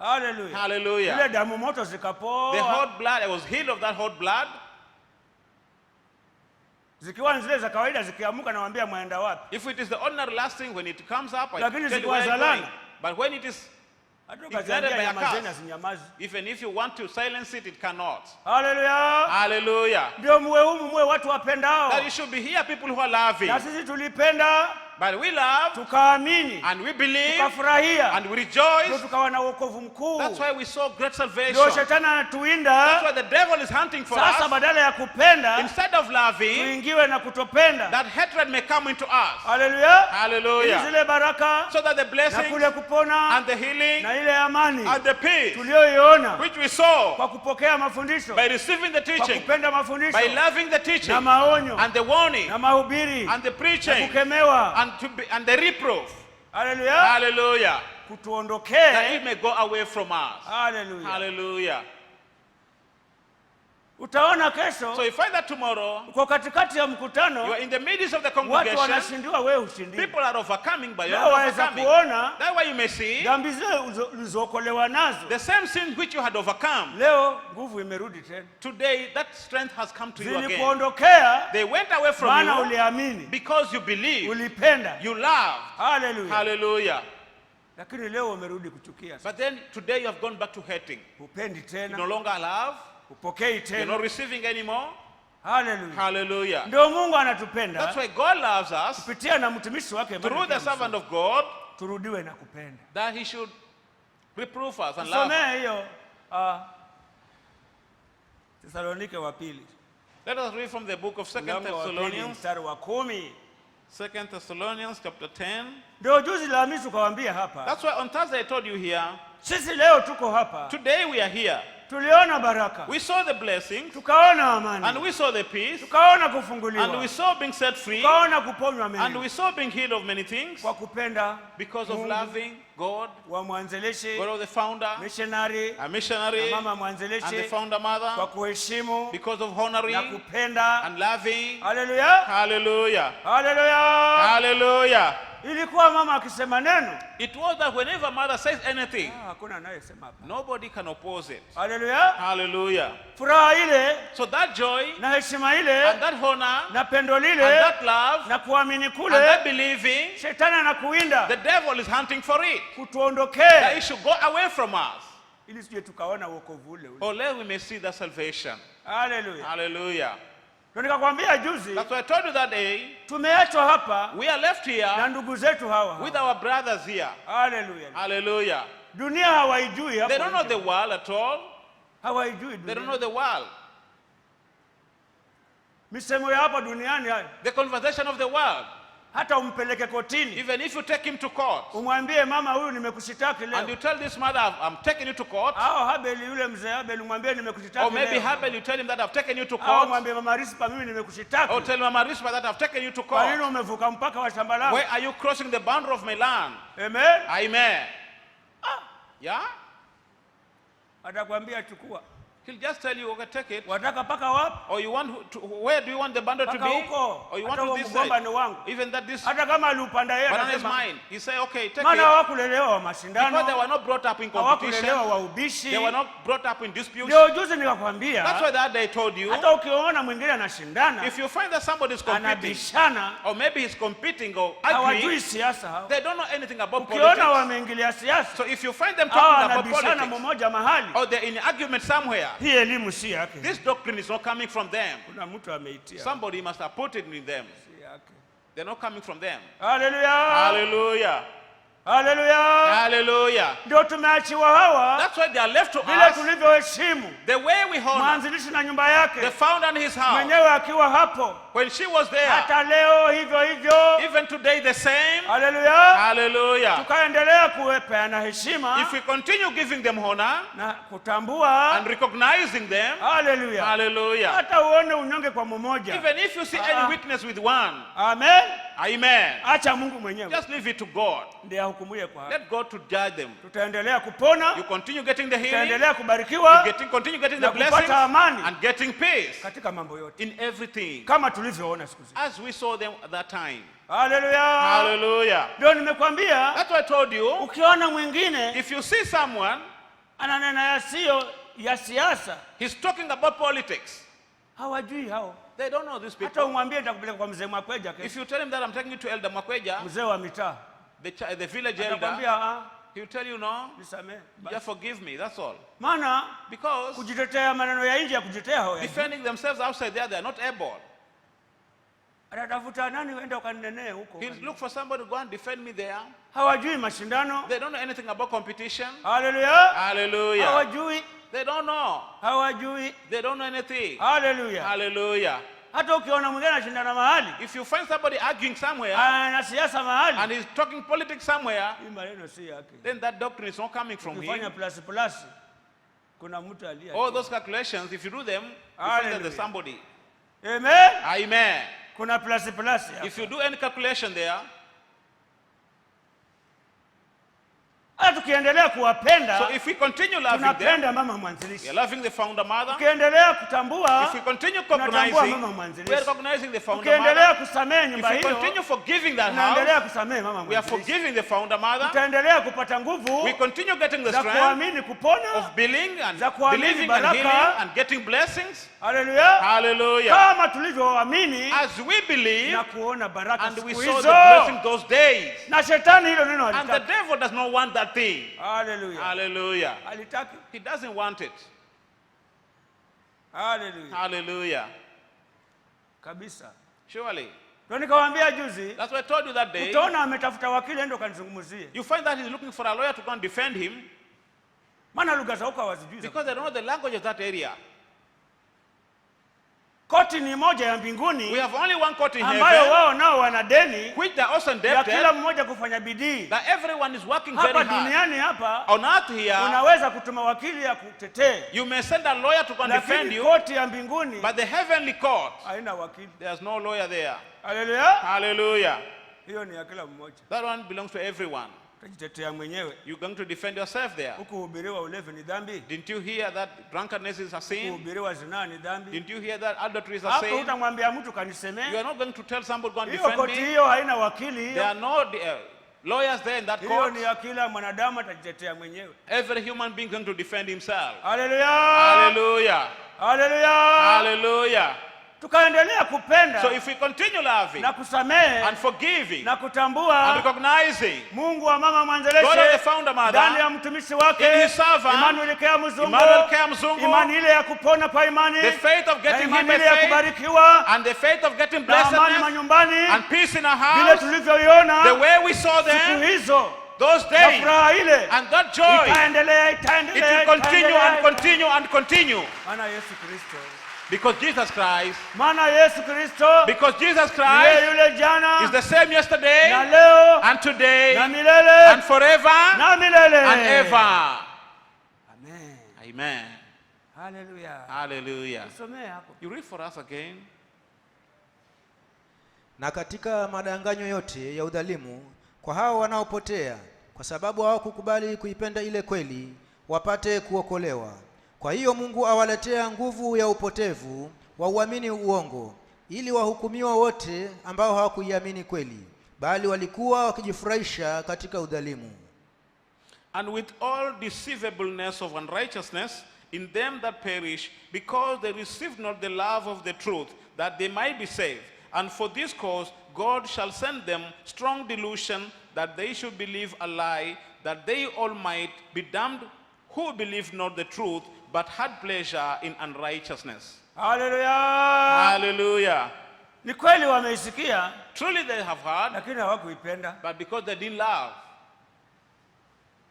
Hallelujah. Hallelujah. Ile damu moto zikapoa. The hot blood, I was healed of that hot blood. Zikiwa zile za kawaida zikiamuka nawaambia mwenda wapi? If it is the ordinary lasting, when it comes up, I tell you where I'm going. But when it is ignited by a curse, even if you want to silence it, it cannot. Hallelujah. Hallelujah. Ndio muwe watu wapendao. That you should be here, people who are loving. Na sisi tulipenda. But we love, tukaamini, and we believe, tukafurahia, and we rejoice. Tukawa na wokovu mkuu. That's why we saw great salvation. Ndio shetani anatuinda. That's why the devil is hunting for us. Sasa badala ya kupenda, instead of loving, tuingiwe na kutopenda. That hatred may come into us. Hallelujah. Hallelujah. Zile baraka, so that the blessings, na kule kupona, and the healing, na ile amani, and the peace, tuliyoiona, which we saw, kwa kupokea mafundisho, by receiving the teaching, kwa kupenda mafundisho, by loving the teaching, na maonyo, and the warning, na mahubiri, and the preaching, na kukemewa, and the reproof. Hallelujah. Hallelujah. Kutuondokee, that it may go away from us. Hallelujah. Hallelujah. Utaona kesho. So you find that tomorrow, uko katikati ya mkutano, you are in the midst of the congregation. Watu wanashindiwa, wewe ushindi. People are overcoming, by you are overcoming. That's why you may see dhambi zile ulizokolewa nazo, the same sin which you had overcome. Leo nguvu imerudi tena. Today that strength has come to you again. Zilikuondokea, they went away from maana you uliamini, because you believe, ulipenda, you love. Hallelujah. Hallelujah. Lakini leo umerudi kuchukia. But then today you have gone back to hating. Upendi tena. You no longer love. Upokei tena. You're not receiving anymore. Hallelujah. Hallelujah. Ndio Mungu anatupenda. That's why God loves us. Kupitia na mtumishi wake through the servant of God. Turudiwe na kupenda. That he should reprove us and love us. Somea hiyo Thessalonike wa pili. Let us read from the book of 2 Thessalonians. Mstari wa 10. 2 Thessalonians chapter 10. Ndio juzi la Hamisi ukawaambia hapa. That's why on Thursday I told you here. Sisi leo tuko hapa. Today we are here. Tuliona baraka. We saw the blessings. Tukaona amani. And we saw the peace. Tukaona kufunguliwa. And we saw being set free. Tukaona kuponywa mengi. And we saw being healed of many things. Kwa kupenda. Because of loving God, wa mwanzilishi, God of the founder, missionary, a missionary, na mama and the mwanzilishi, founder mother, kwa kuheshimu because of na honoring kupenda. and loving. Haleluya, Hallelujah. haleluya. Hallelujah. Ilikuwa mama akisema neno, It was that whenever mother says anything, hakuna anayesema hapa. nobody can oppose it. Haleluya. Hallelujah. Furaha ile So that joy na heshima ile and that honor na pendo and lile that love na kuamini and kule, that believing, shetani anakuinda the devil is hunting for it. That kutuondokea it should go away from us. ili sije tukaona wokovu ule ule. Or lest we may see that salvation. Haleluya. Hallelujah. Ndio nikakwambia juzi, That's why I told you that day, tumeachwa hapa we are left na here ndugu zetu hawa. with our brothers here. Haleluya. Hallelujah. Dunia hawaijui hapo. They don't know the world at all. Hawaijui They don't dunia. know the world. Misemo ya hapa duniani hayo. The conversation of the world. Hata umpeleke kotini, Even if you take him to court umwambie mama, huyu nimekushitaki and leo. you tell this mother, I'm taking you to court. Au Habeli, yule mzee Habeli, umwambie Or nimekushitaki maybe leo. Habel, you tell him that I've taken you to Au court. mwambie mama Rispa, mimi Or nimekushitaki. tell Mama Rispa that I've taken you to Kwa nini court. umevuka mpaka wa shamba langu? Where are you crossing the boundary of my land? Amen. Amen. Yeah? Atakwambia chukua. He'll just tell you, okay, take it. Wataka paka wapi? Or you want to, where do you want the boundary to Paka be? huko. Or you want Hata to this mgomba side? ni wangu. Even that this Hata kama aliupanda yeye banana is anasema, mine. He say, okay, take maana it. hawakulelewa wa Because they mashindano, were not brought up in competition. hawakulelewa wa ubishi. They were not brought up in disputes. Ndio juzi That's nikakwambia, why that day I told you, hata ukiona mwingine anashindana, if you find that somebody is competing, anabishana, or maybe he's competing or hawajui arguing, siasa hao. they don't know anything about Ukiona politics. wameingilia siasa, So if you find them hao talking about wanabishana politics, mmoja mahali, or they're in argument somewhere, hii elimu si yake. this doctrine is not coming from them. Kuna mtu ameitia. Somebody must have put it in them. Si yake. They're not coming from them. Haleluya. Hallelujah. Haleluya. Hallelujah. Ndio tumeachiwa hawa That's why they are left to vile us. tulivyoheshimu The way we honor mwanzilishi na nyumba the yake founder and his house. mwenyewe akiwa hapo, When she was there, hata leo hivyo hivyo. even today the same. Haleluya. Hallelujah. Tukaendelea kuwepeana heshima If we continue giving them honor na kutambua. and recognizing them, Haleluya. hallelujah. Hata uone unyonge kwa mmoja. Even if you see any weakness with one, Amen. amen. Acha Mungu mwenyewe Just leave it to God. ndiye ahukumuye kwa haki. Let God to judge them. Tutaendelea kupona, You continue getting the healing, tutaendelea kubarikiwa continue getting the na blessings kupata amani and getting peace katika mambo yote in everything, kama tulivyoona siku hizi. as we saw them at that time. Haleluya. Hallelujah. Ndio nimekwambia, That's why I told you, ukiona mwingine if you see someone, ananena yasiyo ya siasa, he's talking about politics. hawajui hao. They don't know these Hata people. umwambie nitakupeleka kwa mzee Mwakweja If kesho, you tell him that I'm taking you to Elder Makweja, mzee wa mitaa, the village elder, atakwambia he'll tell you, no, nisamehe. just forgive me, that's all. Maana Because kujitetea maneno ya nje ya kujitetea hao. defending themselves outside there, they're not able. Atatafuta nani uende ukanenee huko. He'll look for somebody to go and defend me there. Hawajui mashindano. They don't know anything about competition. Haleluya. Hallelujah. Hawajui. They don't know. Hawajui. They don't know anything. Haleluya. Hallelujah. Hata ukiona mwingine anashindana mahali, If you find somebody arguing somewhere ana siasa mahali, and he's talking politics somewhere, hii maneno si yake. then that doctrine is not coming from Ukifanya him. plus plus, kuna mtu aliye. All those calculations, if you do them, you find that Hallelujah. there's somebody. Amen. Amen. Kuna plus plus. If you do any calculation there, Hata tukiendelea kuwapenda, so if we continue loving them, tunapenda mama we mwanzilishi. are loving the founder mother. Ukiendelea kutambua, If we continue tunatambua recognizing, mama we mwanzilishi. are recognizing the founder Ukiendelea mother. kusamehe If nyumba we hiyo, continue forgiving that tunaendelea house, kusamehe mama we are mwanzilishi. forgiving the founder mother. Tutaendelea kupata nguvu We continue getting the za strength kuamini kupona. of believing and za kuamini believing and baraka. healing and getting blessings. Haleluya. Hallelujah. Kama tulivyoamini As we believe na kuona baraka and siku we saw hizo. the blessing those days. Na shetani hilo neno And the alitaki. devil does not want that thing. Haleluya. Hallelujah. Alitaki. He doesn't want it. Haleluya. Hallelujah. Kabisa. Surely. Ndio nikawaambia juzi, That's what I told you that day. utaona ametafuta wakili ende kanizungumzie. You find that he's looking for a lawyer to go and defend him Maana lugha za huko hawazijui. because they don't know the language of that area. Koti ni moja ya mbinguni We have only one court in ambayo heaven, wao nao wana deni which they are also ya kila indebted, mmoja kufanya bidii. that everyone is working very Hapa hard. duniani hapa On earth here, unaweza kutuma wakili ya kutetee. you may send a lawyer to go and defend Lakini you, koti ya mbinguni but the heavenly court, haina wakili. there's no lawyer there. Haleluya. Hallelujah. Hiyo ni ya kila mmoja. That one belongs to everyone. Utajitetea mwenyewe. You're going to defend yourself there. Ukuhubiriwa ulevi ni dhambi. Didn't you hear that drunkenness is a sin? Ukuhubiriwa zinaa ni dhambi. Didn't you hear that adultery is a Hapo sin? utamwambia mtu kanisemee. You are not going to tell somebody go and Hiyo defend koti me. hiyo haina wakili There hiyo. are no lawyers there in that Hiyo court. ni ya kila mwanadamu atajitetea mwenyewe. Every human being going to defend himself. Haleluya. Hallelujah. Haleluya. Hallelujah. Tukaendelea kupenda So if we continue loving na kusamehe and forgiving na and kutambua recognizing Mungu wa mama God as the mwanzilishi founder ndani ya mother, mtumishi in wake his servant, Emmanuel Kea Mzungu, Emmanuel Kea Mzungu, imani ile ya kupona kwa imani, the faith of na getting imani him by ile ya faith, kubarikiwa and the faith of getting na amani blessedness manyumbani, and peace in our vile house, tulivyoiona the way we saw siku them, hizo those na days, furaha ile and that joy, itaendelea it will continue and continue and continue. Maana Yesu Kristo, Because Jesus Christ, maana Yesu Kristo because Jesus yeye Christ yule jana is the same yesterday na leo and today na milele and forever na milele and ever. Amen. Amen. Hallelujah. Hallelujah. Somee hapo. You read for us again. Na katika madanganyo yote ya udhalimu kwa hao wanaopotea, kwa sababu hawakukubali kuipenda ile kweli, wapate kuokolewa. Kwa hiyo Mungu awaletea nguvu ya upotevu wa uamini uongo, ili wahukumiwa wote ambao hawakuiamini kweli, bali walikuwa wakijifurahisha katika udhalimu. And with all deceivableness of unrighteousness in them that perish, because they received not the love of the truth, that they might be saved. And for this cause God shall send them strong delusion, that they should believe a lie, that they all might be damned who believed not the truth, but had pleasure in unrighteousness. Hallelujah. Hallelujah. Ni kweli wameisikia Truly they have heard, lakini hawakuipenda. but because they didn't love.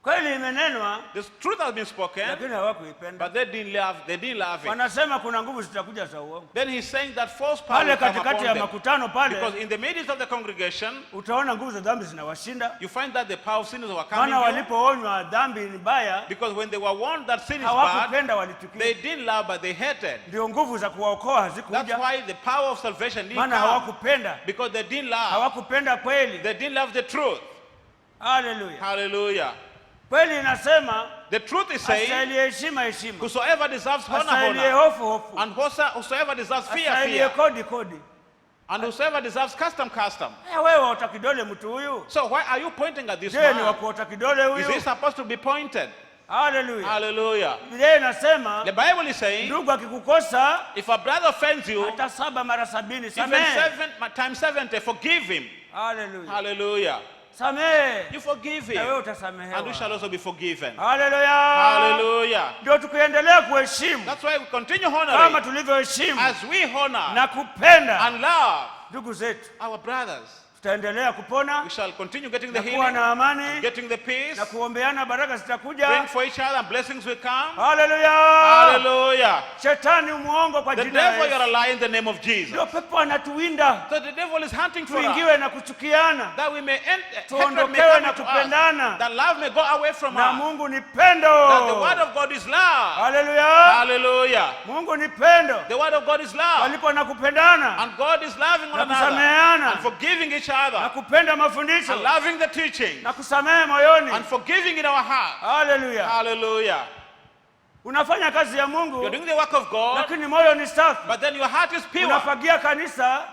Kweli imenenwa The truth has been spoken, lakini hawakuipenda. but they didn't love it. Wanasema kuna nguvu zitakuja za uongo. Then he's saying that false power Pale will come katikati upon ya them. makutano pale Because in the midst of the congregation, utaona nguvu za dhambi zinawashinda. you find that the power of sin is overcoming Maana you. walipoonywa dhambi ni mbaya, Because when they were warned that sin is bad, hawakupenda, they walichukia. didn't love, but they hated. Ndio nguvu za kuwaokoa That's hazikuja. why the power of salvation didn't Maana come. hawakupenda. Because they didn't love. Hawakupenda kweli. They didn't love the truth. Hallelujah. Hallelujah. Kweli inasema The truth is saying, astahili heshima heshima. whosoever deserves honor, Astahili honor. hofu hofu. And whosoever deserves fear, Astahili fear. kodi kodi. And whosoever deserves custom, custom. Wewe waota kidole mtu huyu? So why are you pointing at this Je, ni man? wakuota kidole Is huyu? he supposed to be pointed? Hallelujah. Hallelujah. Biblia inasema The Bible is saying, ndugu akikukosa if a brother offends you, hata 7 mara 70 even samehe. 7 times 70, forgive him. Hallelujah. Hallelujah. Samehe. You forgive Na wewe him, utasamehewa. and you shall also be forgiven. Hallelujah. Hallelujah. Ndio tukiendelea kuheshimu That's why we continue kama honoring tulivyoheshimu as we honor na kupenda and love ndugu zetu, our brothers. tutaendelea kupona We shall continue getting the na kuwa healing, na amani getting the peace, na kuombeana, baraka zitakuja. praying for each other, and blessings will come. Hallelujah. Hallelujah. Shetani muongo kwa The jina la devil, you're a Yesu. lie in the name of Jesus. Ndio pepo anatuwinda So the devil is hunting for us, tuingiwe na kuchukiana, that we may end, hatred may tuondokewe come na into us, kupendana, that love may go away from na us, Mungu ni pendo. that the word of God is love. Hallelujah. Hallelujah. Mungu ni pendo. The word of God is love. Walipo na kupendana And God is loving one na another kusameheana and forgiving each na other kupenda mafundisho and loving the teaching na kusamehe moyoni. and forgiving in our heart. Hallelujah. Hallelujah. Unafanya kazi ya You're Mungu doing the work of God, lakini moyo ni safi. but then your heart is pure. Unafagia kanisa,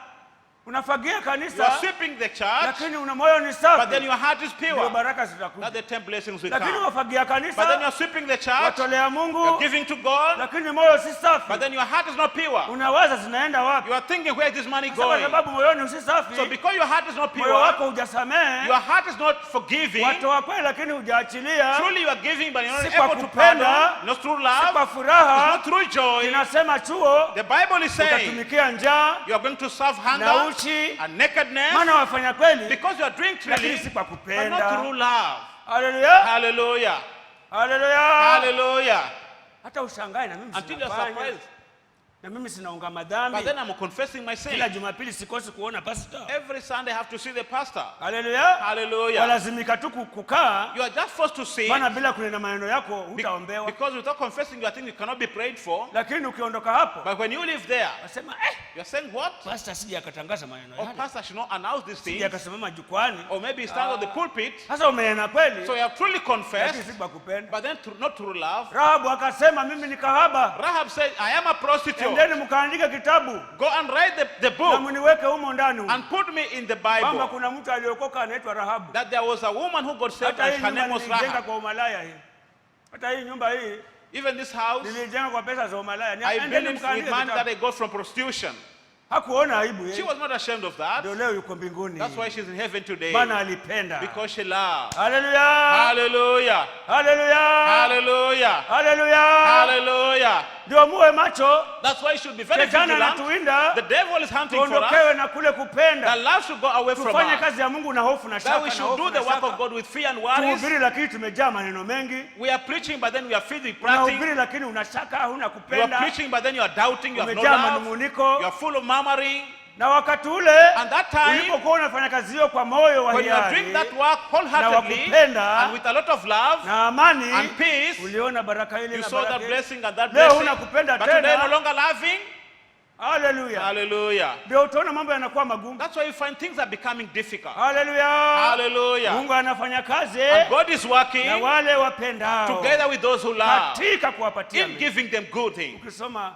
unafagia You are kanisa sweeping the church, lakini una moyo ni but then safi. your heart is Ndio pure. baraka That zitakuja. the 10 blessings will Lakini come. wafagia But then you kanisa, are sweeping the church, watolea you're Mungu, giving to God, lakini moyo si but safi. then your heart is not pure. Unawaza zinaenda wapi? You are thinking, where is this money Kwa going? sababu moyoni si safi. So because your heart is not Moyo pure, wako hujasamehe, your heart is not forgiving, watoa kweli lakini hujaachilia. truly you are giving, but you're not Si kwa able to kupenda, pardon, not through Si love, kwa it's furaha. not through joy. Inasema chuo The Bible is saying utatumikia njaa you are going to serve na hunger uchi, and nakedness maana wafanya kweli because you are doing lakini truly, si kwa but not kupenda. through love. Haleluya. Hallelujah. Haleluya. Hallelujah. Hata ushangae na mimi Until you're sinafanya. surprised. Na mimi sinaunga madhambi. But then I'm confessing my sin. Kila Jumapili sikosi kuona pastor. Every Sunday I have to see the pastor. Hallelujah. Hallelujah. Walazimika tu kukaa. You are just forced to see. Maana bila kunena maneno yako hutaombewa. Because without confessing your thing you cannot be prayed for. Lakini ukiondoka hapo. But when you live there, wasema you are saying what? Pastor sije akatangaza maneno yale. Or pastor should not announce these things. Sije akasimama jukwani. Or maybe he stands on the pulpit. Sasa umenena kweli. So you have truly confessed. But then not true love. Rahabu akasema mimi ni kahaba. Rahab said, I am a prostitute. Endeni mkaandike kitabu. Go and write the book. Na mniweke humo ndani. And put me in the Bible. Kwamba kuna mtu aliokoka anaitwa Rahabu. That there was a woman who got saved and her name was Rahab. Kwa umalaya hii. Hata hii nyumba hii. Even this house. Nilijenga kwa pesa za umalaya. I built it with money that I got from prostitution. Hakuona aibu yeye. She was not ashamed of that. Ndio leo yuko mbinguni. That's why she's in heaven today. Maana alipenda. Because she loved. Hallelujah. Hallelujah. Hallelujah. Hallelujah. Hallelujah. Hallelujah. Ndio muwe macho. That's why you should be very vigilant. The devil is hunting for us. Tuondokewe na kule kupenda. That love should go away from us. Tufanye kazi ya Mungu na hofu na shaka. That we should do the work of God with fear and worries. Tuhubiri lakini tumejaa maneno mengi. We are preaching but then we are feeding practicing. Tunahubiri lakini unashaka huna kupenda. You are preaching but then you are doubting, you have no love. You are full of murmuring. Na wakati ule ulipokuwa unafanya kazi hiyo kwa moyo wa hiari, when you are doing that work wholeheartedly and with a lot of love na amani and peace, uliona baraka ile you saw that blessing and that leo blessing. Unakupenda But tena. today no longer loving. Hallelujah. Hallelujah. Ndio utaona mambo yanakuwa magumu. That's why you find things are becoming difficult. Hallelujah. Hallelujah. Mungu anafanya kazi. And God is working na wale wapendao together with those who love. Katika kuwapatia in giving them good things. Ukisoma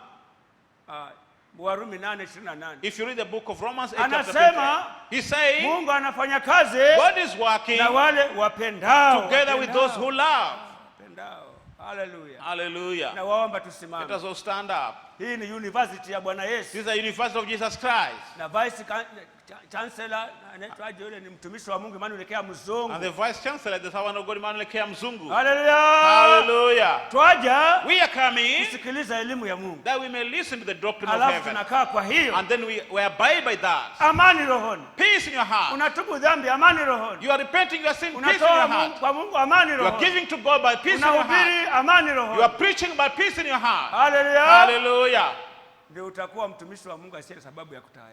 Warumi 8:28. If you read the book of Romans 8, anasema he says Mungu anafanya kazi. God is working na wale wapendao together with those who love. Hallelujah. Hallelujah. Na waomba tusimame. Let us all stand up. Hii ni university ya Bwana Yesu. This is the university of Jesus Christ. Na vice chancellor anaitwaje yule ni mtumishi wa Mungu Emmanuel Kea Mzungu. And the vice chancellor the servant of God Emmanuel Kea Mzungu. Hallelujah. Hallelujah. Twaja. We are coming. Kusikiliza elimu ya Mungu. That we may listen to the doctrine of heaven. heaven. Tunakaa kwa hiyo. And then we abide by that. Amani rohoni. Peace in your heart. Unatubu dhambi, amani rohoni. You are repenting your sin, peace in your heart. Kwa Mungu amani rohoni. You are giving to God by peace in your heart. Amani rohoni. You are preaching by peace in your heart. Hallelujah. Hallelujah. Ndio utakuwa mtumishi wa Mungu asiye sababu ya kutayari.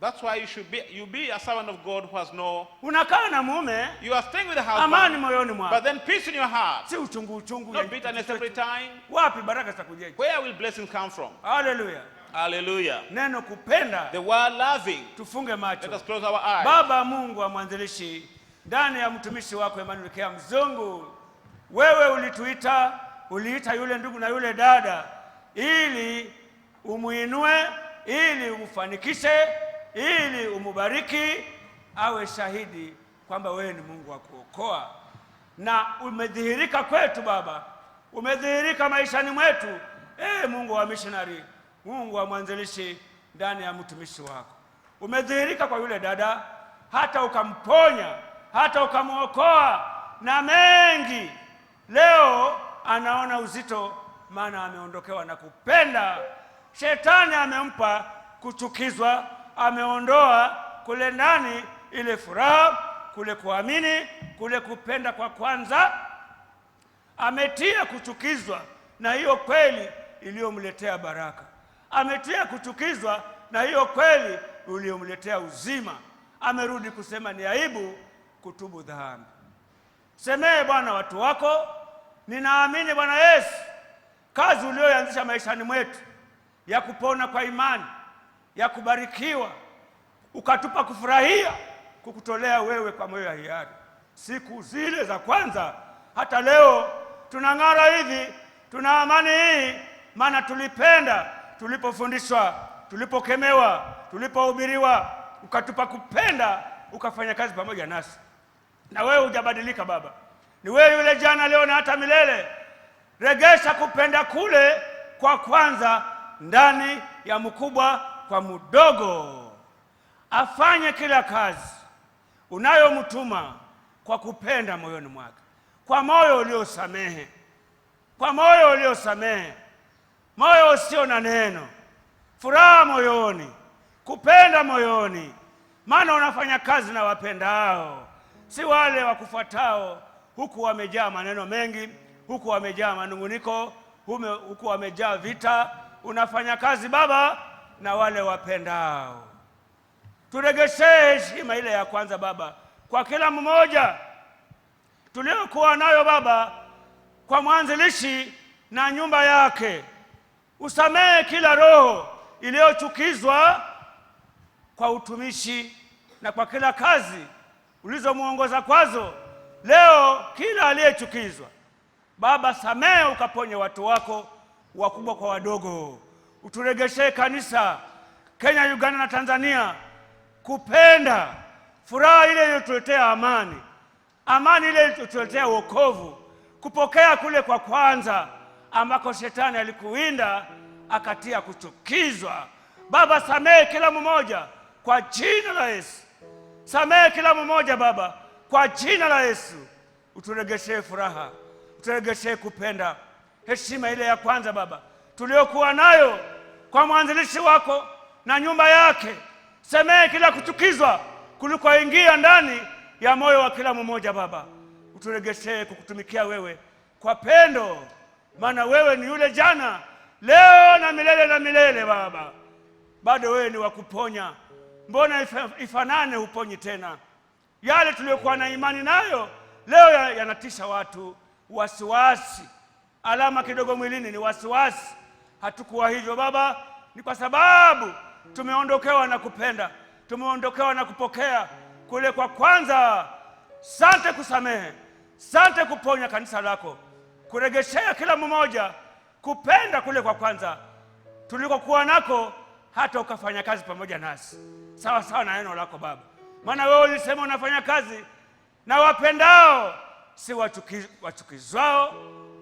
That's why you be a servant of God who has no. Unakaa na mume. You are staying with the husband. Amani moyoni mwako. But then peace in your heart. Si uchungu. No bitterness every time. Wapi baraka zitakuja? Where will blessings come from? Hallelujah. Hallelujah. Neno kupenda. The word loving. Tufunge macho. Let us close our eyes. Baba Mungu wa mwanzilishi, ndani ya mtumishi wako Emmanuel Kea Mzungu, wewe uliita yule ndugu na yule dada ili umuinue, ili umfanikishe, ili umubariki, awe shahidi kwamba wewe ni Mungu wa kuokoa. Na umedhihirika kwetu Baba, umedhihirika maishani mwetu. Mungu wa missionary, Mungu wa mwanzilishi ndani ya mtumishi wako. Umedhihirika kwa yule dada, hata ukamponya, hata ukamuokoa na mengi. Leo anaona uzito maana ameondokewa na kupenda. Shetani amempa kuchukizwa, ameondoa kule ndani ile furaha, kule kuamini, kule kupenda kwa kwanza. Ametia kuchukizwa na hiyo kweli iliyomletea baraka. Ametia kuchukizwa na hiyo kweli iliyomletea uzima. Amerudi kusema ni aibu kutubu dhambi. Semee Bwana watu wako, ninaamini Bwana Yesu, kazi uliyoanzisha maishani mwetu ya kupona kwa imani, ya kubarikiwa, ukatupa kufurahia, kukutolea wewe kwa moyo wa hiari. Siku zile za kwanza hata leo tunang'ara hivi, tuna amani hii, maana tulipenda, tulipofundishwa, tulipokemewa, tulipohubiriwa, ukatupa kupenda, ukafanya kazi pamoja nasi. Na wewe hujabadilika Baba. Ni wewe yule jana, leo na hata milele. Regesha kupenda kule kwa kwanza ndani ya mkubwa kwa mdogo. Afanye kila kazi unayomtuma kwa kupenda moyoni mwake, kwa moyo uliosamehe, kwa moyo uliosamehe, moyo usio na neno, furaha moyoni, kupenda moyoni. Maana unafanya kazi na wapendao, si wale wakufuatao, huku wamejaa maneno mengi, huku wamejaa manunguniko, huku wamejaa vita, unafanya kazi Baba na wale wapendao. Turegeshe heshima ile ya kwanza Baba kwa kila mmoja tuliokuwa nayo Baba, kwa mwanzilishi na nyumba yake. Usamehe kila roho iliyochukizwa kwa utumishi na kwa kila kazi ulizomuongoza kwazo. Leo kila aliyechukizwa Baba, samehe ukaponye watu wako wakubwa kwa wadogo. Uturegeshe kanisa Kenya, Uganda na Tanzania kupenda furaha ile iliyotuletea amani, amani ile iliyotuletea wokovu, kupokea kule kwa kwanza ambako shetani alikuwinda akatia kuchukizwa. Baba, samehe kila mmoja kwa jina la Yesu. Samehe kila mmoja Baba kwa jina la Yesu. Uturegeshe furaha, uturegeshe kupenda, heshima ile ya kwanza Baba tuliokuwa nayo kwa mwanzilishi wako na nyumba yake. Samehe kila kuchukizwa kulikoingia ndani ya moyo wa kila mmoja Baba. Uturegeshe kukutumikia wewe kwa pendo, maana wewe ni yule jana, leo na milele na milele Baba. Bado wewe ni wakuponya. Mbona ifanane huponyi tena? Yale tuliyokuwa na imani nayo leo yanatisha watu, wasiwasi. Alama kidogo mwilini ni wasiwasi. Hatukuwa hivyo Baba, ni kwa sababu tumeondokewa na kupenda, tumeondokewa na kupokea kule kwa kwanza. Sante kusamehe, sante kuponya kanisa lako, kuregeshea kila mmoja kupenda kule kwa kwanza tulikokuwa nako, hata ukafanya kazi pamoja nasi sawa sawa na neno lako Baba. Maana wewe ulisema unafanya kazi na wapendao, si wachukizwao.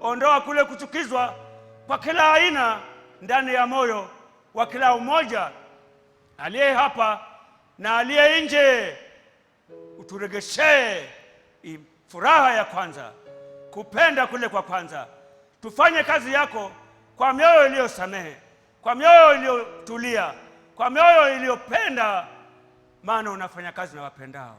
Ondoa kule kuchukizwa kwa kila aina ndani ya moyo wa kila mmoja aliye hapa na aliye nje. Uturegeshe furaha ya kwanza, kupenda kule kwa kwanza. Tufanye kazi yako kwa mioyo iliyosamehe, kwa mioyo iliyotulia, kwa mioyo iliyopenda, maana unafanya kazi na wapendao.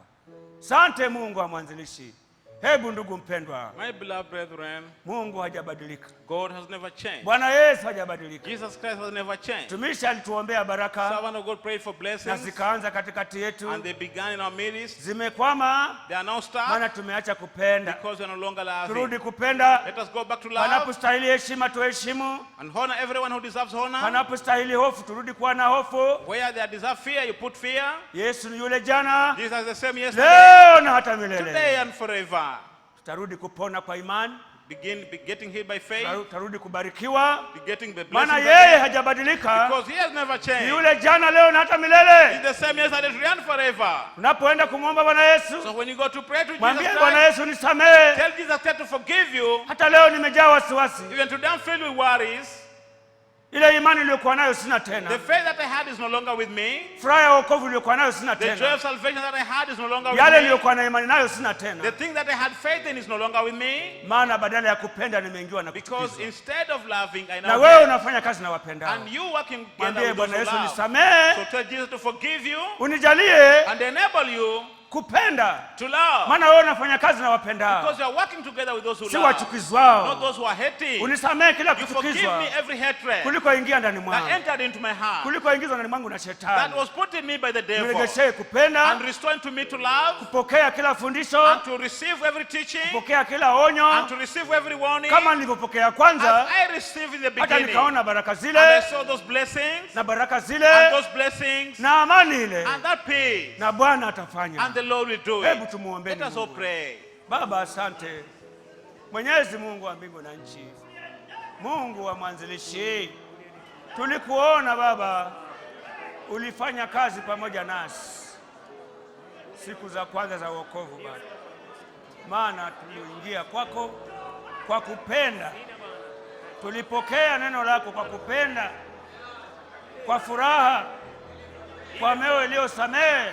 Sante Mungu wa mwanzilishi. Hebu ndugu mpendwa, My beloved brethren, Mungu hajabadilika. God has never changed. Bwana Yesu hajabadilika. Jesus Christ has never changed. Tumishi alituombea baraka, Servant of God prayed for na blessings, zikaanza katikati yetu. and they began in our midst. Zimekwama They are now stuck maana tumeacha kupenda. because we are no longer loving. Turudi kupenda. Let us go back to love Panapostahili heshima tuheshimu, and honor everyone who deserves honor. panapostahili hofu turudi kuwa na hofu. Where they deserve fear, you put fear. Yesu ni yule jana, Jesus is the same yesterday, leo na hata milele. today, and forever. Tutarudi kupona kwa imani, Begin getting healed by faith. tutarudi kubarikiwa, Getting the maana blessing yeye hajabadilika. because He has never Ni changed. yule jana, leo na hata He's milele. the same yesterday, today, and forever. Unapoenda kumwomba Bwana Yesu, So when you go to pray to Jesus mwambie Bwana Christ, Yesu, nisamehe, tell Jesus Christ to forgive you. hata leo nimejaa wasiwasi. Even today I'm filled with worries. Ile imani niliyokuwa nayo sina tena. The faith that I had is no longer with me. Furaha ya wokovu niliyokuwa nayo sina The joy tena. of salvation that I had is no longer with Yale me. niliyokuwa na imani nayo sina tena. The thing that I had faith in is no longer with me. Maana badala ya kupenda nimeingiwa na Because kuchukizwa. instead of loving, I Na now wewe hate. unafanya kazi na wapendao. And you working together Mwambie with those Bwana who Yesu, love. nisamehe, So tell Jesus to forgive you unijalie and enable you kupenda. to love. Maana wewe unafanya kazi na wapendao, Because you are working together with those who si love. Not wachukizwao. those who are hating. Unisamehe kila You forgive kuchukizwa me every hatred kuliko ingia ndani that mwangu, entered into my heart, kuliko ingizwa ndani mwangu na that shetani. was put in me by the devil, Niregeshee kupenda, and restoring to me to love, kupokea kila fundisho, and to receive every teaching, kupokea kila onyo, and to receive every warning, kama nilivyopokea as kwanza, I received in the hata beginning. nikaona baraka And I zile saw those blessings, na baraka and zile those blessings, na amani ile, and that peace, na Bwana atafanya. and the Lord will do Hebu it. tumuombe Let us all Mungu. pray. Baba, asante Mwenyezi Mungu wa mbingu na nchi, Mungu wa mwanzilishi, tulikuona Baba, ulifanya kazi pamoja nasi siku za kwanza za wokovu Baba, maana tuliingia kwako kwa kupenda, tulipokea neno lako kwa kupenda, kwa furaha, kwa mioyo iliyosamehe,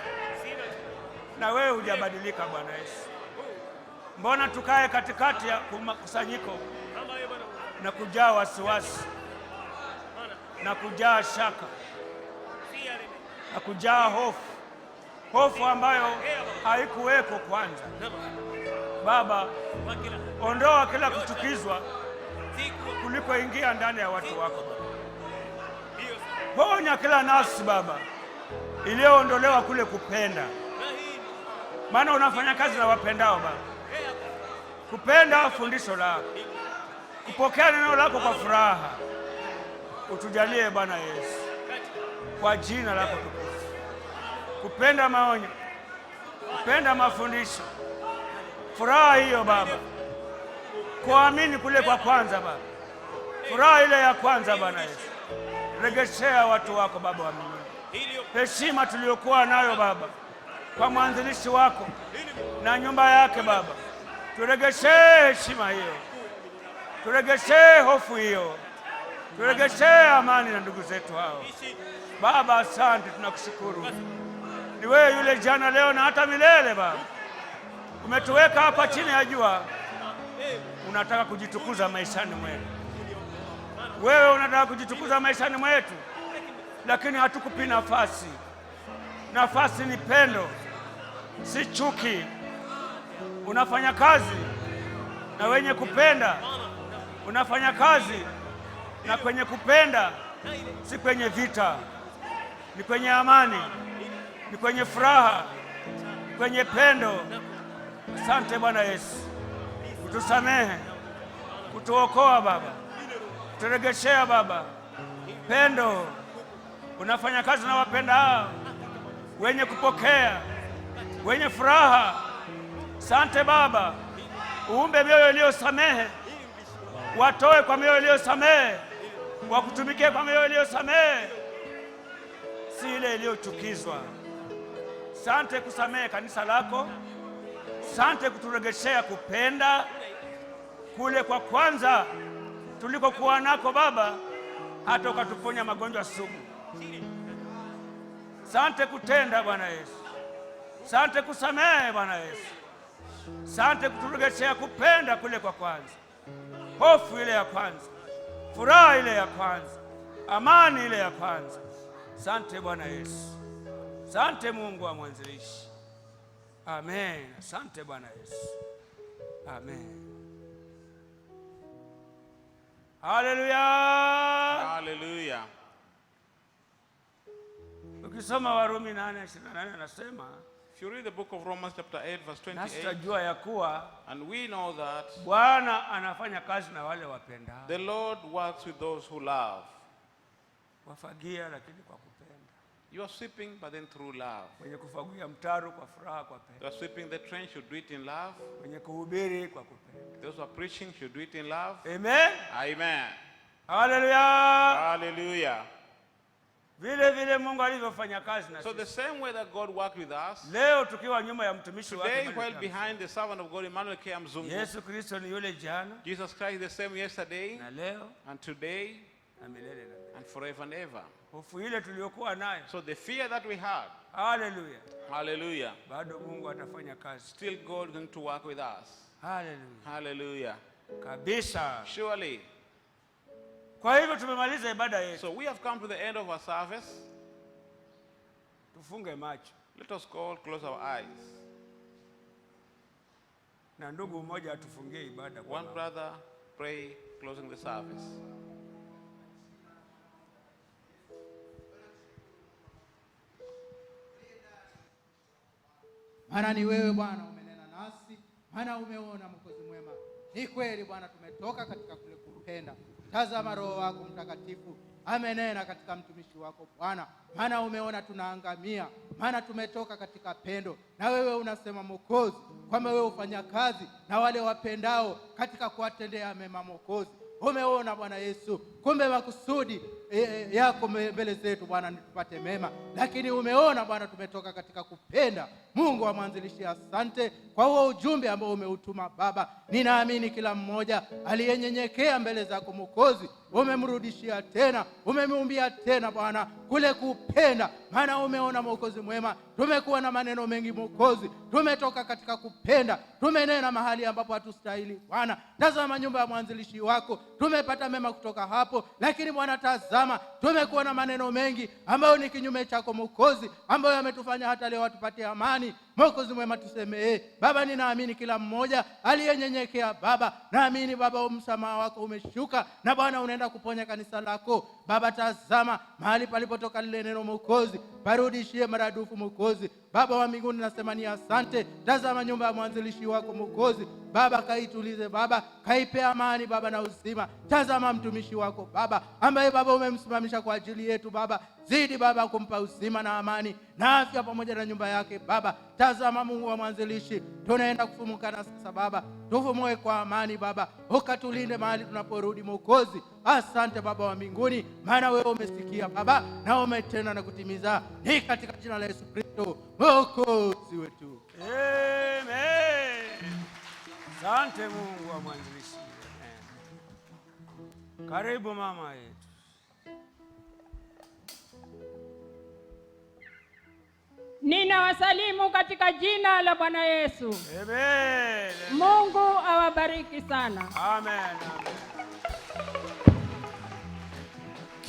na wewe hujabadilika Bwana Yesu. Mbona tukae katikati ya kusanyiko na kujaa wasiwasi na kujaa shaka na kujaa hofu ambayo haikuweko kwanza? Baba, ondoa kila kuchukizwa kuliko ingia ndani ya watu wako Baba. Ponya kila nafsi Baba iliyoondolewa kule kupenda, maana unafanya kazi na wapendao Baba. Kupenda fundisho lako, kupokea neno lako kwa furaha, utujalie Bwana Yesu, kwa jina lako tukufu. Kupenda maonyo, kupenda mafundisho, furaha hiyo Baba, kuamini kule kwa kwanza Baba, furaha ile ya kwanza Bwana Yesu, regeshea watu wako Baba wa mbinguni. Heshima tuliyokuwa nayo Baba kwa mwanzilishi wako na nyumba yake Baba, turegeshee heshima hiyo, turegeshee hofu hiyo, turegeshee amani na ndugu zetu hao Baba. Asante, tunakushukuru. Ni wewe yule jana, leo na hata milele Baba. Umetuweka hapa chini ya jua, unataka kujitukuza maishani mwetu. Wewe unataka kujitukuza maishani mwetu, lakini hatukupi nafasi. Nafasi ni pendo, si chuki. Unafanya kazi na wenye kupenda, unafanya kazi na kwenye kupenda, si kwenye vita, ni kwenye amani, ni kwenye furaha, ni kwenye pendo. Asante Bwana Yesu, kutusamehe, kutuokoa Baba, kuturegeshea Baba pendo. Unafanya kazi na wapendao, wenye kupokea, wenye furaha. Asante Baba, uumbe mioyo iliyosamehe, watoe kwa mioyo iliyosamehe, wakutumikie kwa mioyo iliyosamehe, si ile iliyochukizwa. Asante kusamehe kanisa lako, asante kuturegeshea kupenda kule kwa kwanza tulikokuwa nako Baba, hata ukatuponya magonjwa sugu. Asante kutenda Bwana Yesu, asante kusamehe Bwana Yesu, asante kuturegeshea kupenda kule kwa kwanza, hofu ile ya kwanza, furaha ile ya kwanza, amani ile ya kwanza. Asante Bwana Yesu, asante Mungu wa mwanzilishi. Amen. Asante Bwana Yesu. Amen. Haleluya. Hallelujah. Ukisoma Warumi 8:28 anasema, If you read the book of Romans chapter 8 verse 28, nasi tutajua ya kuwa and we know that Bwana anafanya kazi na wale wapendao. the Lord works with those who love. Wafagia lakini kwa kupenda. You are sweeping, but then through love. Wenye kufagia mtaro kwa furaha, kwa pendo. You are sweeping the trench, you do it in love. Wenye kuhubiri kwa kupenda. Those who are preaching should do it in love. Amen. Amen. Haleluya. Hallelujah. Vile vile Mungu alivyofanya kazi na So the sisi. same way that God worked with us, Leo tukiwa nyuma ya mtumishi wake today Emmanuel while behind the servant of God Emmanuel K. Mzungu, Yesu Kristo ni yule jana Jesus Christ is the same yesterday na leo and today na milele na milele. and forever and ever. Hofu ile tuliyokuwa nayo, So the fear that we had, haleluya, hallelujah, bado Mungu atafanya kazi. still God going to work with us. Haleluya. Hallelujah. Kabisa. Surely. Kwa hivyo tumemaliza ibada yetu. So we have come to the end of our service. Tufunge macho. Let us close our eyes. Na ndugu mmoja atufungie ibada kwa One maombi. brother pray closing the service. Maana ni wewe Bwana umenena nasi, maana umeona Mwokozi mwema. Ni kweli Bwana, tumetoka katika kule kupenda. Tazama Roho wako Mtakatifu amenena katika mtumishi wako Bwana, maana umeona tunaangamia, maana tumetoka katika pendo. Na wewe unasema Mwokozi kwamba wewe ufanya kazi na wale wapendao katika kuwatendea mema. Mwokozi, umeona Bwana Yesu, kumbe makusudi yako mbele zetu Bwana ni tupate mema, lakini umeona Bwana tumetoka katika kupenda. Mungu wa mwanzilishi, asante kwa huo ujumbe ambao umeutuma Baba. Ninaamini kila mmoja aliyenyenyekea mbele zako Mwokozi, umemrudishia tena, umemeumbia tena Bwana kule kupenda. Maana umeona Mwokozi mwema, tumekuwa na maneno mengi Mwokozi, tumetoka katika kupenda, tumenena mahali ambapo hatustahili Bwana. Tazama nyumba ya mwanzilishi wako, tumepata mema kutoka hapo, lakini Bwana tazama, tumekuwa na maneno mengi ambayo ni kinyume chako Mwokozi, ambayo yametufanya hata leo hatupatie amani. Mwokozi mwema, tusemee Baba. Ninaamini kila mmoja aliyenyenyekea Baba, naamini Baba msamaha wako umeshuka, na Bwana unaenda kuponya kanisa lako Baba. Tazama mahali palipotoka lile neno Mwokozi, parudishie maradufu Mwokozi. Baba wa mbinguni, nasema ni asante. Tazama nyumba ya mwanzilishi wako Mwokozi Baba, kaitulize Baba, kaipe amani Baba na uzima. Tazama mtumishi wako Baba, ambaye Baba umemsimamisha kwa ajili yetu Baba, zidi Baba kumpa uzima na amani na afya pamoja na nyumba yake Baba. Tazama Mungu wa mwanzilishi, tunaenda kufumukana sasa Baba, tufumue kwa amani Baba, ukatulinde mahali tunaporudi Mwokozi. Asante Baba wa mbinguni, maana wewe umesikia Baba na umetenda na kutimiza. Ni katika jina la Yesu Kristo Mwokozi wetu, amen. Asante Mungu wa mwanzilishi. Karibu mama yetu. Ninawasalimu katika jina la Bwana Yesu. Amen. Mungu awabariki sana. Amen. Amen.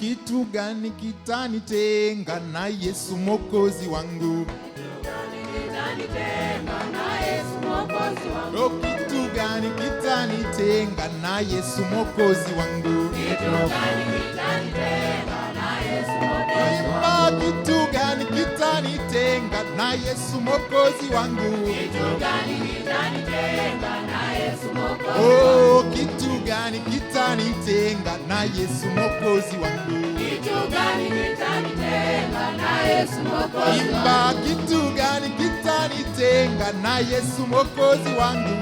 Kitu gani kitanitenga na Yesu Mwokozi wangu? Oh, kitu gani kitanitenga na Yesu Mwokozi wangu? Imba, kitu gani kitanitenga na Yesu Mwokozi wangu? Oh, kitu gani kitanitenga na Yesu Mwokozi wangu? Imba, kitu gani kitanitenga na Yesu Mwokozi wangu?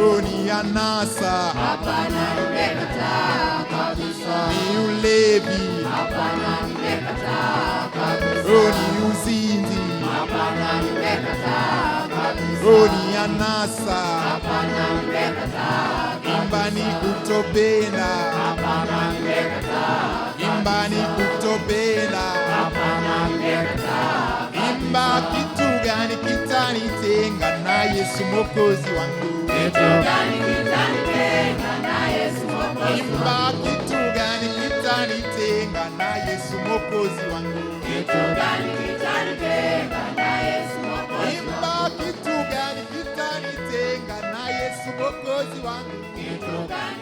Oh, ni anasa, Hapana, nimekataa kabisa. ni ulevi, Hapana, nimekataa kabisa. oh, ni uzinzi, Hapana, nimekataa kabisa. oh, ni anasa, Hapana, nimekataa kabisa. imba ni kutopenda, Hapana, nimekataa. imba ni kutopenda, Hapana, nimekataa. imba, kitu gani kitanitenga na Yesu Mwokozi wangu? Kitu gani kitanitenga na Yesu Mwokozi wangu? Imba, kitu gani kitanitenga na Yesu Mwokozi wangu? Kitu gani kitanitenga na Yesu Mwokozi wangu? Imba, kitu gani kitanitenga na Yesu Mwokozi wangu? Kitu gani